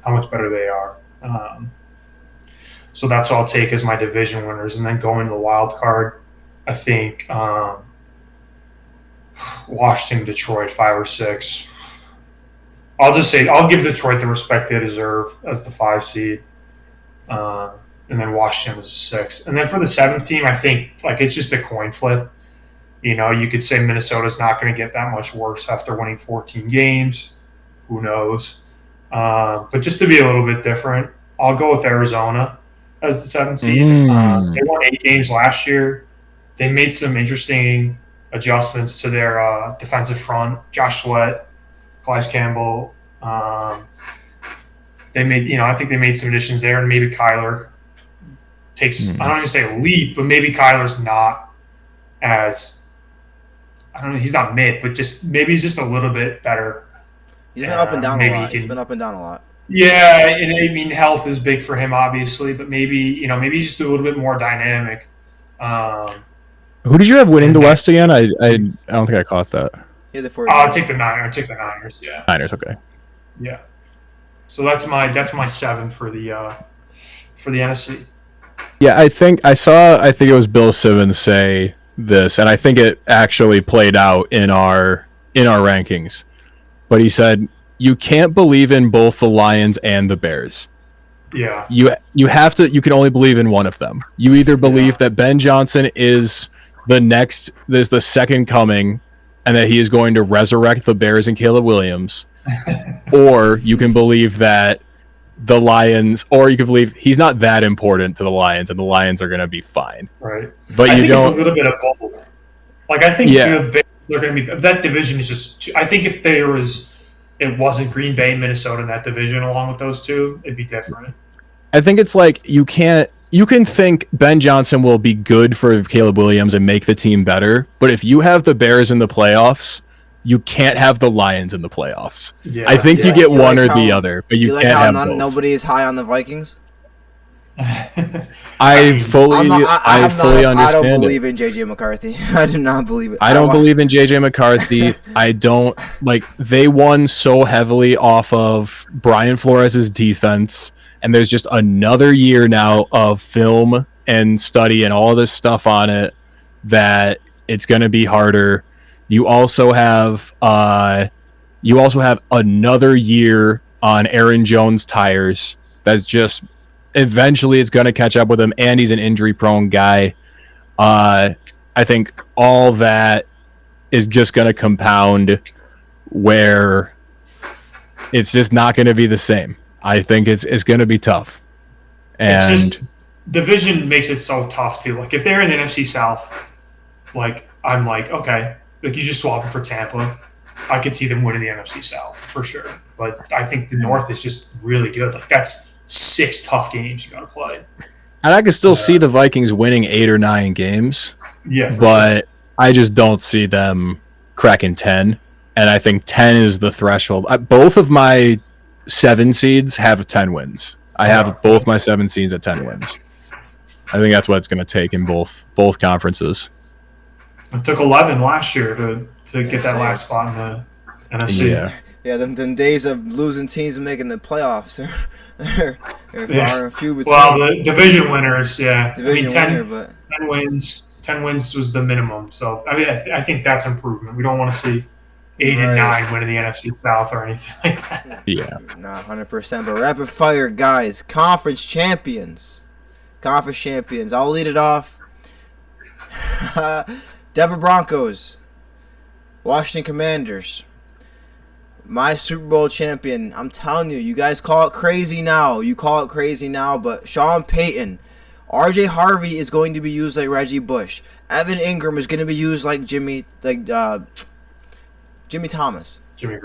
S3: much better they are. So that's what I'll take as my division winners. And then going to the wild card, I think Washington, Detroit, 5 or 6. I'll just say I'll give Detroit the respect they deserve as the 5 seed. And then Washington was 6. And then for the 7th team, I think it's just a coin flip. You could say Minnesota's not going to get that much worse after winning 14 games. Who knows? But just to be a little bit different, I'll go with Arizona as the 7th seed. They won 8 games last year. They made some interesting adjustments to their defensive front. Josh Sweat, Calais Campbell. They made, I think they made some additions there, and maybe Kyler takes. I don't even say a leap, but maybe Kyler's not as. I don't know. He's not mid, but maybe he's just a little bit better.
S1: He's been up and down a lot. He's been up and down a lot.
S3: Yeah, and I mean health is big for him, obviously, but maybe he's just a little bit more dynamic.
S2: Who did you have winning the West again? I don't think I caught that.
S1: Yeah,
S3: I'll take the Niners. Take the Niners. Yeah.
S2: Niners. Okay.
S3: Yeah. So that's my 7 for the NFC.
S2: Yeah, I think it was Bill Simmons say this, and I think it actually played out in our rankings. But he said you can't believe in both the Lions and the Bears.
S3: Yeah.
S2: You have to. You can only believe in one of them. You either believe that Ben Johnson is the second coming, and that he is going to resurrect the Bears and Caleb Williams, or you can believe that the Lions, or you can believe he's not that important to the Lions, and the Lions are going to be fine.
S3: Right.
S2: But
S3: I think it's a little bit of both. I think the Bears are going to be. That division is just. I think if it wasn't Green Bay and Minnesota in that division along with those two, it'd be different.
S2: I think it's you can't you can think Ben Johnson will be good for Caleb Williams and make the team better, but if you have the Bears in the playoffs, you can't have the Lions in the playoffs. Yeah. I think you get one or the other, but you can't have both.
S1: Nobody is high on the Vikings.
S2: I fully understand.
S1: I don't believe in JJ McCarthy. I do not believe it.
S2: I don't believe in JJ McCarthy. I don't they won so heavily off of Brian Flores' defense, and there's just another year now of film and study and all this stuff on it that it's going to be harder. You also have another year on Aaron Jones' tires. That's just eventually it's going to catch up with him, and he's an injury-prone guy. I think all that is just going to compound where it's just not going to be the same. I think it's going to be tough. And
S3: it's just, division makes it so tough, too. Like, if they're in the NFC South, I'm okay. You just swap them for Tampa. I could see them winning the NFC South for sure. But I think the North is just really good. That's 6 tough games you got to play.
S2: And I can still see the Vikings winning 8 or 9 games.
S3: Yeah,
S2: but sure. I just don't see them cracking 10. And I think 10 is the threshold. Both of my 7 seeds have 10 wins. I have both my 7 seeds at 10 wins. I think that's what it's going to take in both conferences.
S3: It took 11 last year to get that last spot in the NFC.
S1: Yeah, them days of losing teams and making the playoffs are far and few between.
S3: Well, the division winners, yeah.
S1: 10
S3: wins. 10 wins was the minimum. So I think that's improvement. We don't want to see 8 and 9 winning the NFC South or anything like that.
S2: Yeah,
S1: not 100%. But rapid fire, guys. Conference champions. I'll lead it off. Denver Broncos, Washington Commanders. My Super Bowl champion. I'm telling you, you guys call it crazy now. But Sean Payton. RJ Harvey is going to be used like Reggie Bush. Evan Ingram is going to be used like Jimmy Thomas.
S3: Jimmy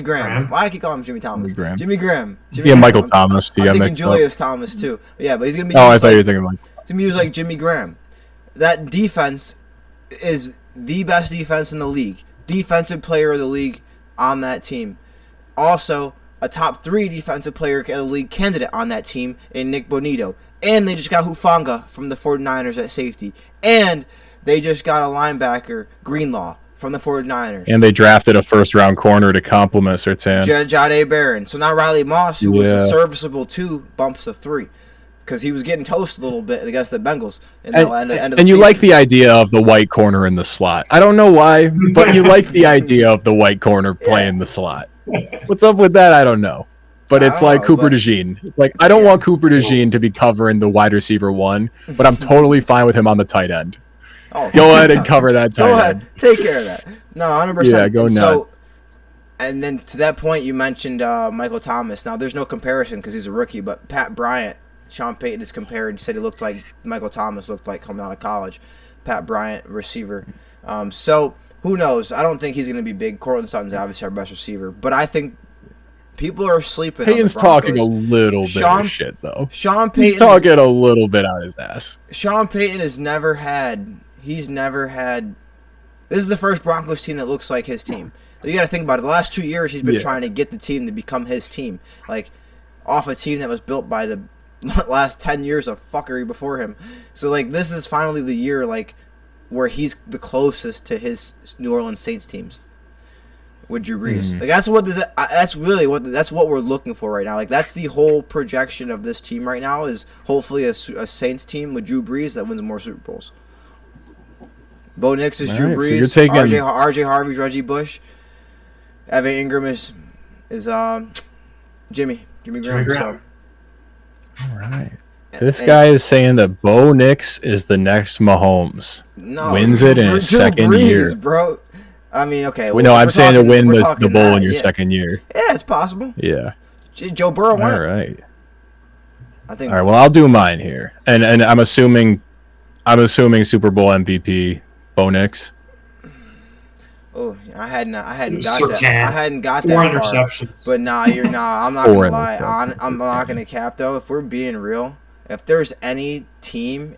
S3: Graham.
S1: Why I keep calling him Jimmy Thomas? Jimmy Graham.
S2: Michael Thomas.
S1: I'm thinking Julius Thomas too. Yeah, but he's going to be
S2: used I thought you were thinking like...
S1: He's going to be used like Jimmy Graham. That defense is the best defense in the league. Defensive player of the league on that team. Also, a top 3 defensive player of the league candidate on that team in Nick Bonito. And they just got Hufanga from the 49ers at safety. And they just got a linebacker, Greenlaw, from the 49ers.
S2: And they drafted a first-round corner to complement Surtain.
S1: Jade Barron. So now Riley Moss, who was a serviceable 2, bumps to 3. Because he was getting toasted a little bit against the Bengals. End of the
S2: you
S1: season.
S2: Like the idea of the white corner in the slot. I don't know why, but you like the idea of the white corner playing the slot. What's up with that? I don't know. But it's like Cooper DeJean. It's like, I don't want Cooper DeJean to be covering the wide receiver 1, but I'm totally fine with him on the tight end. Go ahead and cover that tight end.
S1: Take care of that. No, 100%.
S2: Yeah, go nuts.
S1: And then to that point, you mentioned Michael Thomas. Now, there's no comparison because he's a rookie, but Pat Bryant, Sean Payton is compared. He said he looked like Michael Thomas looked like coming out of college. Pat Bryant, receiver. So, who knows? I don't think he's going to be big. Cortland Sutton's obviously our best receiver. But I think people are sleeping
S2: Payton's
S1: on the Broncos.
S2: Talking a little bit of shit, though.
S1: Sean Payton.
S2: He's talking a little bit out his ass.
S1: Sean Payton has never had... He's never had... This is the first Broncos team that looks like his team. You got to think about it. The last 2 years, he's been trying to get the team to become his team. Off a team that was built by the last 10 years of fuckery before him. So, this is finally the year, where he's the closest to his New Orleans Saints teams with Drew Brees. That's what we're looking for right now. That's the whole projection of this team right now is hopefully a Saints team with Drew Brees that wins more Super Bowls. Bo Nix is Drew Brees.
S2: So
S1: RJ Harvey's Reggie Bush. Evan Ingram is Jimmy Graham. So.
S2: All right. This guy is saying that Bo Nix is the next Mahomes.
S1: No,
S2: wins it in his second year,
S1: bro. I mean, okay.
S2: No, I'm saying to win the bowl in your second year.
S1: Yeah, it's possible.
S2: Yeah.
S1: Joe Burrow won.
S2: All right.
S1: I think.
S2: All right. Well, I'll do mine here, and I'm assuming Super Bowl MVP Bo Nix.
S1: Oh, I hadn't got that. I hadn't got that
S3: 4
S1: far.
S3: interceptions.
S1: But I'm not gonna lie. I'm not gonna cap though. If we're being real, if there's any team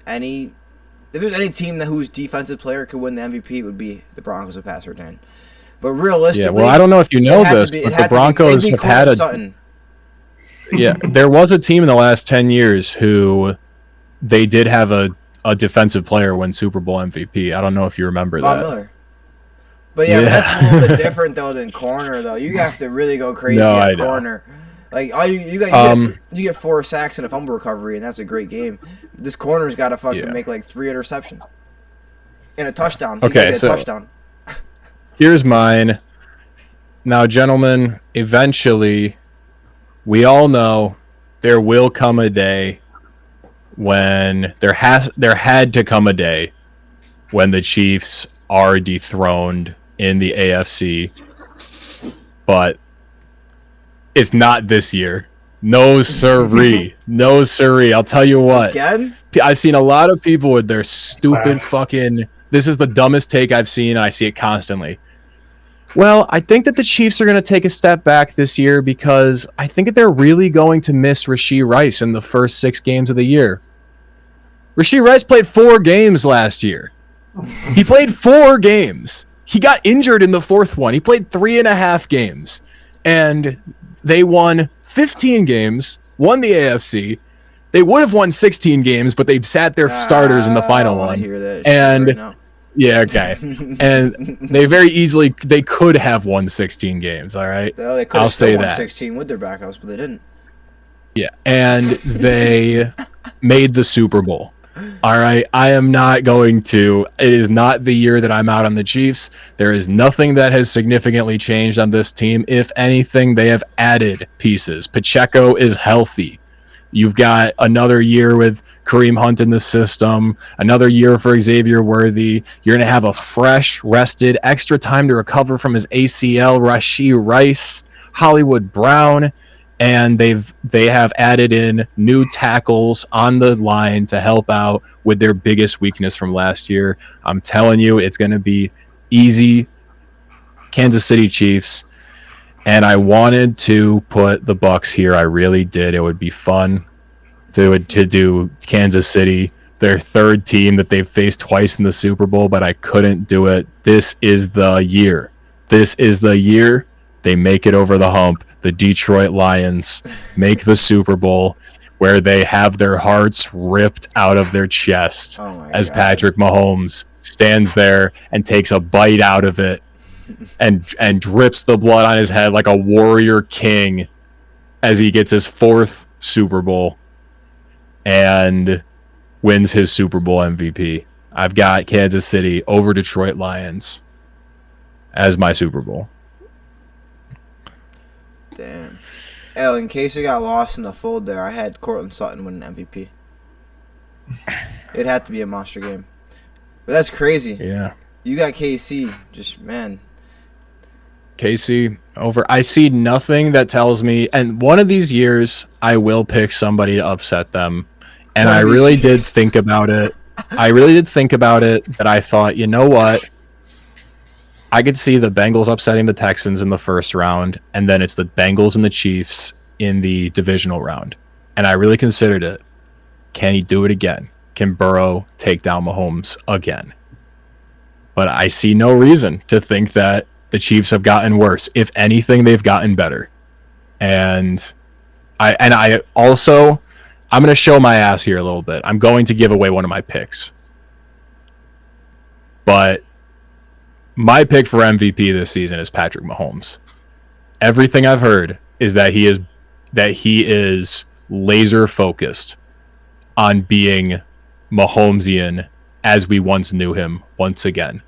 S1: whose defensive player could win the MVP, it would be the Broncos of Pat Surtain. But realistically,
S2: yeah, well, I don't know if you know this, but the Broncos have had a
S1: Sutton.
S2: Yeah, there was a team in the last 10 years who they did have a defensive player win Super Bowl MVP. I don't know if you remember
S1: Von
S2: that.
S1: Miller. But yeah, but that's a little bit different though than corner though. You have to really go crazy at corner. Like you get 4 sacks and a fumble recovery, and that's a great game. This corner's got to fucking make like 3 interceptions and a touchdown.
S2: Okay, so
S1: touchdown.
S2: Here's mine. Now, gentlemen, eventually, we all know there will come a day when there had to come a day when the Chiefs are dethroned in the AFC, but it's not this year. No siree. No siree. I'll tell you what.
S1: Again?
S2: I've seen a lot of people with their stupid fucking... This is the dumbest take I've seen, and I see it constantly. Well, I think that the Chiefs are going to take a step back this year because I think that they're really going to miss Rashee Rice in the first 6 games of the year. Rashee Rice played 4 games last year. He played 4 games. He got injured in the 4th one. He played 3.5 games. And they won 15 games, won the AFC. They would have won 16 games, but they sat their starters in the final one. Yeah, okay. And they could have won 16 games, all right?
S1: Well, they could have still won 16 with their backups, but they didn't.
S2: Yeah, and they made the Super Bowl. All right, I am not going to. It is not the year that I'm out on the Chiefs. There is nothing that has significantly changed on this team. If anything, they have added pieces. Pacheco is healthy. You've got another year with Kareem Hunt in the system, another year for Xavier Worthy. You're going to have a fresh, rested, extra time to recover from his ACL, Rashee Rice, Hollywood Brown, and they have added in new tackles on the line to help out with their biggest weakness from last year. I'm telling you, it's going to be easy. Kansas City Chiefs. And I wanted to put the Bucs here. I really did. It would be fun to do Kansas City, their 3rd team that they've faced twice in the Super Bowl, but I couldn't do it. This is the year. This is the year they make it over the hump. The Detroit Lions make the Super Bowl where they have their hearts ripped out of their chest as Patrick Mahomes stands there and takes a bite out of it and drips the blood on his head like a warrior king as he gets his 4th Super Bowl and wins his Super Bowl MVP. I've got Kansas City over Detroit Lions as my Super Bowl.
S1: Damn. Hell, in case it got lost in the fold there, I had Cortland Sutton win an MVP. It had to be a monster game. But that's crazy.
S2: Yeah.
S1: You got KC. Just, man.
S2: KC over. I see nothing that tells me, and one of these years I will pick somebody to upset them. And I really did think about it. That I thought, you know what? I could see the Bengals upsetting the Texans in the 1st round, and then it's the Bengals and the Chiefs in the divisional round. And I really considered it. Can he do it again? Can Burrow take down Mahomes again? But I see no reason to think that the Chiefs have gotten worse. If anything, they've gotten better. And I also, I'm going to show my ass here a little bit. I'm going to give away one of my picks. But my pick for MVP this season is Patrick Mahomes. Everything I've heard is that he is laser focused on being Mahomesian as we once knew him once again.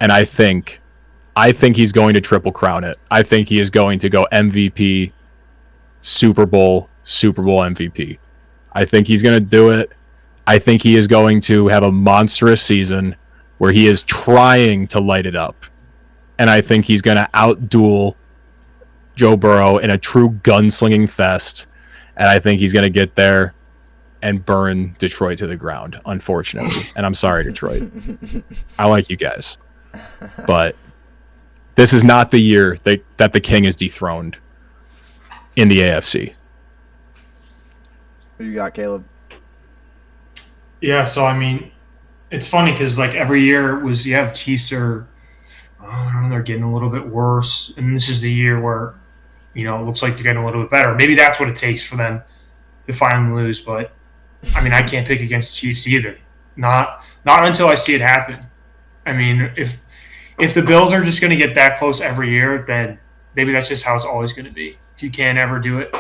S2: And I think he's going to triple crown it. I think he is going to go MVP, Super Bowl MVP. I think he's going to do it. I think he is going to have a monstrous season where he is trying to light it up. And I think he's going to outduel Joe Burrow in a true gunslinging fest. And I think he's going to get there and burn Detroit to the ground, unfortunately. And I'm sorry, Detroit. I like you guys. But this is not the year that the king is dethroned in the AFC.
S1: Who you got, Caleb?
S3: Yeah, so I mean, it's funny because like every year it was you have Chiefs are I don't know, they're getting a little bit worse, and this is the year where it looks like they're getting a little bit better. Maybe that's what it takes for them to finally lose. But I mean, I can't pick against the Chiefs either. Not until I see it happen. I mean, if the Bills are just going to get that close every year, then maybe that's just how it's always going to be. If you can't ever do it,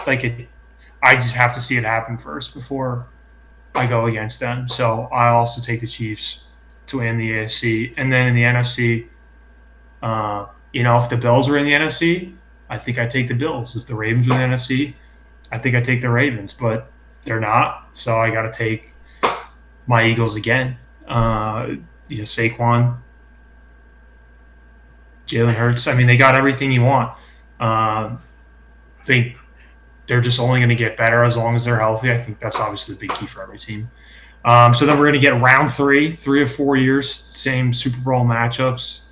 S3: I just have to see it happen first before I go against them. So I also take the Chiefs to win the AFC, and then in the NFC, if the Bills are in the NFC, I think I take the Bills. If the Ravens are in the NFC, I think I take the Ravens, but they're not, so I got to take my Eagles again. Saquon, Jalen Hurts. I mean, they got everything you want. I think they're just only going to get better as long as they're healthy. I think that's obviously the big key for every team. So then we're going to get round 3 of 4 years, same Super Bowl matchups.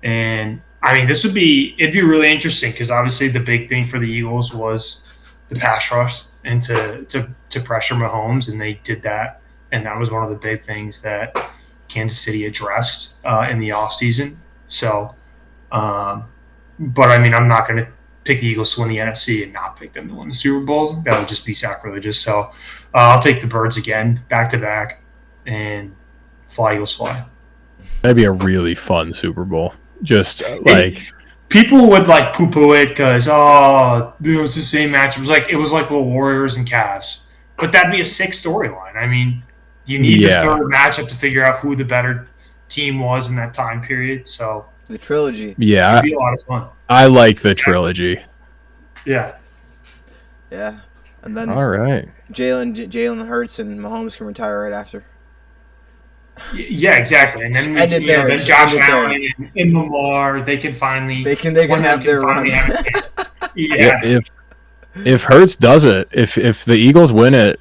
S3: And, I mean, it'd be really interesting because obviously the big thing for the Eagles was the pass rush and to pressure Mahomes, and they did that. And that was one of the big things that Kansas City addressed in the offseason. So, but, I mean, I'm not going to pick the Eagles to win the NFC and not pick them to win the Super Bowl. That would just be sacrilegious. So I'll take the Birds again, back-to-back, and fly, Eagles, fly.
S2: That'd be a really fun Super Bowl. Just like
S3: people would like poo-poo it because it's the same match. It was like the Warriors and Cavs, but that'd be a 6 storyline. I mean, you need the third matchup to figure out who the better team was in that time period. So
S1: the trilogy,
S2: it'd
S3: be a lot of fun.
S2: I like the trilogy.
S3: Yeah,
S1: and then
S2: all right,
S1: Jalen Hurts and Mahomes can retire right after.
S3: Yeah, exactly. And then then Josh Allen and Lamar, they can finally
S1: they can have their run.
S2: If Hurts does it, if the Eagles win it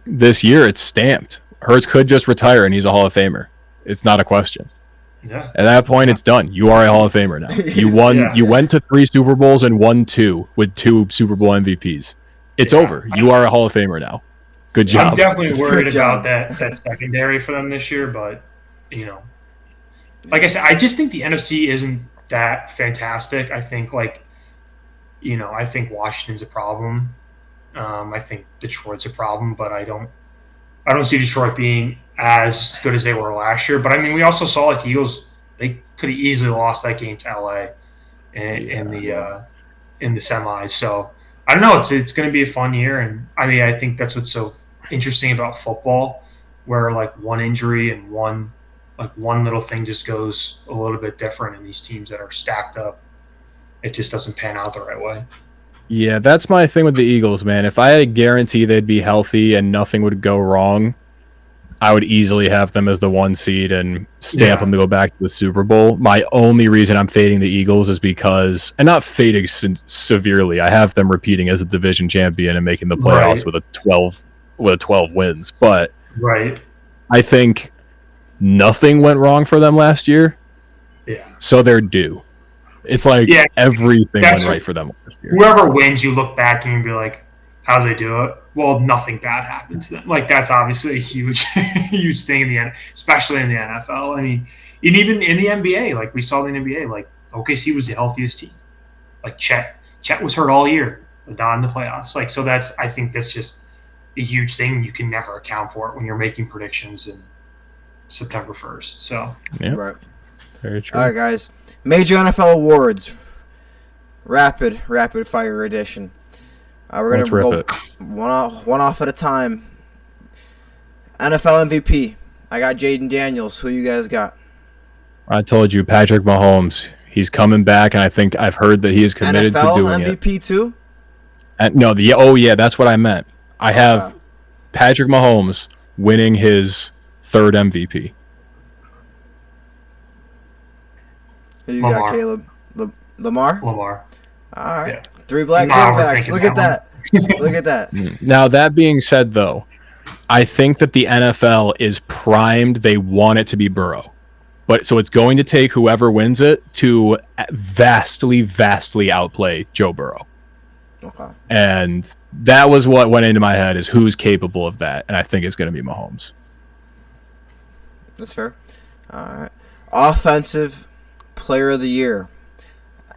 S2: this year, it's stamped. Hurts could just retire and he's a Hall of Famer. It's not a question.
S3: Yeah.
S2: At that point, it's done. You are a Hall of Famer now. You won. Yeah. You went to 3 Super Bowls and won 2 with 2 Super Bowl MVPs. It's over. You are a Hall of Famer now. Good job.
S3: I'm definitely worried about that secondary for them this year, but like I said, I just think the NFC isn't that fantastic. I think I think Washington's a problem. I think Detroit's a problem, but I don't see Detroit being as good as they were last year. But I mean, we also saw the Eagles; they could have easily lost that game to LA in the semis. So I don't know. It's going to be a fun year, and I mean, I think that's what's so interesting about football, where like one injury and one little thing just goes a little bit different, and these teams that are stacked up, it just doesn't pan out the right way.
S2: Yeah, that's my thing with the Eagles, man. If I had a guarantee they'd be healthy and nothing would go wrong, I would easily have them as the 1 seed and stamp them to go back to the Super Bowl. My only reason I'm fading the Eagles is because, and not fading severely, I have them repeating as a division champion and making the playoffs with 12 wins. But I think nothing went wrong for them last year.
S3: Yeah.
S2: So they're due. It's like everything went right for them last year.
S3: Whoever wins, you look back and you be like, how do they do it? Well, nothing bad happened to them. Like, that's obviously a huge thing especially in the NFL. I mean, and even in the NBA, like we saw in the NBA, like OKC was the healthiest team. Like Chet was hurt all year, but not in the playoffs. Like, so I think that's just a huge thing. You can never account for it when you're making predictions in September 1st. So,
S1: right.
S2: Very true.
S1: All right, guys. Major NFL awards. Rapid fire edition. We're going to go one off at a time. NFL MVP. I got Jaden Daniels. Who you guys got?
S2: I told you, Patrick Mahomes. He's coming back, and I think I've heard that he is committed
S1: NFL
S2: to doing
S1: MVP
S2: it.
S1: MVP too?
S2: That's what I meant. I have Patrick Mahomes winning his 3rd MVP.
S1: Who you got, Caleb? Lamar?
S3: Lamar.
S1: All right. Yeah. 3 black quarterbacks. Look at that. Look at that.
S2: Now, that being said, though, I think that the NFL is primed. They want it to be Burrow. So it's going to take whoever wins it to vastly, vastly outplay Joe Burrow.
S1: Okay.
S2: And that was what went into my head is who's capable of that. And I think it's going to be Mahomes.
S1: That's fair. All right. Offensive Player of the Year.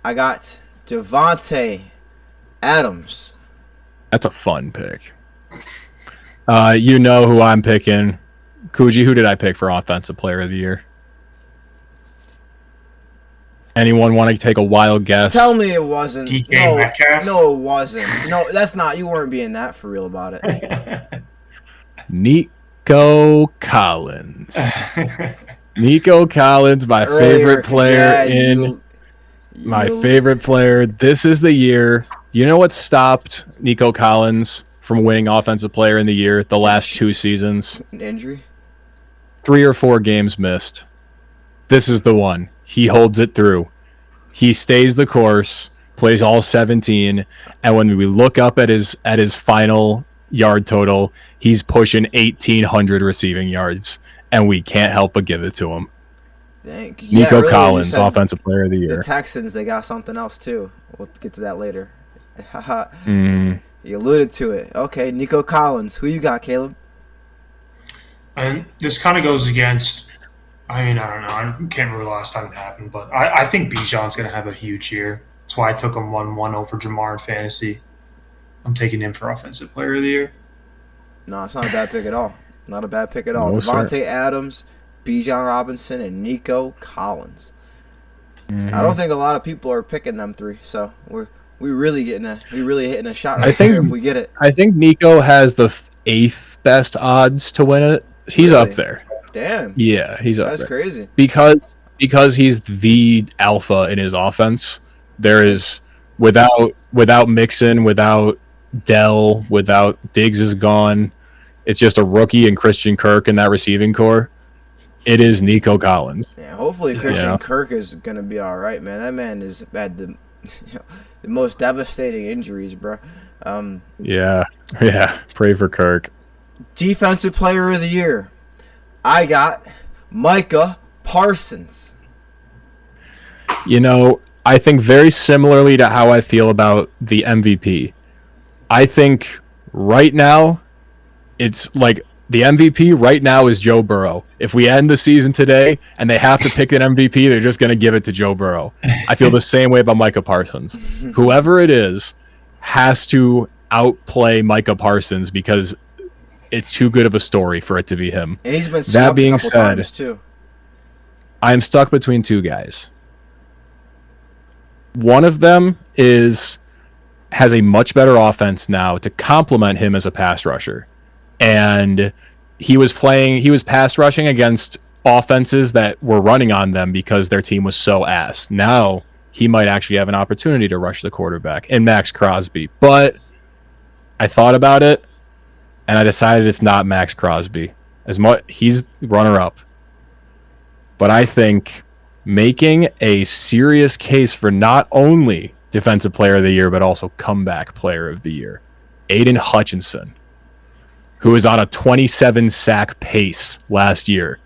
S1: I got Devontae Adams.
S2: That's a fun pick. You know who I'm picking. Kuji, who did I pick for Offensive Player of the Year? Anyone want to take a wild guess?
S1: Tell me it wasn't.
S3: DK
S1: No,
S3: Metcalf?
S1: no, it wasn't. No, that's not. You weren't being that for real about it.
S2: Nico Collins. Nico Collins, my favorite player my favorite player. This is the year. You know what stopped Nico Collins from winning Offensive Player in the Year the last 2 seasons?
S1: An injury?
S2: 3 or 4 games missed. This is the one. He holds it through. He stays the course, plays all 17, and when we look up at his final yard total, he's pushing 1,800 receiving yards, and we can't help but give it to him. Nico
S1: really,
S2: Collins, Offensive Player of the Year.
S1: The Texans, they got something else too. We'll get to that later. You alluded to it. Okay, Nico Collins. Who you got, Caleb?
S3: And this kind of goes against. I don't know. I can't remember the last time it happened, but I think Bijan's going to have a huge year. That's why I took him 1-1 over Jamar in fantasy. I'm taking him for Offensive Player of the Year.
S1: No, it's not a bad pick at all. Not a bad pick at all.
S2: No,
S1: Devontae Adams, Bijan Robinson, and Nico Collins. I don't think a lot of people are picking them 3, so we're really hitting a shot right there if we get it.
S2: I think Nico has the 8th best odds to win it. He's
S1: Really?
S2: up there.
S1: Damn.
S2: Yeah, he's up
S1: That's
S2: there.
S1: crazy.
S2: Because he's the alpha in his offense. There is without Mixon, without Dell, without Diggs is gone. It's just a rookie and Christian Kirk in that receiving core. It is Nico Collins.
S1: Yeah, hopefully Christian Kirk is gonna be all right, man. That man has had the most devastating injuries, bro.
S2: Yeah. Pray for Kirk.
S1: Defensive Player of the Year. I got Micah Parsons.
S2: You know, I think very similarly to how I feel about the MVP. I think right now, it's like the MVP right now is Joe Burrow. If we end the season today and they have to pick an MVP, they're just going to give it to Joe Burrow. I feel the same way about Micah Parsons. Whoever it is has to outplay Micah Parsons because it's too good of a story for it to be him.
S1: And he's been
S2: that being
S1: a couple
S2: said,
S1: times too.
S2: I'm stuck between 2 guys. One of them has a much better offense now to complement him as a pass rusher. And he was pass rushing against offenses that were running on them because their team was so ass. Now he might actually have an opportunity to rush the quarterback and Max Crosby. But I thought about it and I decided it's not Max Crosby. He's runner-up. But I think making a serious case for not only Defensive Player of the Year, but also Comeback Player of the Year, Aiden Hutchinson, who was on a 27-sack pace last year,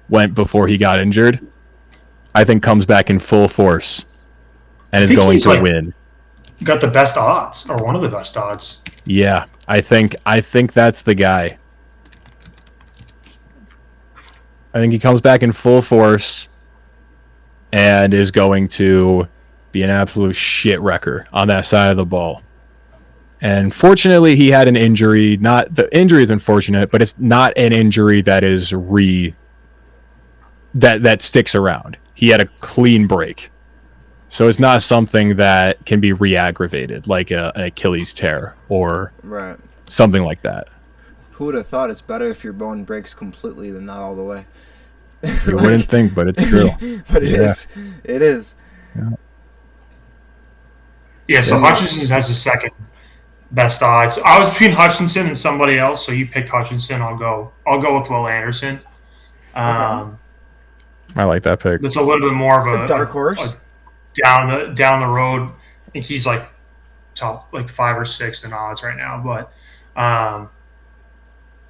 S2: went before he got injured, I think comes back in full force and is going to win.
S3: Got the best odds, or one of the best odds.
S2: Yeah, I think that's the guy. I think he comes back in full force and is going to be an absolute shit wrecker on that side of the ball. And fortunately, he had an injury. The injury is unfortunate, but it's not an injury that is that sticks around. He had a clean break. So it's not something that can be re-aggravated, like an Achilles tear or something like that.
S1: Who would have thought it's better if your bone breaks completely than not all the way?
S2: You wouldn't think, but it's true.
S1: But it is. It is.
S3: Yeah, so Hutchinson has the second best odds. I was between Hutchinson and somebody else, so you picked Hutchinson. I'll go with Will Anderson.
S2: I like that pick.
S3: It's a little bit more of a
S1: dark horse.
S3: Down the road. I think he's like top 5 or 6 in odds right now, but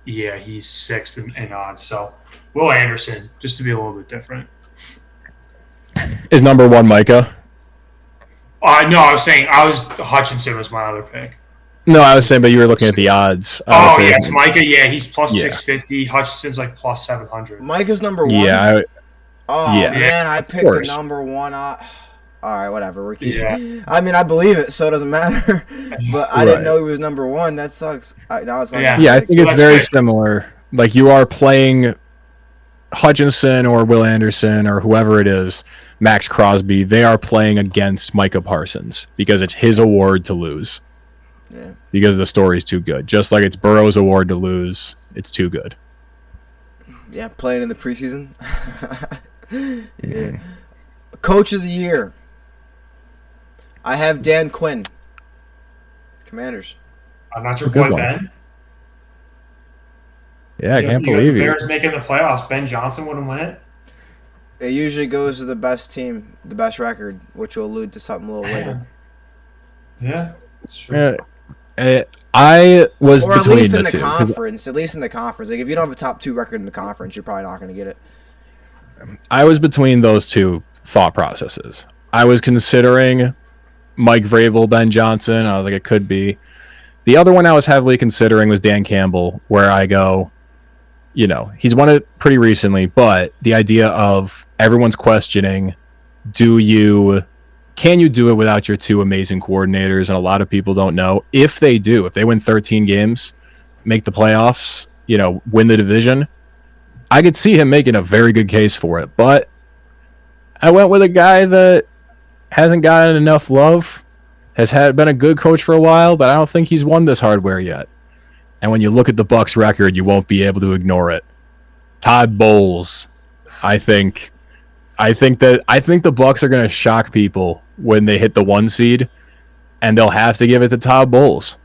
S3: yeah, he's 6th in odds. So Will Anderson, just to be a little bit different.
S2: Is number 1 Micah?
S3: No, I was Hutchinson was my other pick.
S2: No, I was saying, but you were looking at the odds.
S3: Yes, Micah. Yeah, he's plus 650. Hutchinson's like plus 700.
S1: Micah's number 1.
S2: Yeah.
S1: Man, I picked the number 1. All right, whatever. I mean, I believe it, so it doesn't matter. But I didn't know he was number 1. That sucks. Now it's
S2: I think it's very similar. Like, you are playing Hutchinson or Will Anderson or whoever it is, Max Crosby. They are playing against Micah Parsons because it's his award to lose.
S1: Yeah.
S2: Because the story's too good. Just like it's Burrow's award to lose, it's too good.
S1: Yeah, playing in the preseason. Yeah. Coach of the year. I have Dan Quinn. Commanders.
S3: I'm not your boy Ben.
S2: Yeah, I can't believe
S3: the Bears making the playoffs. Ben Johnson wouldn't win it.
S1: It usually goes to the best team, the best record, which will allude to something a little later.
S3: Yeah, that's true.
S2: I was
S1: or
S2: between
S1: at least in
S2: the
S1: the
S2: two,
S1: conference. At least in the conference. Like if you don't have a top 2 record in the conference, you're probably not going to get it.
S2: I was between those two thought processes. I was considering Mike Vrabel, Ben Johnson. I was like, it could be. The other one I was heavily considering was Dan Campbell, where I go, he's won it pretty recently, but the idea of everyone's questioning, can you do it without your 2 amazing coordinators? And a lot of people don't know. If they do, if they win 13 games, make the playoffs, win the division, I could see him making a very good case for it. But I went with a guy that hasn't gotten enough love, has been a good coach for a while, but I don't think he's won this hardware yet. And when you look at the Bucs record, you won't be able to ignore it. Todd Bowles, I think the Bucs are going to shock people when they hit the 1 seed, and they'll have to give it to Todd Bowles.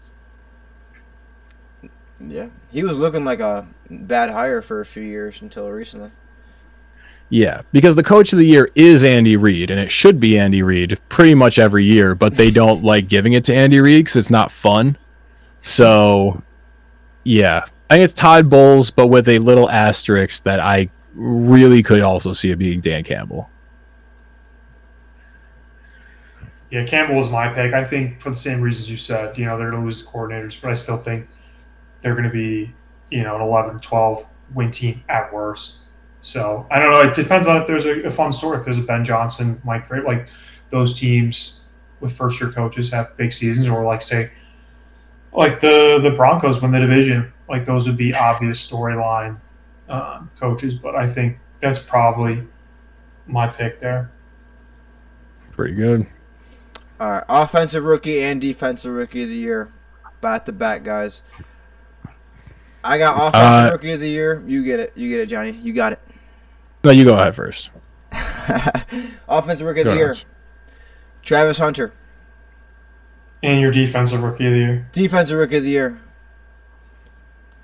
S1: Yeah, he was looking like a bad hire for a few years until recently.
S2: Yeah, because the coach of the year is Andy Reid, and it should be Andy Reid pretty much every year, but they don't like giving it to Andy Reid because it's not fun. So, yeah, I think it's Todd Bowles, but with a little asterisk that I really could also see it being Dan Campbell.
S3: Yeah, Campbell was my pick. I think for the same reasons you said, they're going to lose the coordinators, but I still think they're going to be, an 11-12 win team at worst. So I don't know. It depends on if there's a fun story. If there's a Ben Johnson, Mike Vrabel, like those teams with first-year coaches have big seasons, or like say, like the Broncos win the division. Like those would be obvious storyline coaches. But I think that's probably my pick there.
S2: Pretty good.
S1: All right, offensive rookie and defensive rookie of the year, back to back, guys. I got offensive rookie of the year. You get it, Johnny. You got it.
S2: No, you go ahead first.
S1: Offensive rookie of the year, Travis Hunter.
S3: And your defensive rookie of the year.
S1: Defensive rookie of the year,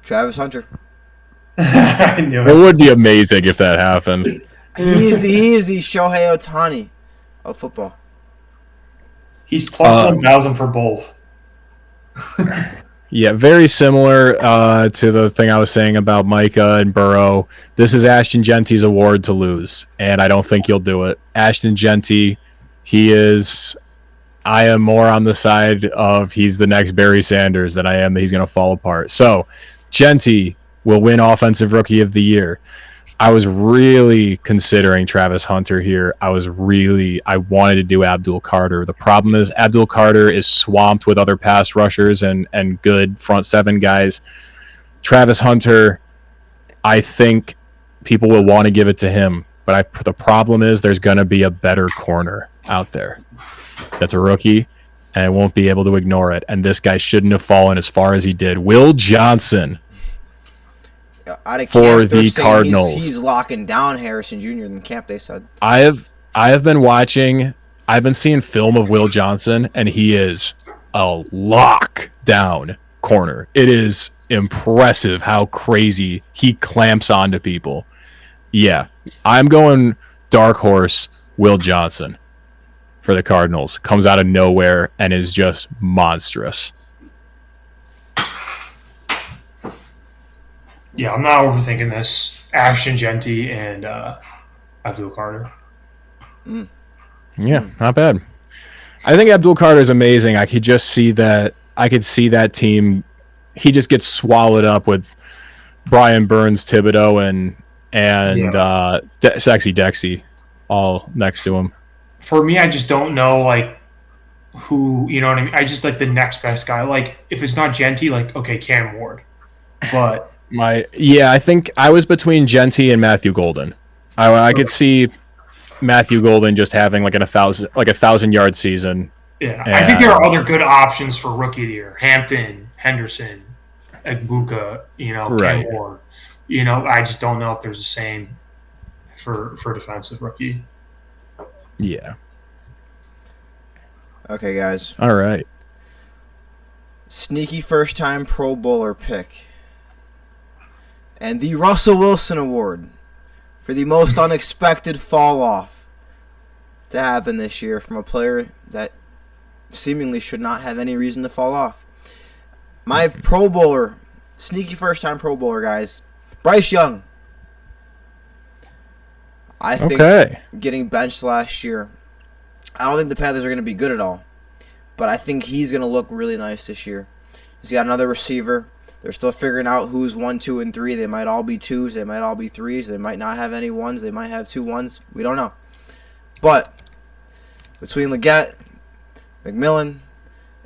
S1: Travis Hunter.
S3: I knew
S2: it would be amazing if that happened.
S1: He is the Shohei Ohtani of football.
S3: He's plus 1,000 for both.
S2: Yeah, very similar to the thing I was saying about Micah and Burrow. This is Ashton Genty's award to lose, and I don't think he'll do it. Ashton Genty, I am more on the side of he's the next Barry Sanders than I am that he's going to fall apart. So, Genty will win Offensive Rookie of the Year. I was really considering Travis Hunter here. I wanted to do Abdul Carter. The problem is Abdul Carter is swamped with other pass rushers and good front seven guys. Travis Hunter, I think people will want to give it to him. But the problem is there's going to be a better corner out there that's a rookie, and I won't be able to ignore it. And this guy shouldn't have fallen as far as he did. Will Johnson. For the Cardinals.
S1: He's locking down Harrison Jr. in camp, they said.
S2: I have been watching, I've been seeing film of Will Johnson, and he is a lockdown corner. It is impressive how crazy he clamps onto people. Yeah, I'm going dark horse Will Johnson for the Cardinals. Comes out of nowhere and is just monstrous.
S3: Yeah, I'm not overthinking this. Ashton Genty and Abdul Carter.
S2: Yeah, not bad. I think Abdul Carter is amazing. I could just see that. I could see that team. He just gets swallowed up with Brian Burns, Thibodeau, and Sexy Dexy all next to him.
S3: For me, I just don't know like who, you know what I mean? I just like the next best guy. Like if it's not Genty, like okay, Cam Ward. But
S2: I think I was between Genty and Matthew Golden. I could see Matthew Golden just having like a 1,000-yard season.
S3: Yeah, I think there are other good options for rookie of the year. Hampton, Henderson, Egbuka,
S2: right.
S3: Cam Ward. I just don't know if there's the same for defensive rookie.
S2: Yeah.
S1: Okay, guys.
S2: All right.
S1: Sneaky first-time Pro Bowler pick. And the Russell Wilson Award for the most unexpected fall-off to happen this year from a player that seemingly should not have any reason to fall off. My Pro Bowler, sneaky first-time Pro Bowler, guys, Bryce Young. I think getting benched last year, I don't think the Panthers are going to be good at all, but I think he's going to look really nice this year. He's got another receiver. They're still figuring out who's 1, 2, and 3. They might all be 2s. They might all be 3s. They might not have any 1s. They might have 2 1s. We don't know. But between Leggett, McMillan,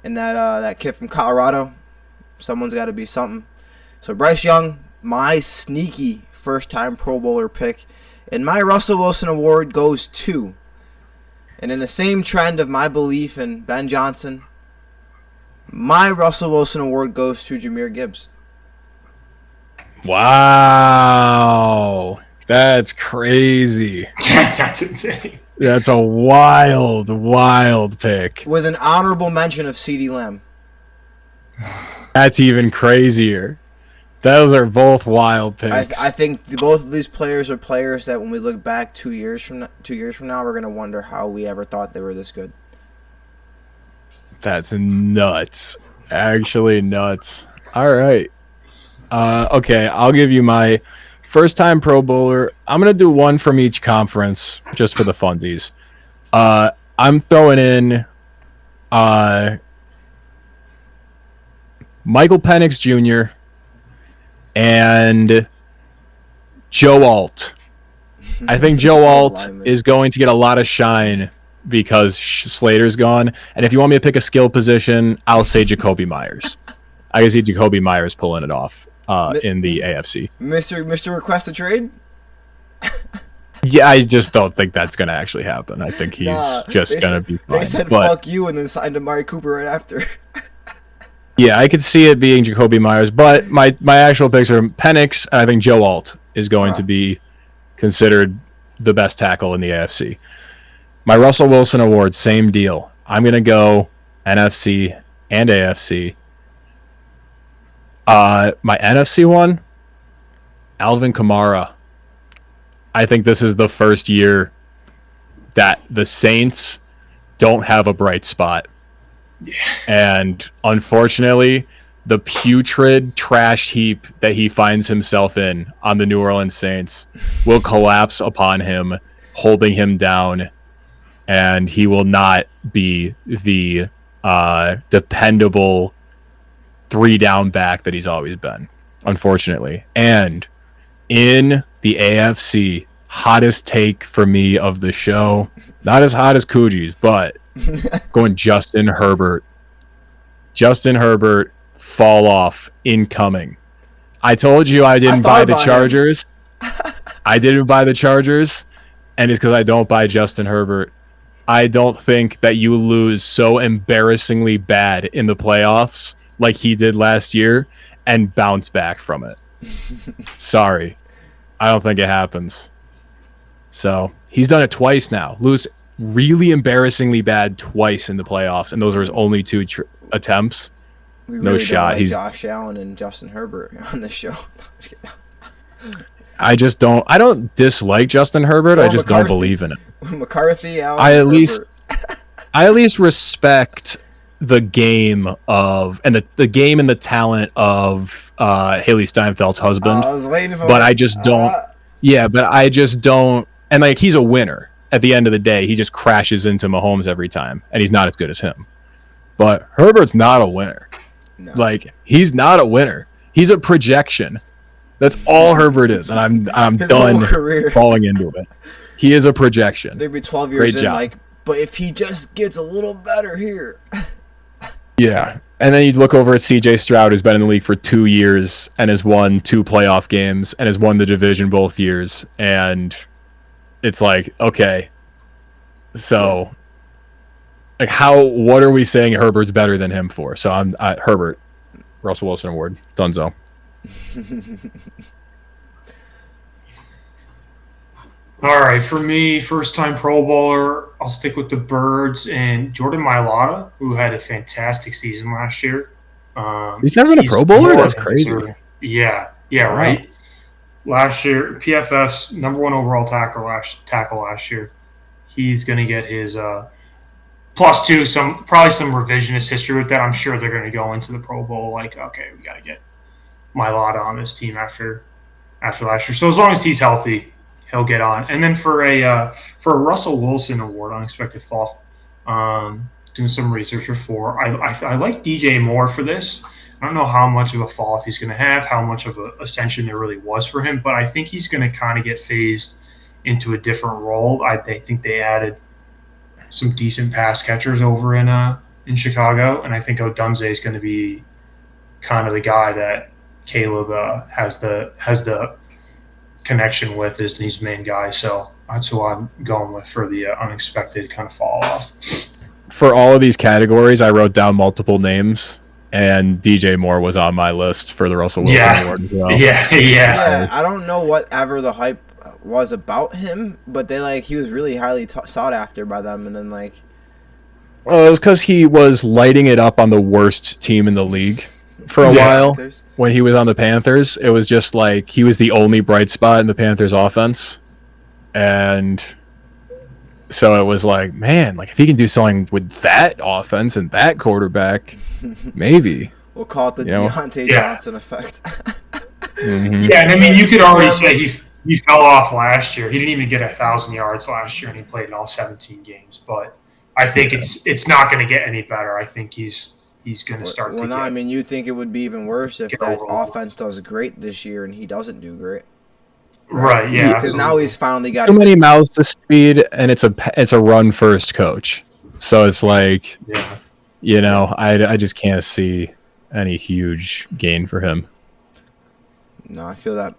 S1: and that kid from Colorado, someone's got to be something. So Bryce Young, my sneaky first-time Pro Bowler pick. And my Russell Wilson Award goes to, and in the same trend of my belief in Ben Johnson, my Russell Wilson Award goes to Jahmyr Gibbs.
S2: Wow. That's crazy.
S3: That's insane.
S2: That's a wild, wild pick.
S1: With an honorable mention of CeeDee Lamb.
S2: That's even crazier. Those are both wild picks.
S1: I think both of these players are players that when we look back 2 years from now, we're going to wonder how we ever thought they were this good.
S2: That's nuts. Actually nuts. All right. Okay, I'll give you my first-time Pro Bowler. I'm going to do one from each conference just for the funsies. I'm throwing in Michael Penix Jr., and Joe Alt. I think Joe Alt is going to get a lot of shine because Slater's gone. And if you want me to pick a skill position, I'll say Jacoby Myers. I can see Jacoby Myers pulling it off in the AFC.
S1: Mr. Request a Trade?
S2: Yeah, I just don't think that's going to actually happen. I think he's just going to be fine.
S1: They said fuck you and then signed Amari Cooper right after.
S2: Yeah, I could see it being Jacoby Myers, but my actual picks are Penix, and I think Joe Alt is going to be considered the best tackle in the AFC. My Russell Wilson Award, same deal. I'm going to go NFC and AFC. My NFC one, Alvin Kamara. I think this is the first year that the Saints don't have a bright spot. Yeah. And unfortunately, the putrid trash heap that he finds himself in on the New Orleans Saints will collapse upon him, holding him down, and he will not be the dependable 3-down back that he's always been, unfortunately. And in the AFC, hottest take for me of the show, not as hot as Coogie's, but going Justin Herbert. Justin Herbert, fall off, incoming. I told you I didn't buy the Chargers. I didn't buy the Chargers, and it's because I don't buy Justin Herbert. I don't think that you lose so embarrassingly bad in the playoffs like he did last year and bounce back from it. Sorry. I don't think it happens. So he's done it twice now. Lose really embarrassingly bad twice in the playoffs, and those are his only 2 attempts.
S1: We
S2: no
S1: really
S2: shot.
S1: Don't like
S2: He's
S1: Josh Allen and Justin Herbert on the show.
S2: I don't dislike Justin Herbert. I just don't believe in it.
S1: McCarthy, Allen,
S2: I at least respect the game of and the game and the talent of Haley Steinfeld's husband.
S1: I was waiting for
S2: but I just don't. Yeah, but I just don't. And like he's a winner, at the end of the day, he just crashes into Mahomes every time, and he's not as good as him. But Herbert's not a winner. No. Like, he's not a winner. He's a projection. That's all Herbert is, and I'm done falling into it. He is a projection.
S1: They'd be 12 years in, like, but if he just gets a little better here.
S2: Yeah. And then you look over at CJ Stroud, who's been in the league for 2 years and has won 2 playoff games and has won the division both years. And it's like, okay, so like what are we saying Herbert's better than him for? So I'm Herbert, Russell Wilson Award, Dunzo.
S3: All right, for me, first-time Pro Bowler, I'll stick with the Birds and Jordan Mailata, who had a fantastic season last year.
S2: He's never been a Pro Bowler? That's crazy.
S3: Yeah, wow. Right. Last year, PFF's #1 overall tackle last year. He's going to get his +2, probably some revisionist history with that. I'm sure they're going to go into the Pro Bowl like, okay, we got to get Mailata on this team after last year. So as long as he's healthy, he'll get on. And then for a Russell Wilson Award, unexpected fall, doing some research before, I like DJ Moore for this. I don't know how much of a fall off he's going to have, how much of an ascension there really was for him, but I think he's going to kind of get phased into a different role. I think they added some decent pass catchers over in Chicago, and I think Odunze is going to be kind of the guy that Caleb has the connection with as his main guy. So that's who I'm going with for the unexpected kind of fall off.
S2: For all of these categories, I wrote down multiple names, and DJ Moore was on my list for the Russell Wilson Award as well.
S3: Yeah.
S1: I don't know whatever the hype was about him, but he was really highly sought after by them, and then
S2: well, it was because he was lighting it up on the worst team in the league for a while. Panthers. When he was on the Panthers, it was just like he was the only bright spot in the Panthers offense. And so it was like, man, if he can do something with that offense and that quarterback, maybe.
S1: We'll call it the Deontay Johnson effect.
S2: Mm-hmm.
S3: Yeah, and I mean, you could already say he fell off last year. He didn't even get 1,000 yards last year, and he played in all 17 games. But I think it's not going to get any better. I think he's going to start.
S1: Well, I mean, you think it would be even worse if that offense does great this year and he doesn't do great.
S3: Right? Yeah.
S1: Because now he's finally got
S2: too many mouths to feed, and it's a run first coach. So it's like, I just can't see any huge gain for him.
S1: No, I feel that.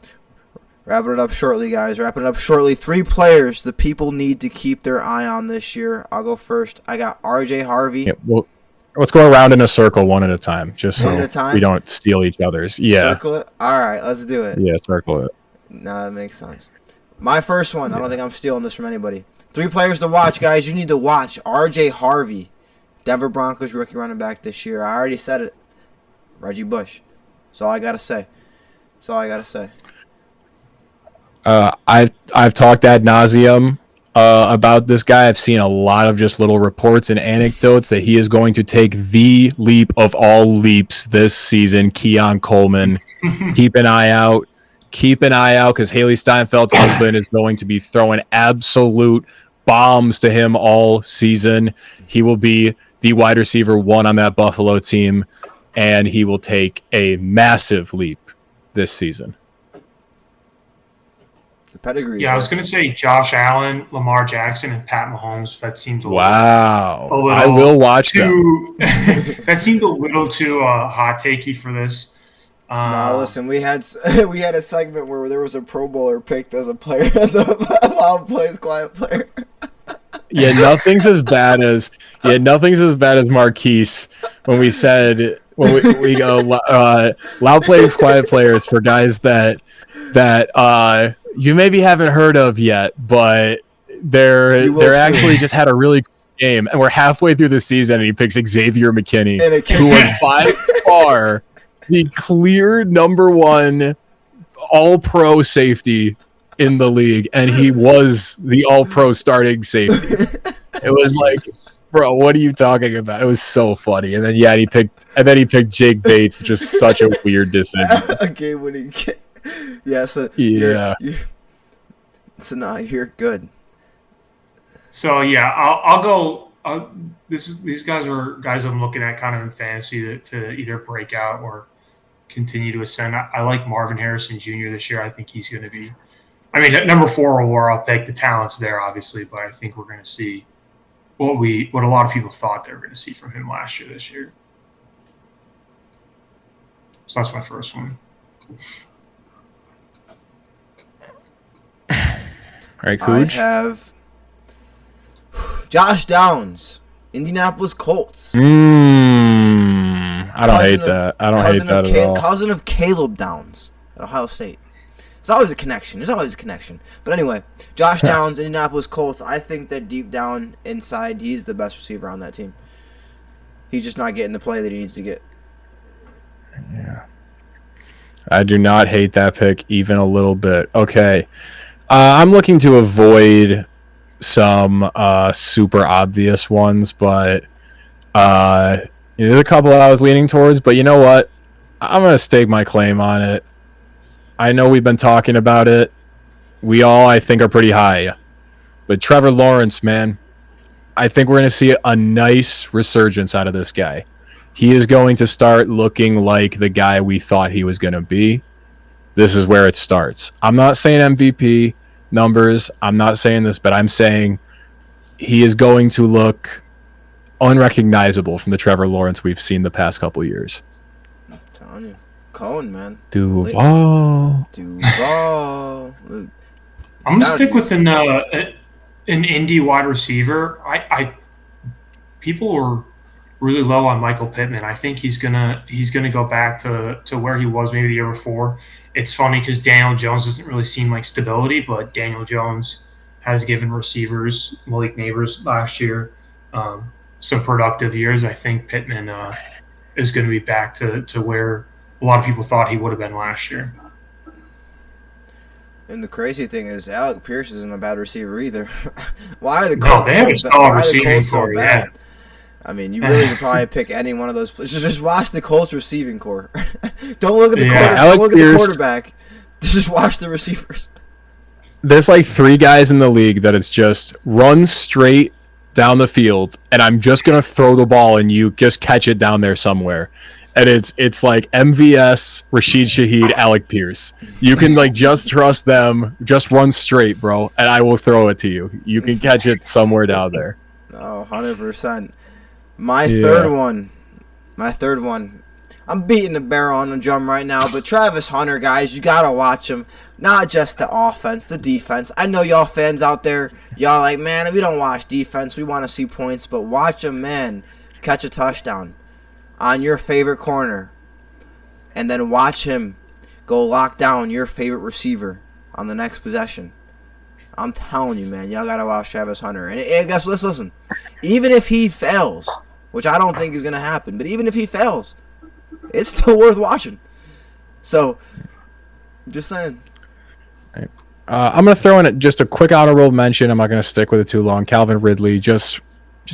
S1: Wrapping it up shortly, guys. 3 players the people need to keep their eye on this year. I'll go first. I got RJ Harvey.
S2: Yeah, well, let's go around in a circle one at a time, just so we don't steal each other's. Yeah.
S1: Circle it? All right, let's do it.
S2: Yeah, circle it.
S1: No, that makes sense. My first one, I don't think I'm stealing this from anybody. 3 players to watch, guys. You need to watch RJ Harvey, Denver Broncos rookie running back this year. I already said it. Reggie Bush. That's all I got to say.
S2: I've talked ad nauseum about this guy. I've seen a lot of just little reports and anecdotes that he is going to take the leap of all leaps this season. Keon Coleman. Keep an eye out because Haley Steinfeld's husband is going to be throwing absolute bombs to him all season. He will be the wide receiver 1 on that Buffalo team, and he will take a massive leap this season.
S1: The pedigree.
S3: Yeah, I was going to say Josh Allen, Lamar Jackson, and Pat Mahomes. That seemed
S2: I will watch that.
S3: That seemed a little too hot takey for this.
S1: No, listen, we had a segment where there was a Pro Bowler picked as a player, as a loud plays, quiet player.
S2: Yeah, nothing's as bad as Marquise when we said we go loud plays, quiet players for guys that you maybe haven't heard of yet, but they're actually just had a really good game, and we're halfway through the season, and he picks Xavier McKinney, who was by far the clear #1 all-pro safety in the league, and he was the all-pro starting safety. It was like, bro, what are you talking about? It was so funny. And then he picked Jake Bates, which is such a weird decision.
S1: A game-winning kick. Yeah, so
S2: yeah.
S1: So now you're good.
S3: So yeah, I'll go. These guys are guys I'm looking at kind of in fantasy to either break out or continue to ascend. I like Marvin Harrison Jr. this year. I think he's going to be. I mean, at number 4 overall pick, the talent's there obviously, but I think we're going to see what a lot of people thought they were going to see from him last year this year. So that's my first one.
S2: All right, Cooge.
S1: I have Josh Downs, Indianapolis Colts.
S2: I don't hate that. I don't hate that at all.
S1: Cousin of Caleb Downs at Ohio State. There's always a connection. But anyway, Josh Downs, Indianapolis Colts. I think that deep down inside, he's the best receiver on that team. He's just not getting the play that he needs to get.
S2: Yeah. I do not hate that pick even a little bit. Okay. I'm looking to avoid some super obvious ones, but there's a couple I was leaning towards, but you know what? I'm going to stake my claim on it. I know we've been talking about it. We all, I think, are pretty high. But Trevor Lawrence, man, I think we're going to see a nice resurgence out of this guy. He is going to start looking like the guy we thought he was going to be. This is where it starts. I'm not saying MVP numbers. I'm not saying this, but I'm saying he is going to look unrecognizable from the Trevor Lawrence we've seen the past couple years.
S1: I'm telling you. Cone, man.
S2: Duval.
S3: I'm gonna stick with an Indy wide receiver. People were really low on Michael Pittman. I think he's gonna go back to where he was maybe the year before. It's funny because Daniel Jones doesn't really seem like stability, but Daniel Jones has given receivers, Malik Nabers last year, some productive years. I think Pittman is going to be back to where a lot of people thought he would have been last year.
S1: And the crazy thing is, Alec Pierce isn't a bad receiver either. Why are the
S3: Colts so bad?
S1: I mean, you really could probably pick any one of those. Just watch the Colts receiving core. Don't look at the don't look at the quarterback. Just watch the receivers.
S2: There's like 3 guys in the league that it's just run straight down the field, and I'm just gonna throw the ball and you just catch it down there somewhere. And it's like MVS, Rashid Shaheed, Alec Pierce. You can like just trust them, just run straight, bro, and I will throw it to you. You can catch it somewhere down there.
S1: Oh, 100%. My third one. I'm beating the barrel on the drum right now, but Travis Hunter, guys, you gotta watch him. Not just the offense, the defense. I know y'all fans out there, y'all like, man, we don't watch defense. We want to see points, but watch him, man, catch a touchdown on your favorite corner, and then watch him go lock down your favorite receiver on the next possession. I'm telling you, man, y'all gotta watch Travis Hunter. And guys, let's listen. Even if he fails, which I don't think is gonna happen, but even if he fails, it's still worth watching. So, just saying.
S2: I'm gonna throw in just a quick honorable mention. I'm not gonna stick with it too long. Calvin Ridley, just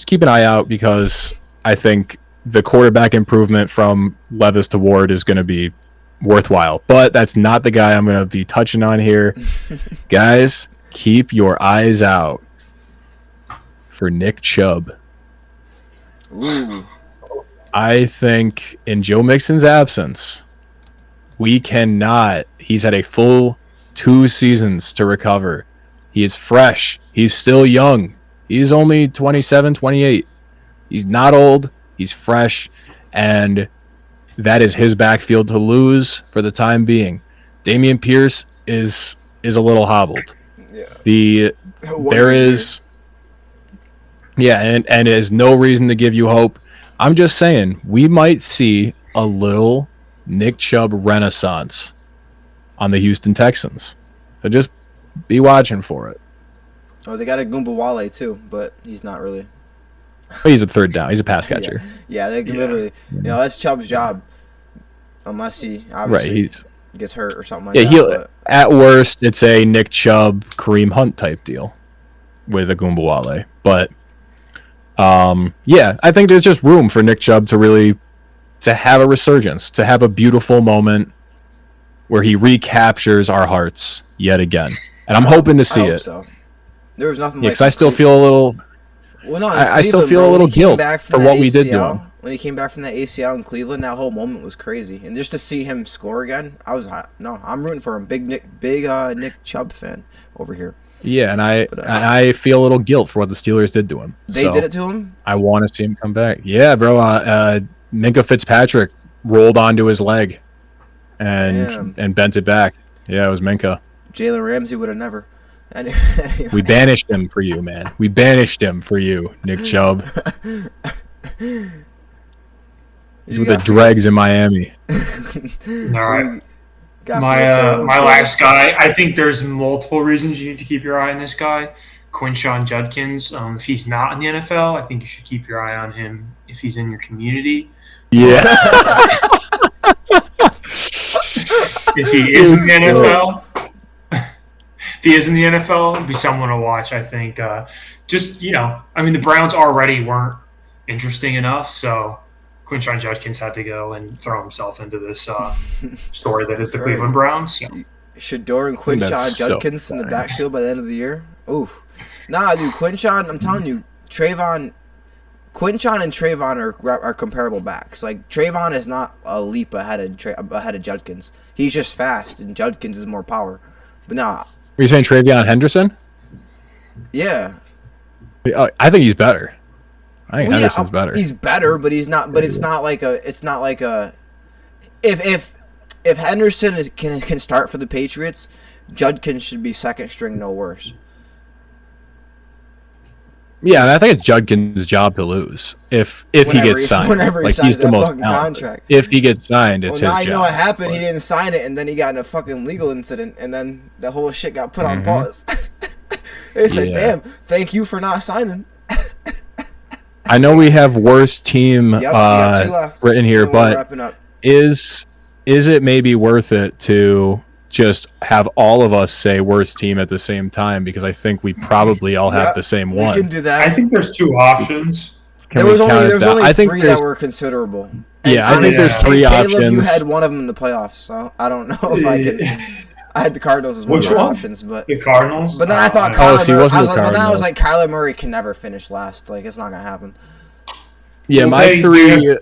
S2: keep an eye out because I think the quarterback improvement from Levis to Ward is going to be worthwhile. But that's not the guy I'm going to be touching on here. Guys, keep your eyes out for Nick Chubb.
S1: Ooh.
S2: I think in Joe Mixon's absence, we cannot. He's had a full 2 seasons to recover. He is fresh. He's still young. He's only 27, 28. He's not old. He's fresh, and that is his backfield to lose for the time being. Dameon Pierce is a little hobbled. Yeah. And there's no reason to give you hope. I'm just saying we might see a little Nick Chubb renaissance on the Houston Texans. So just be watching for it.
S1: Oh, they got a Wale too, but he's not really.
S2: He's a third down. He's a pass catcher.
S1: Yeah, they can literally. That's Chubb's job, unless he obviously gets hurt or something like that.
S2: At worst, it's a Nick Chubb, Kareem Hunt type deal with a Wale. But I think there's just room for Nick Chubb to have a resurgence, to have a beautiful moment where he recaptures our hearts yet again. And I'm hoping to see it.
S1: So. There was nothing
S2: Yeah,
S1: like.
S2: because I still feel a little.
S1: Well, no,
S2: I still feel a little guilt for what we did to him.
S1: When he came back from that ACL in Cleveland, that whole moment was crazy. And just to see him score again, I'm rooting for him. Big Nick Chubb fan over here.
S2: Yeah, and I feel a little guilt for what the Steelers did to him.
S1: They did it to him?
S2: I want to see him come back. Yeah, bro. Minkah Fitzpatrick rolled onto his leg and bent it back. Yeah, it was Minkah.
S1: Jalen Ramsey would have never. Anyway.
S2: We banished him for you, man. We banished him for you, Nick Chubb. He's with the dregs in Miami.
S3: All right. My last guy, I think there's multiple reasons you need to keep your eye on this guy. Quinshon Judkins. If he's not in the NFL, I think you should keep your eye on him if he's in your community.
S2: Yeah.
S3: If he is in the NFL, it'd be someone to watch, I think. The Browns already weren't interesting enough, so Quinshon Judkins had to go and throw himself into this story that is the Cleveland Browns. So.
S1: Shedeur and Quinshon Judkins in the backfield by the end of the year? Ooh. Nah, dude, Quinshon, I'm telling you, Quinshon and Trayvon are comparable backs. Like, Trayvon is not a leap ahead of Judkins. He's just fast, and Judkins is more power. But nah.
S2: Are you saying Travion Henderson?
S1: Yeah.
S2: I think he's better. I think Henderson's better.
S1: He's better, but he's not. But it's not like a. If Henderson can start for the Patriots, Judkins should be second string, no worse.
S2: Yeah, and I think it's Judkins' job to lose if he gets signed.
S1: Whenever he signs that fucking contract.
S2: If he gets signed, it's his job.
S1: Well, now you know what happened. He didn't sign it, and then he got in a fucking legal incident, and then the whole shit got put on pause. They said, "Damn, thank you for not signing."
S2: I know we have worst team written here, but is it maybe worth it to just have all of us say worst team at the same time? Because I think we probably all have the same one.
S1: We can do that.
S3: I think there's two options.
S1: There was only three that were considerable.
S2: And I think there's three options.
S1: Caleb, you had one of them in the playoffs, so I don't know if I can. I had the Cardinals as one of the options, but
S3: the Cardinals.
S1: But then I thought I was like, Kyler Murray can never finish last. Like, it's not gonna happen.
S2: Yeah, my three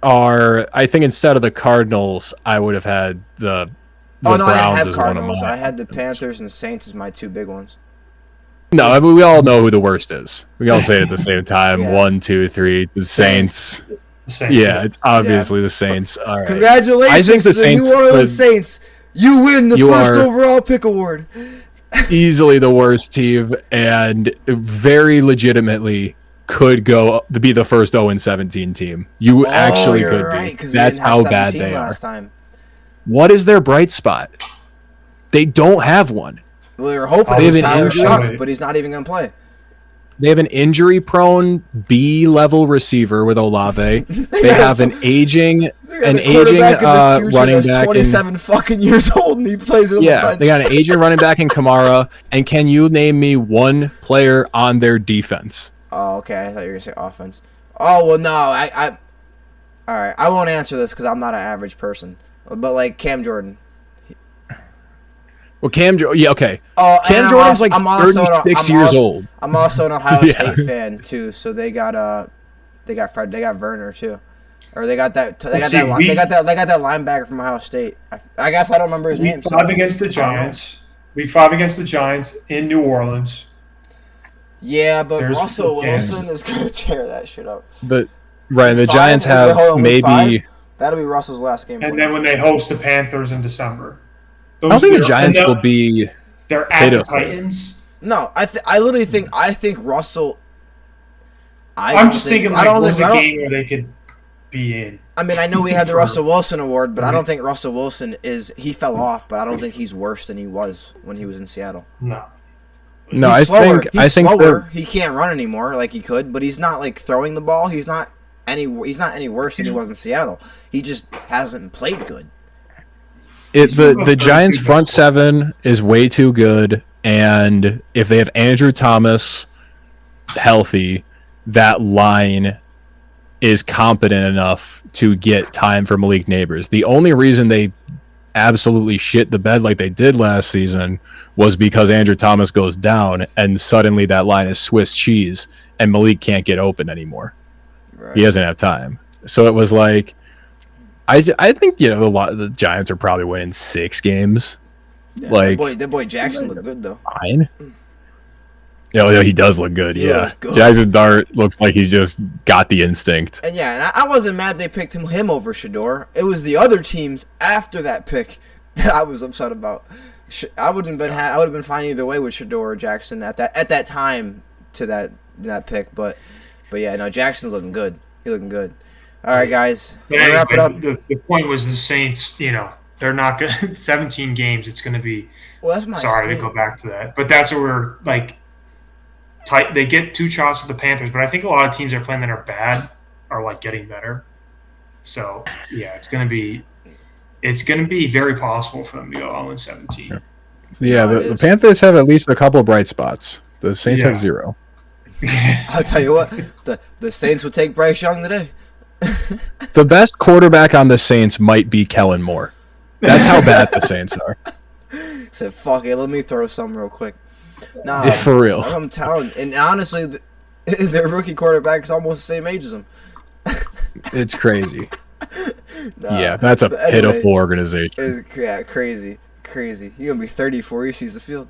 S2: are. I think instead of the Cardinals, I would have had the Browns
S1: I didn't have
S2: as
S1: Cardinals.
S2: one of mine.
S1: I had the Panthers and Saints as my two big ones.
S2: No, I mean, we all know who the worst is. We all say it at the same time. 1, 2, 3. The Saints. Yeah, it's obviously the Saints. All right.
S1: Congratulations, I think the Saints. New Orleans Saints. You win the first overall pick award.
S2: Easily the worst team, and very legitimately could go to be the first 0-17 team. You actually could
S1: right,
S2: be. That's how bad they are.
S1: Time.
S2: What is their bright spot? They don't have one.
S1: Well, they were hoping they have Tyler Shuck, but he's not even going to play.
S2: They have an injury-prone B-level receiver with Olave. They have an aging running back.
S1: 27 fucking years old, and he plays on the bench.
S2: They got an aging running back in Kamara. And can you name me one player on their defense?
S1: Oh, okay. I thought you were going to say offense. Oh, well, no. All right. I won't answer this because I'm not an average person. But, like, Cam Jordan.
S2: Well, Cam Jordan's like 36 years old.
S1: I'm also an Ohio State fan too, so they got Werner too, or they got that linebacker from Ohio State. I guess I don't remember his name.
S3: Week 5 against the Giants. Week 5 against the Giants in New Orleans.
S1: Yeah, but Russell Wilson is gonna tear that shit up.
S2: The Giants have maybe
S1: that'll be Russell's last game.
S3: And then when they host the Panthers in December.
S2: I don't think the Giants will be.
S3: They're at the Titans.
S1: No, I literally think Russell.
S3: I'm just thinking like there's a game where they could be in.
S1: I mean, I know we had the Russell Wilson award, but I don't think Russell Wilson he fell off, but I don't think he's worse than he was when he was in Seattle.
S3: No,
S1: I think slower. He can't run anymore like he could, but he's not like throwing the ball. He's not any worse than he was in Seattle. He just hasn't played good.
S2: The Giants' front seven is way too good, and if they have Andrew Thomas healthy, that line is competent enough to get time for Malik Nabers. The only reason they absolutely shit the bed like they did last season was because Andrew Thomas goes down and suddenly that line is Swiss cheese and Malik can't get open anymore. Right. He doesn't have time. So it was like, I think, the Giants are probably winning 6 games.
S1: Yeah,
S2: like
S1: that boy Jackson looked good though.
S2: Fine. Yeah, he does look good. Yeah,
S1: good.
S2: Jackson Dart looks like he's just got the instinct.
S1: And I wasn't mad they picked him over Shedeur. It was the other teams after that pick that I was upset about. I would have been fine either way with Shedeur or Jackson at that time to that pick. But yeah, no, Jackson's looking good. He's looking good. All right, guys, wrap it up.
S3: The point was the Saints. They're not good. 17 games. It's going to be.
S1: Well, that's my.
S3: Sorry to go back to that, but that's where we're like. Tight. They get 2 chops with the Panthers, but I think a lot of teams they're playing that are bad are like getting better. So yeah, it's gonna be very possible for them to go 0-17.
S2: Yeah, the Panthers have at least a couple bright spots. The Saints have 0.
S1: I'll tell you what, the Saints would take Bryce Young today.
S2: The best quarterback on the Saints might be Kellen Moore. That's how bad the Saints are.
S1: Said, fuck it, let me throw some real quick. Nah,
S2: yeah, for real.
S1: I'm telling, and honestly, their rookie quarterback is almost the same age as them.
S2: It's crazy. Yeah, that's a pitiful organization.
S1: Yeah, crazy. You're gonna be 30 before he sees the field.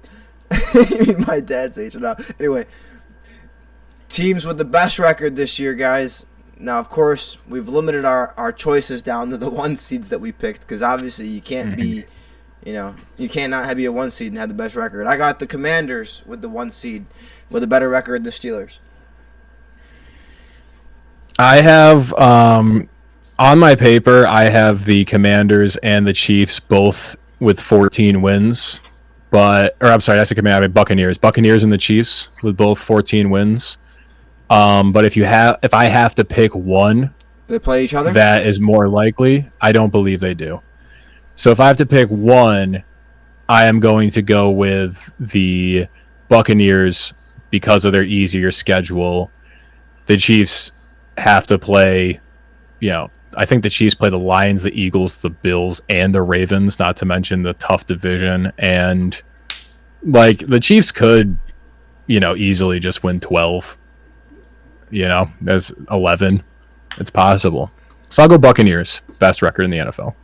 S1: My dad's age. No, anyway, teams with the best record this year, guys. Now, of course, we've limited our choices down to the 1 seeds that we picked because obviously you can't be. You cannot be a 1 seed and have the best record. I got the Commanders with the 1 seed with a better record than the Steelers.
S2: I have, on my paper, I have the Commanders and the Chiefs both with 14 wins. That's the Commanders. I mean Buccaneers. Buccaneers and the Chiefs with both 14 wins. But if I have to pick one,
S1: they play each other.
S2: That is more likely. I don't believe they do. So if I have to pick one, I am going to go with the Buccaneers because of their easier schedule. The Chiefs have to play, I think the Chiefs play the Lions, the Eagles, the Bills, and the Ravens, not to mention the tough division. And, the Chiefs could, easily just win 12. That's 11. It's possible. So I'll go Buccaneers, best record in the NFL.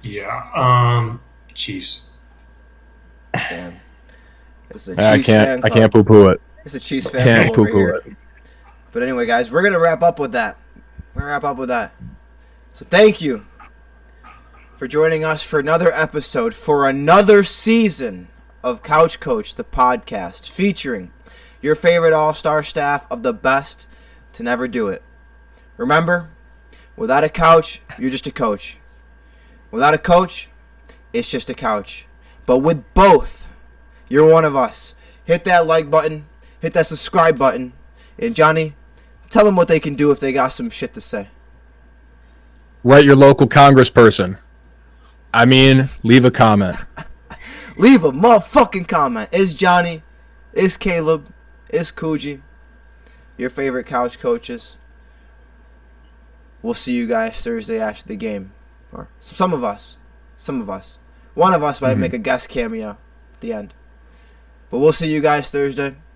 S3: Yeah, Chiefs.
S1: Damn.
S2: I can't poo-poo it.
S1: It's a Chiefs fan
S2: club over here.
S1: But anyway, guys, we're gonna wrap up with that. So thank you for joining us for another episode, for another season of Couch Coach, the podcast, featuring your favorite all-star staff of the best to never do it. Remember, without a couch, you're just a coach. Without a coach, it's just a couch. But with both, you're one of us. Hit that like button. Hit that subscribe button. And Jonny, tell them what they can do if they got some shit to say.
S2: Write your local congressperson. Leave a comment.
S1: Leave a motherfucking comment. It's Jonny. It's Caleb. It's Kuji. Your favorite couch coaches. We'll see you guys Thursday after the game. Or some of us. One of us might make a guest cameo at the end. But we'll see you guys Thursday.